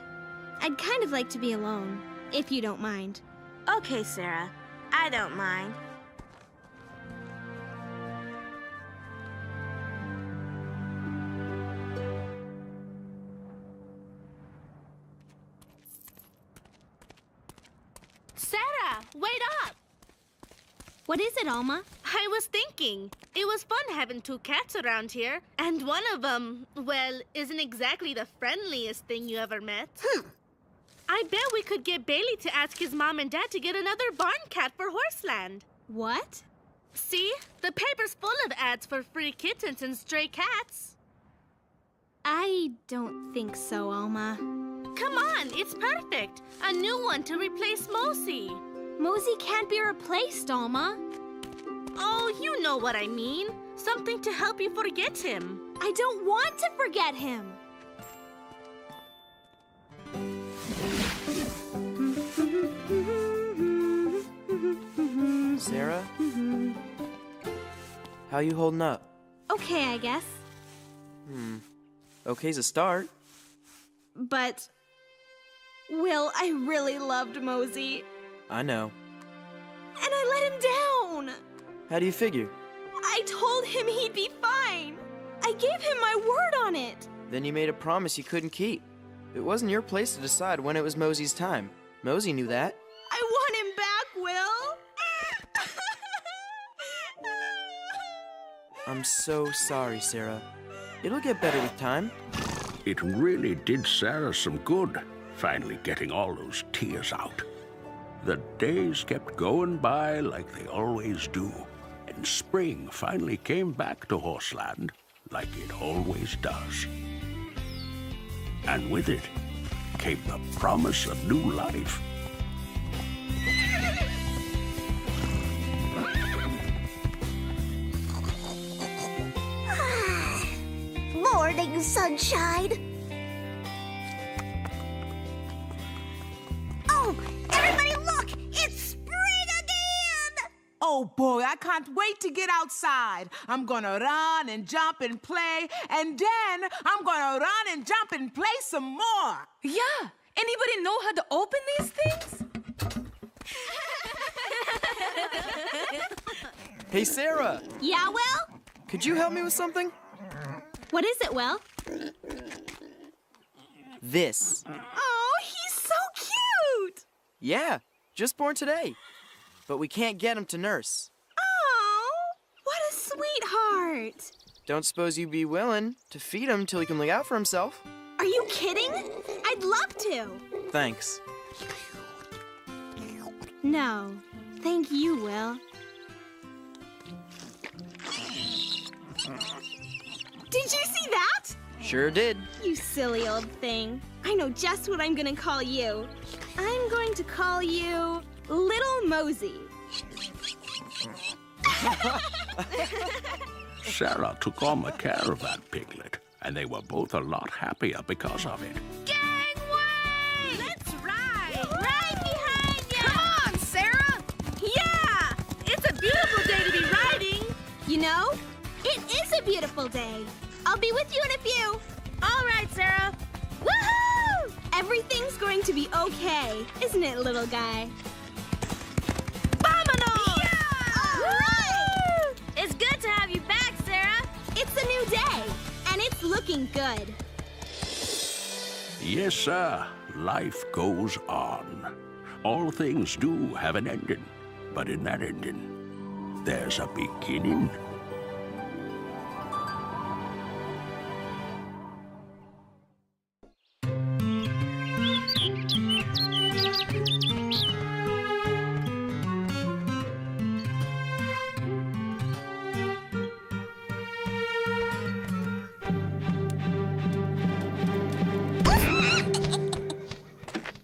I'd kind of like to be alone, if you don't mind. Okay, Sarah. I don't mind. Sarah, wait up! What is it, Alma? I was thinking, it was fun having 2 cats around here, and one of them, well, isn't exactly the friendliest thing you ever met. I bet we could get Bailey to ask his mom and dad to get another barn cat for Horseland. What? See? The paper's full of ads for free kittens and stray cats. I don't think so, Alma. Come on, it's perfect. A new one to replace Mosey. Mosey can't be replaced, Alma. Oh, you know what I mean. Something to help you forget him. I don't want to forget him. Sarah? How you holding up? Okay, I guess. Okay's a start. But, Will, I really loved Mosey. I know. And I let him down. How do you figure? I told him he'd be fine. I gave him my word on it. Then you made a promise you couldn't keep. It wasn't your place to decide when it was Mosey's time. Mosey knew that. I want him back, Will. I'm so sorry, Sarah. It'll get better with time. It really did Sarah some good, finally getting all those tears out. The days kept going by like they always do, and spring finally came back to Horseland like it always does. And with it came the promise of new life. Morning, sunshine. Oh, everybody look! It's spring again! Oh boy, I can't wait to get outside. I'm gonna run and jump and play, and then I'm gonna run and jump and play some more. Yeah! Anybody know how to open these things? Hey, Sarah! Yeah, Will? Could you help me with something? What is it, Will? This. Oh, he's so cute! Yeah, just born today. But we can't get him to nurse. Oh, what a sweetheart. Don't suppose you'd be willing to feed him till he can look out for himself? Are you kidding? I'd love to. Thanks. No, thank you, Will. Did you see that? Sure did. You silly old thing. I know just what I'm gonna call you. I'm going to call you Little Mosey. Sarah took all the care of that piglet, and they were both a lot happier because of it. Gangway! Let's ride! Right behind you! Come on, Sarah! Yeah! It's a beautiful day to be riding! You know, it is a beautiful day. I'll be with you in a few. All right, Sarah. Woohoo! Everything's going to be okay, isn't it, little guy? Vámonos! Yeah! All right! It's good to have you back, Sarah. It's a new day, and it's looking good. Yes, sir. Life goes on. All things do have an ending, but in that ending, there's a beginning.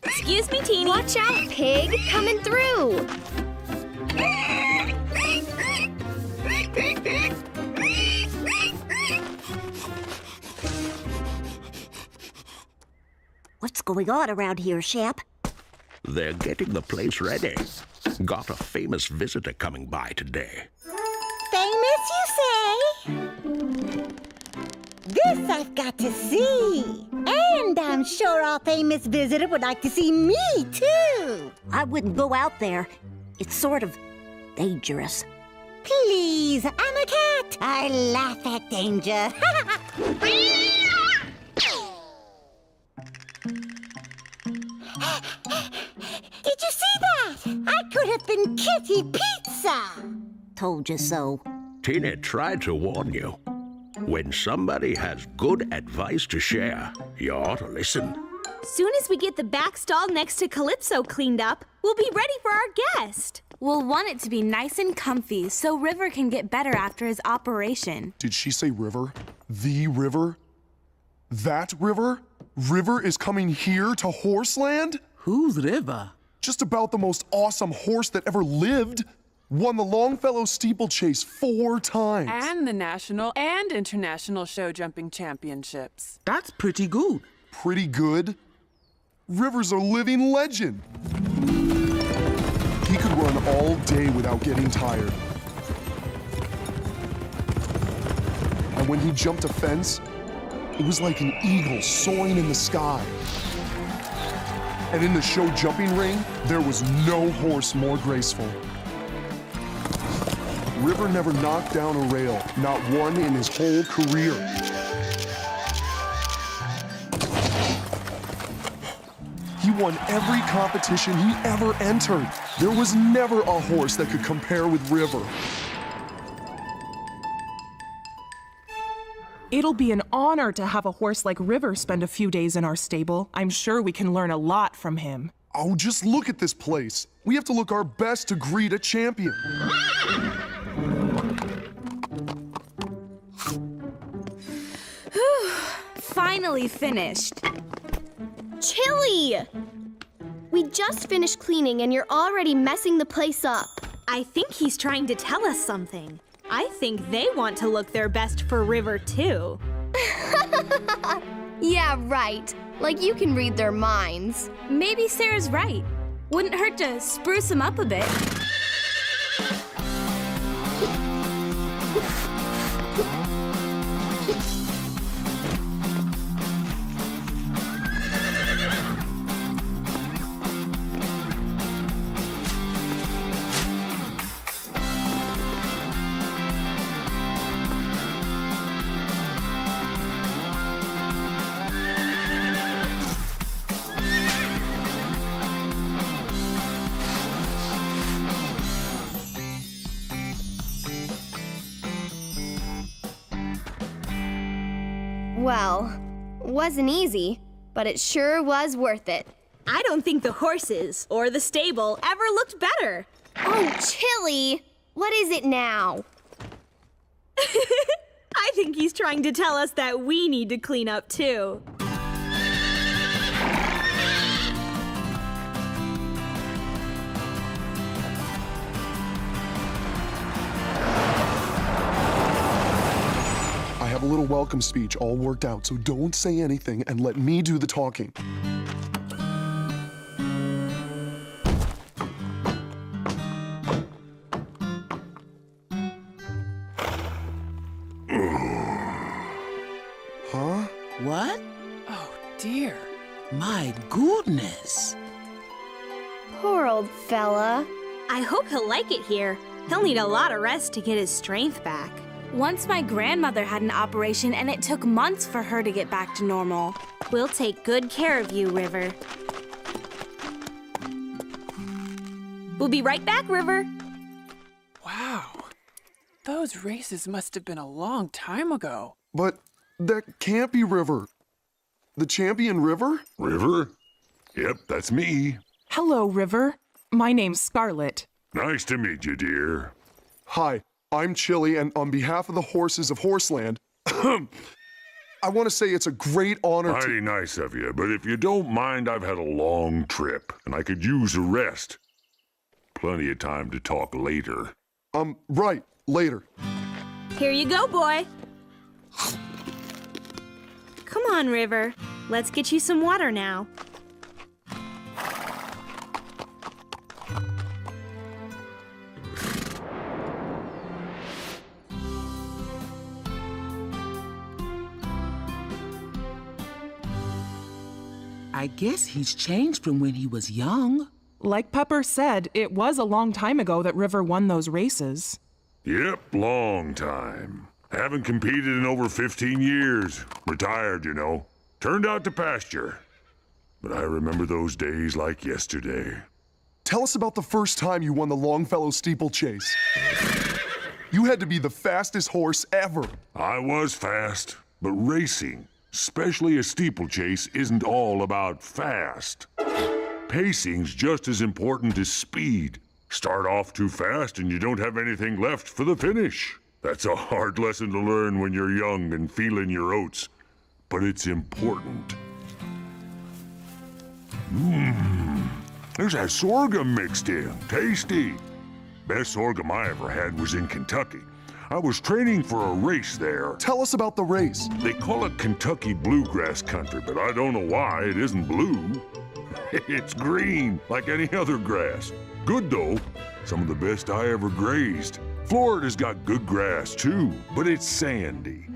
Excuse me, Teeny. Watch out, pig! Coming through! What's going on around here, Shep? They're getting the place ready. Got a famous visitor coming by today. Famous, you say? This I've got to see. And I'm sure our famous visitor would like to see me, too. I wouldn't go out there. It's sort of dangerous. Please, I'm a cat. I laugh at danger. Did you see that? I could have been Kitty Pizza. told you so. Tina tried to warn you. When somebody has good advice to share, you ought to listen. Soon as we get the back stall next to Calypso cleaned up, we'll be ready for our guest. We'll want it to be nice and comfy so River can get better after his operation. Did she say river? The river? That river? River is coming here to Horseland? Who's River? Just about the most awesome horse that ever lived. Won the Longfellow steeplechase 4 times. And the national and international show jumping championships. That's pretty good. Pretty good? River's a living legend. He could run all day without getting tired. And when he jumped a fence, it was like an eagle soaring in the sky. And in the show jumping ring, there was no horse more graceful. River never knocked down a rail, not one in his whole career. He won every competition he ever entered. There was never a horse that could compare with River. It'll be an honor to have a horse like River spend a few days in our stable. I'm sure we can learn a lot from him. Oh, just look at this place. We have to look our best to greet a champion. Finally finished. Chili! We just finished cleaning and you're already messing the place up. I think he's trying to tell us something. I think they want to look their best for River, too. Yeah, right. Like you can read their minds. Maybe Sarah's right. Wouldn't hurt to spruce him up a bit. Well, wasn't easy, but it sure was worth it. I don't think the horses or the stable ever looked better. Oh, Chili! What is it now? I think he's trying to tell us that we need to clean up, too. I have a little welcome speech all worked out, so don't say anything and let me do the talking. Huh? What? Oh, dear. My goodness. Poor old fella. I hope he'll like it here. He'll need a lot of rest to get his strength back. Once my grandmother had an operation and it took months for her to get back to normal. We'll take good care of you, River. We'll be right back, River. Wow. Those races must have been a long time ago. But that can't be River. The champion River? River? Yep, that's me. Hello, River. My name's Scarlet. Nice to meet you, dear. Hi, I'm Chili, and on behalf of the horses of Horseland, I want to say it's a great honor Mighty nice of you, but if you don't mind, I've had a long trip, and I could use a rest. Plenty of time to talk later. Right, later. Here you go, boy. Come on, River. Let's get you some water now. I guess he's changed from when he was young. Like Pepper said, it was a long time ago that River won those races. Yep, long time. Haven't competed in over 15 years. Retired, you know. Turned out to pasture. But I remember those days like yesterday. Tell us about the first time you won the Longfellow steeplechase. You had to be the fastest horse ever. I was fast, but racing, especially a steeplechase, isn't all about fast. Pacing's just as important as speed. Start off too fast and you don't have anything left for the finish. That's a hard lesson to learn when you're young and feeling your oats, but it's important. There's that sorghum mixed in. Tasty. Best sorghum I ever had was in Kentucky. I was training for a race there. Tell us about the race. They call it Kentucky Bluegrass Country, but I don't know why it isn't blue. It's green, like any other grass. Good, though. Some of the best I ever grazed. Florida's got good grass, too, but it's sandy.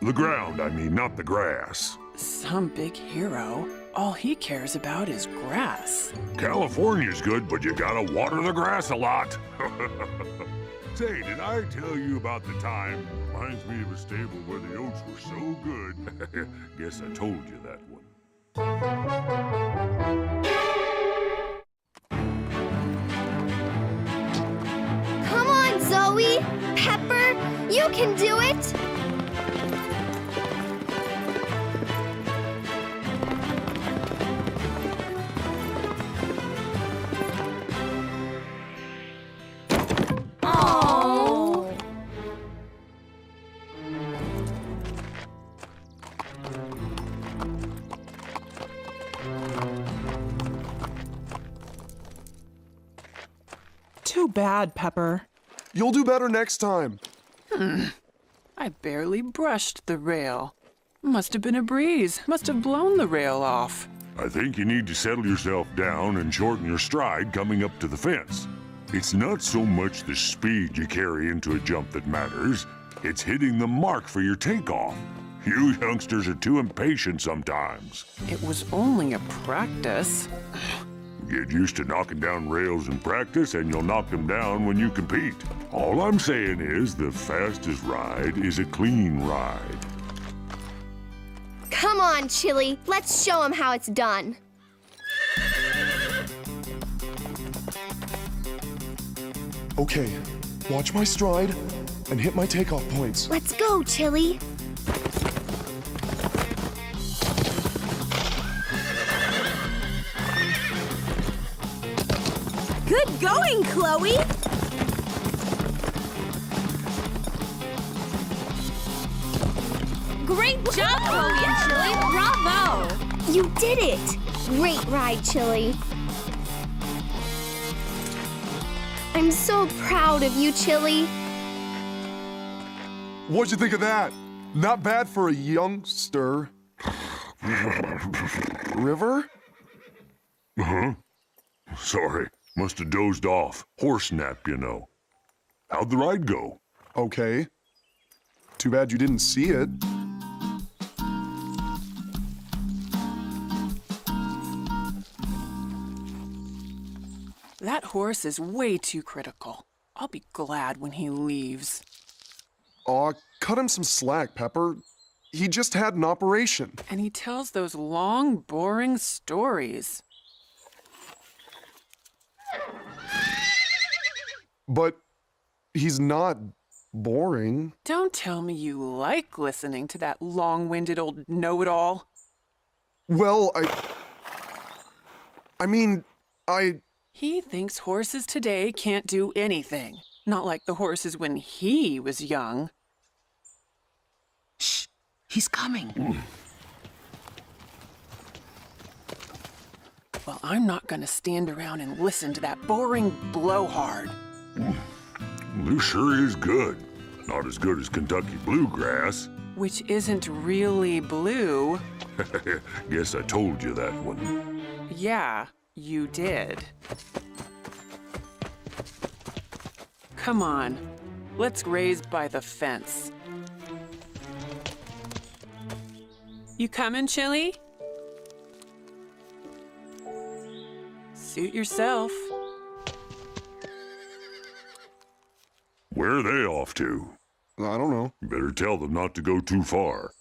The ground, I mean, not the grass. Some big hero. All he cares about is grass. California's good, but you gotta water the grass a lot. Say, did I tell you about the time? Reminds me of a stable where the oats were so good. Guess I told you that one. Come on, Zoe! Pepper, you can do it! Too bad, Pepper. You'll do better next time. I barely brushed the rail. Must have been a breeze. Must have blown the rail off. I think you need to settle yourself down and shorten your stride coming up to the fence. It's not so much the speed you carry into a jump that matters. It's hitting the mark for your takeoff. You youngsters are too impatient sometimes. It was only a practice. Get used to knocking down rails in practice, and you'll knock them down when you compete. All I'm saying is the fastest ride is a clean ride. Come on, Chili. Let's show him how it's done. Okay, watch my stride and hit my takeoff points. Let's go, Chili. Good going, Chloe! Great job, Chloe and Chili! Bravo! You did it! Great ride, Chili. I'm so proud of you, Chili. What'd you think of that? Not bad for a youngster. River? Uh-huh. Sorry, must have dozed off. Horse nap, you know. How'd the ride go? Okay. Too bad you didn't see it. That horse is way too critical. I'll be glad when he leaves. Aw, cut him some slack, Pepper. He just had an operation. And he tells those long, boring stories. But he's not boring. Don't tell me you like listening to that long-winded old know-it-all. Well, I mean, He thinks horses today can't do anything. Not like the horses when he was young. Shh, he's coming. Well, I'm not gonna stand around and listen to that boring blowhard. This sure is good. Not as good as Kentucky Bluegrass. Which isn't really blue. Guess I told you that one. Yeah, you did. Come on, let's graze by the fence. You coming, Chili? Suit yourself. Where are they off to? I don't know. You better tell them not to go too far.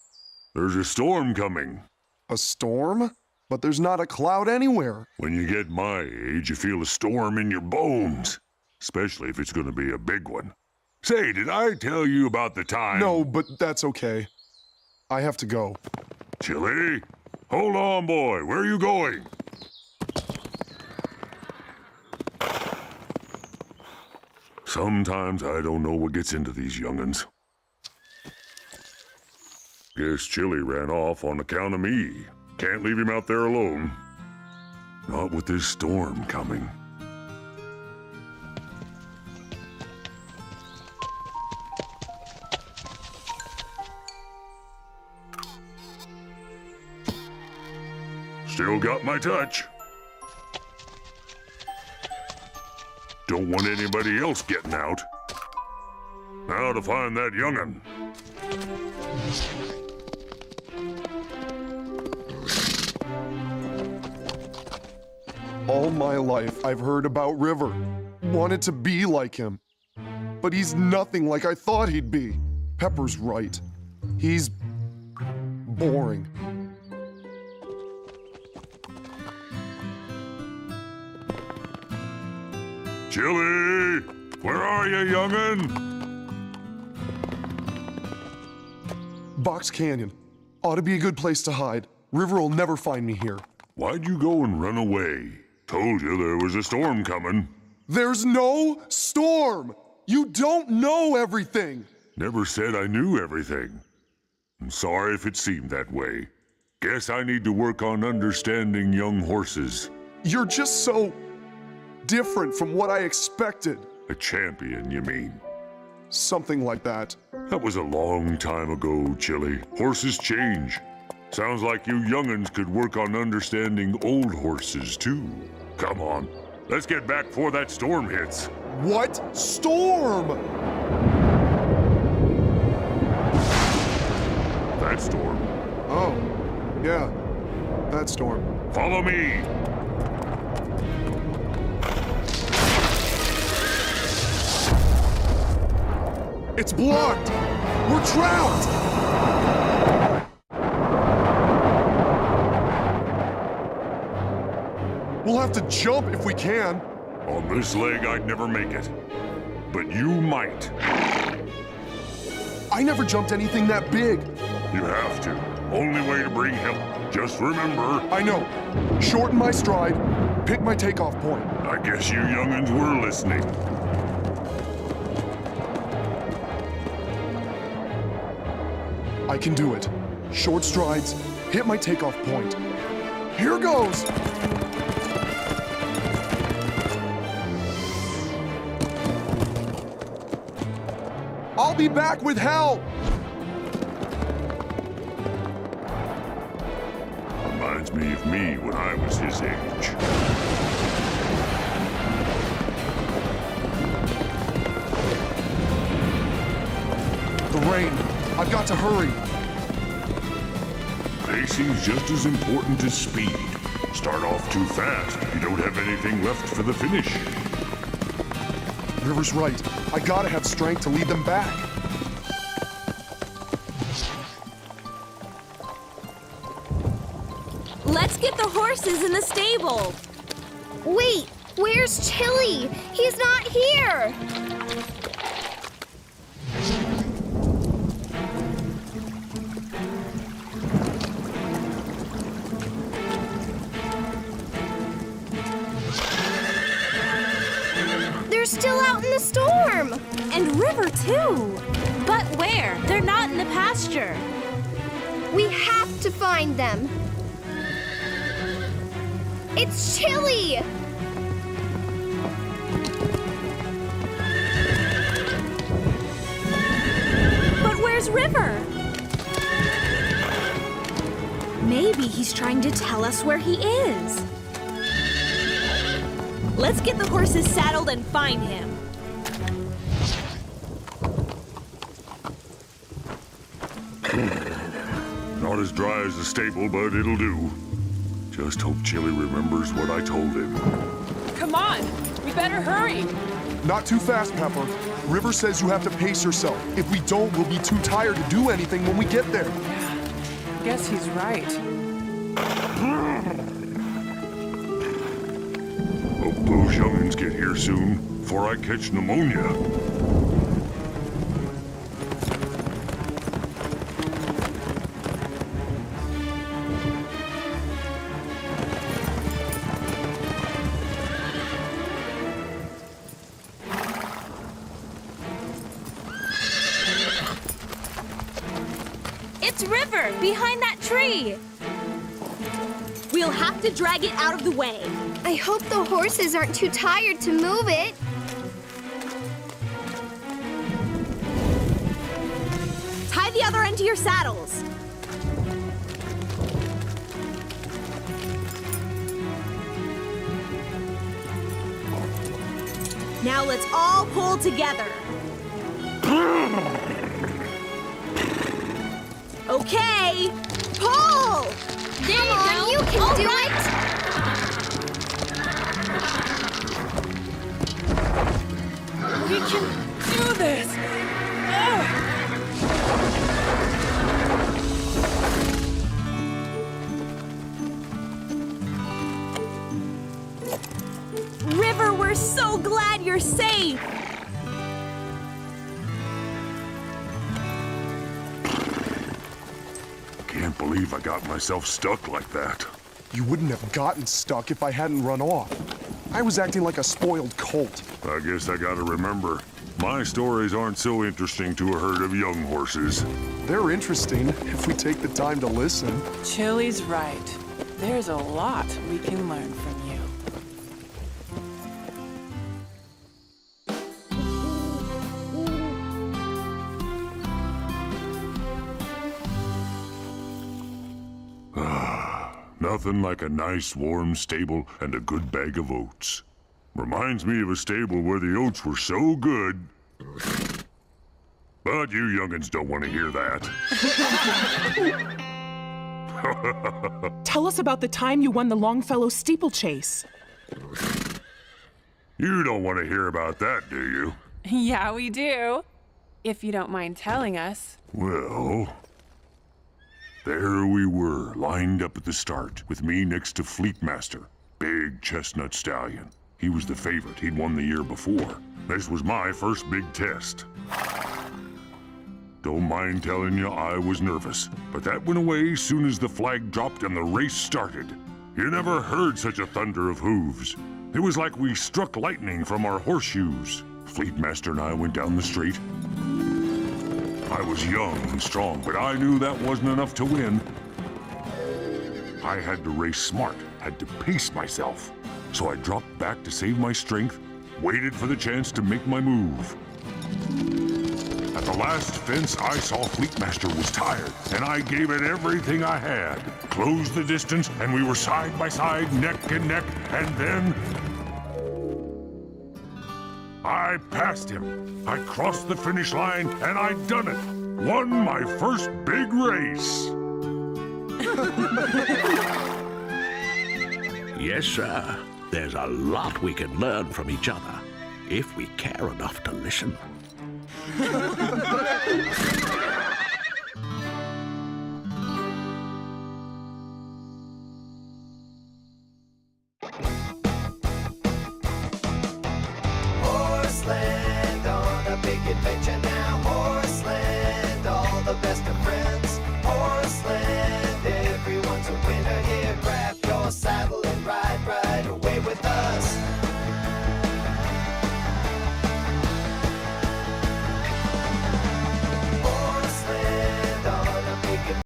There's a storm coming. A storm? But there's not a cloud anywhere. When you get my age, you feel a storm in your bones. Especially if it's going to be a big one. Say, did I tell you about the time? No, but that's okay. I have to go. Chili? Hold on, boy. Where are you going? Sometimes I don't know what gets into these young'uns. Guess Chili ran off on account of me. Can't leave him out there alone. Not with this storm coming. Still got my touch. Don't want anybody else getting out. Now to find that young'un. All my life, I've heard about River. Wanted to be like him. But he's nothing like I thought he'd be. Pepper's right. He's boring. Chili! Where are you, young'un? Box Canyon. Ought to be a good place to hide. River will never find me here. Why'd you go and run away? Told you there was a storm coming. There's no storm! You don't know everything! Never said I knew everything. I'm sorry if it seemed that way. Guess I need to work on understanding young horses. You're just so different from what I expected. A champion, you mean? Something like that. That was a long time ago, Chili. Horses change. Sounds like you young'uns could work on understanding old horses, too. Come on, let's get back before that storm hits. What storm? That storm. Oh, yeah, that storm. Follow me. It's blocked! We're trapped! We'll have to jump if we can. On this leg, I'd never make it. But you might. I never jumped anything that big. You have to. Only way to bring help. Just remember. I know. Shorten my stride. Pick my takeoff point. I guess you young'uns were listening. I can do it. Short strides, hit my takeoff point. Here goes! I'll be back with help! Reminds me of me when I was his age. The rain. I've got to hurry. Pacing's just as important as speed. Start off too fast, you don't have anything left for the finish. River's right. I gotta have strength to lead them back. Let's get the horses in the stable. Wait, where's Chili? He's not here. They're still out in the storm. And River, too. But where? They're not in the pasture. We have to find them. It's Chili! But where's River? Maybe he's trying to tell us where he is. Let's get the horses saddled and find him. Not as dry as the stable, but it'll do. Just hope Chili remembers what I told him. Come on, we better hurry. Not too fast, Pepper. River says you have to pace yourself. If we don't, we'll be too tired to do anything when we get there. Guess he's right. Hope those young'uns get here soon, before I catch pneumonia. It's River, behind that tree. We'll have to drag it out of the way. I hope the horses aren't too tired to move it. Tie the other end to your saddles. Now let's all pull together. Okay, pull! Come on, you can do it! We can do this! River, we're so glad you're safe! Can't believe I got myself stuck like that. You wouldn't have gotten stuck if I hadn't run off. I was acting like a spoiled colt. I guess I gotta remember, my stories aren't so interesting to a herd of young horses. They're interesting if we take the time to listen. Chili's right. There's a lot we can learn from you. Nothing like a nice warm stable and a good bag of oats. Reminds me of a stable where the oats were so good. But you young'uns don't want to hear that. Tell us about the time you won the Longfellow steeplechase. You don't want to hear about that, do you? Yeah, we do. If you don't mind telling us. Well, there we were, lined up at the start, with me next to Fleetmaster, big chestnut stallion. He was the favorite. He'd won the year before. This was my first big test. Don't mind telling you, I was nervous, but that went away as soon as the flag dropped and the race started. You never heard such a thunder of hooves. It was like we struck lightning from our horseshoes. Fleetmaster and I went down the straight. I was young and strong, but I knew that wasn't enough to win. I had to race smart, had to pace myself. So I dropped back to save my strength, waited for the chance to make my move. At the last fence, I saw Fleetmaster was tired, and I gave it everything I had. Closed the distance, and we were side by side, neck and neck, and then I passed him. I crossed the finish line, and I'd done it. Won my first big race. Yes, sir. There's a lot we can learn from each other, if we care enough to listen.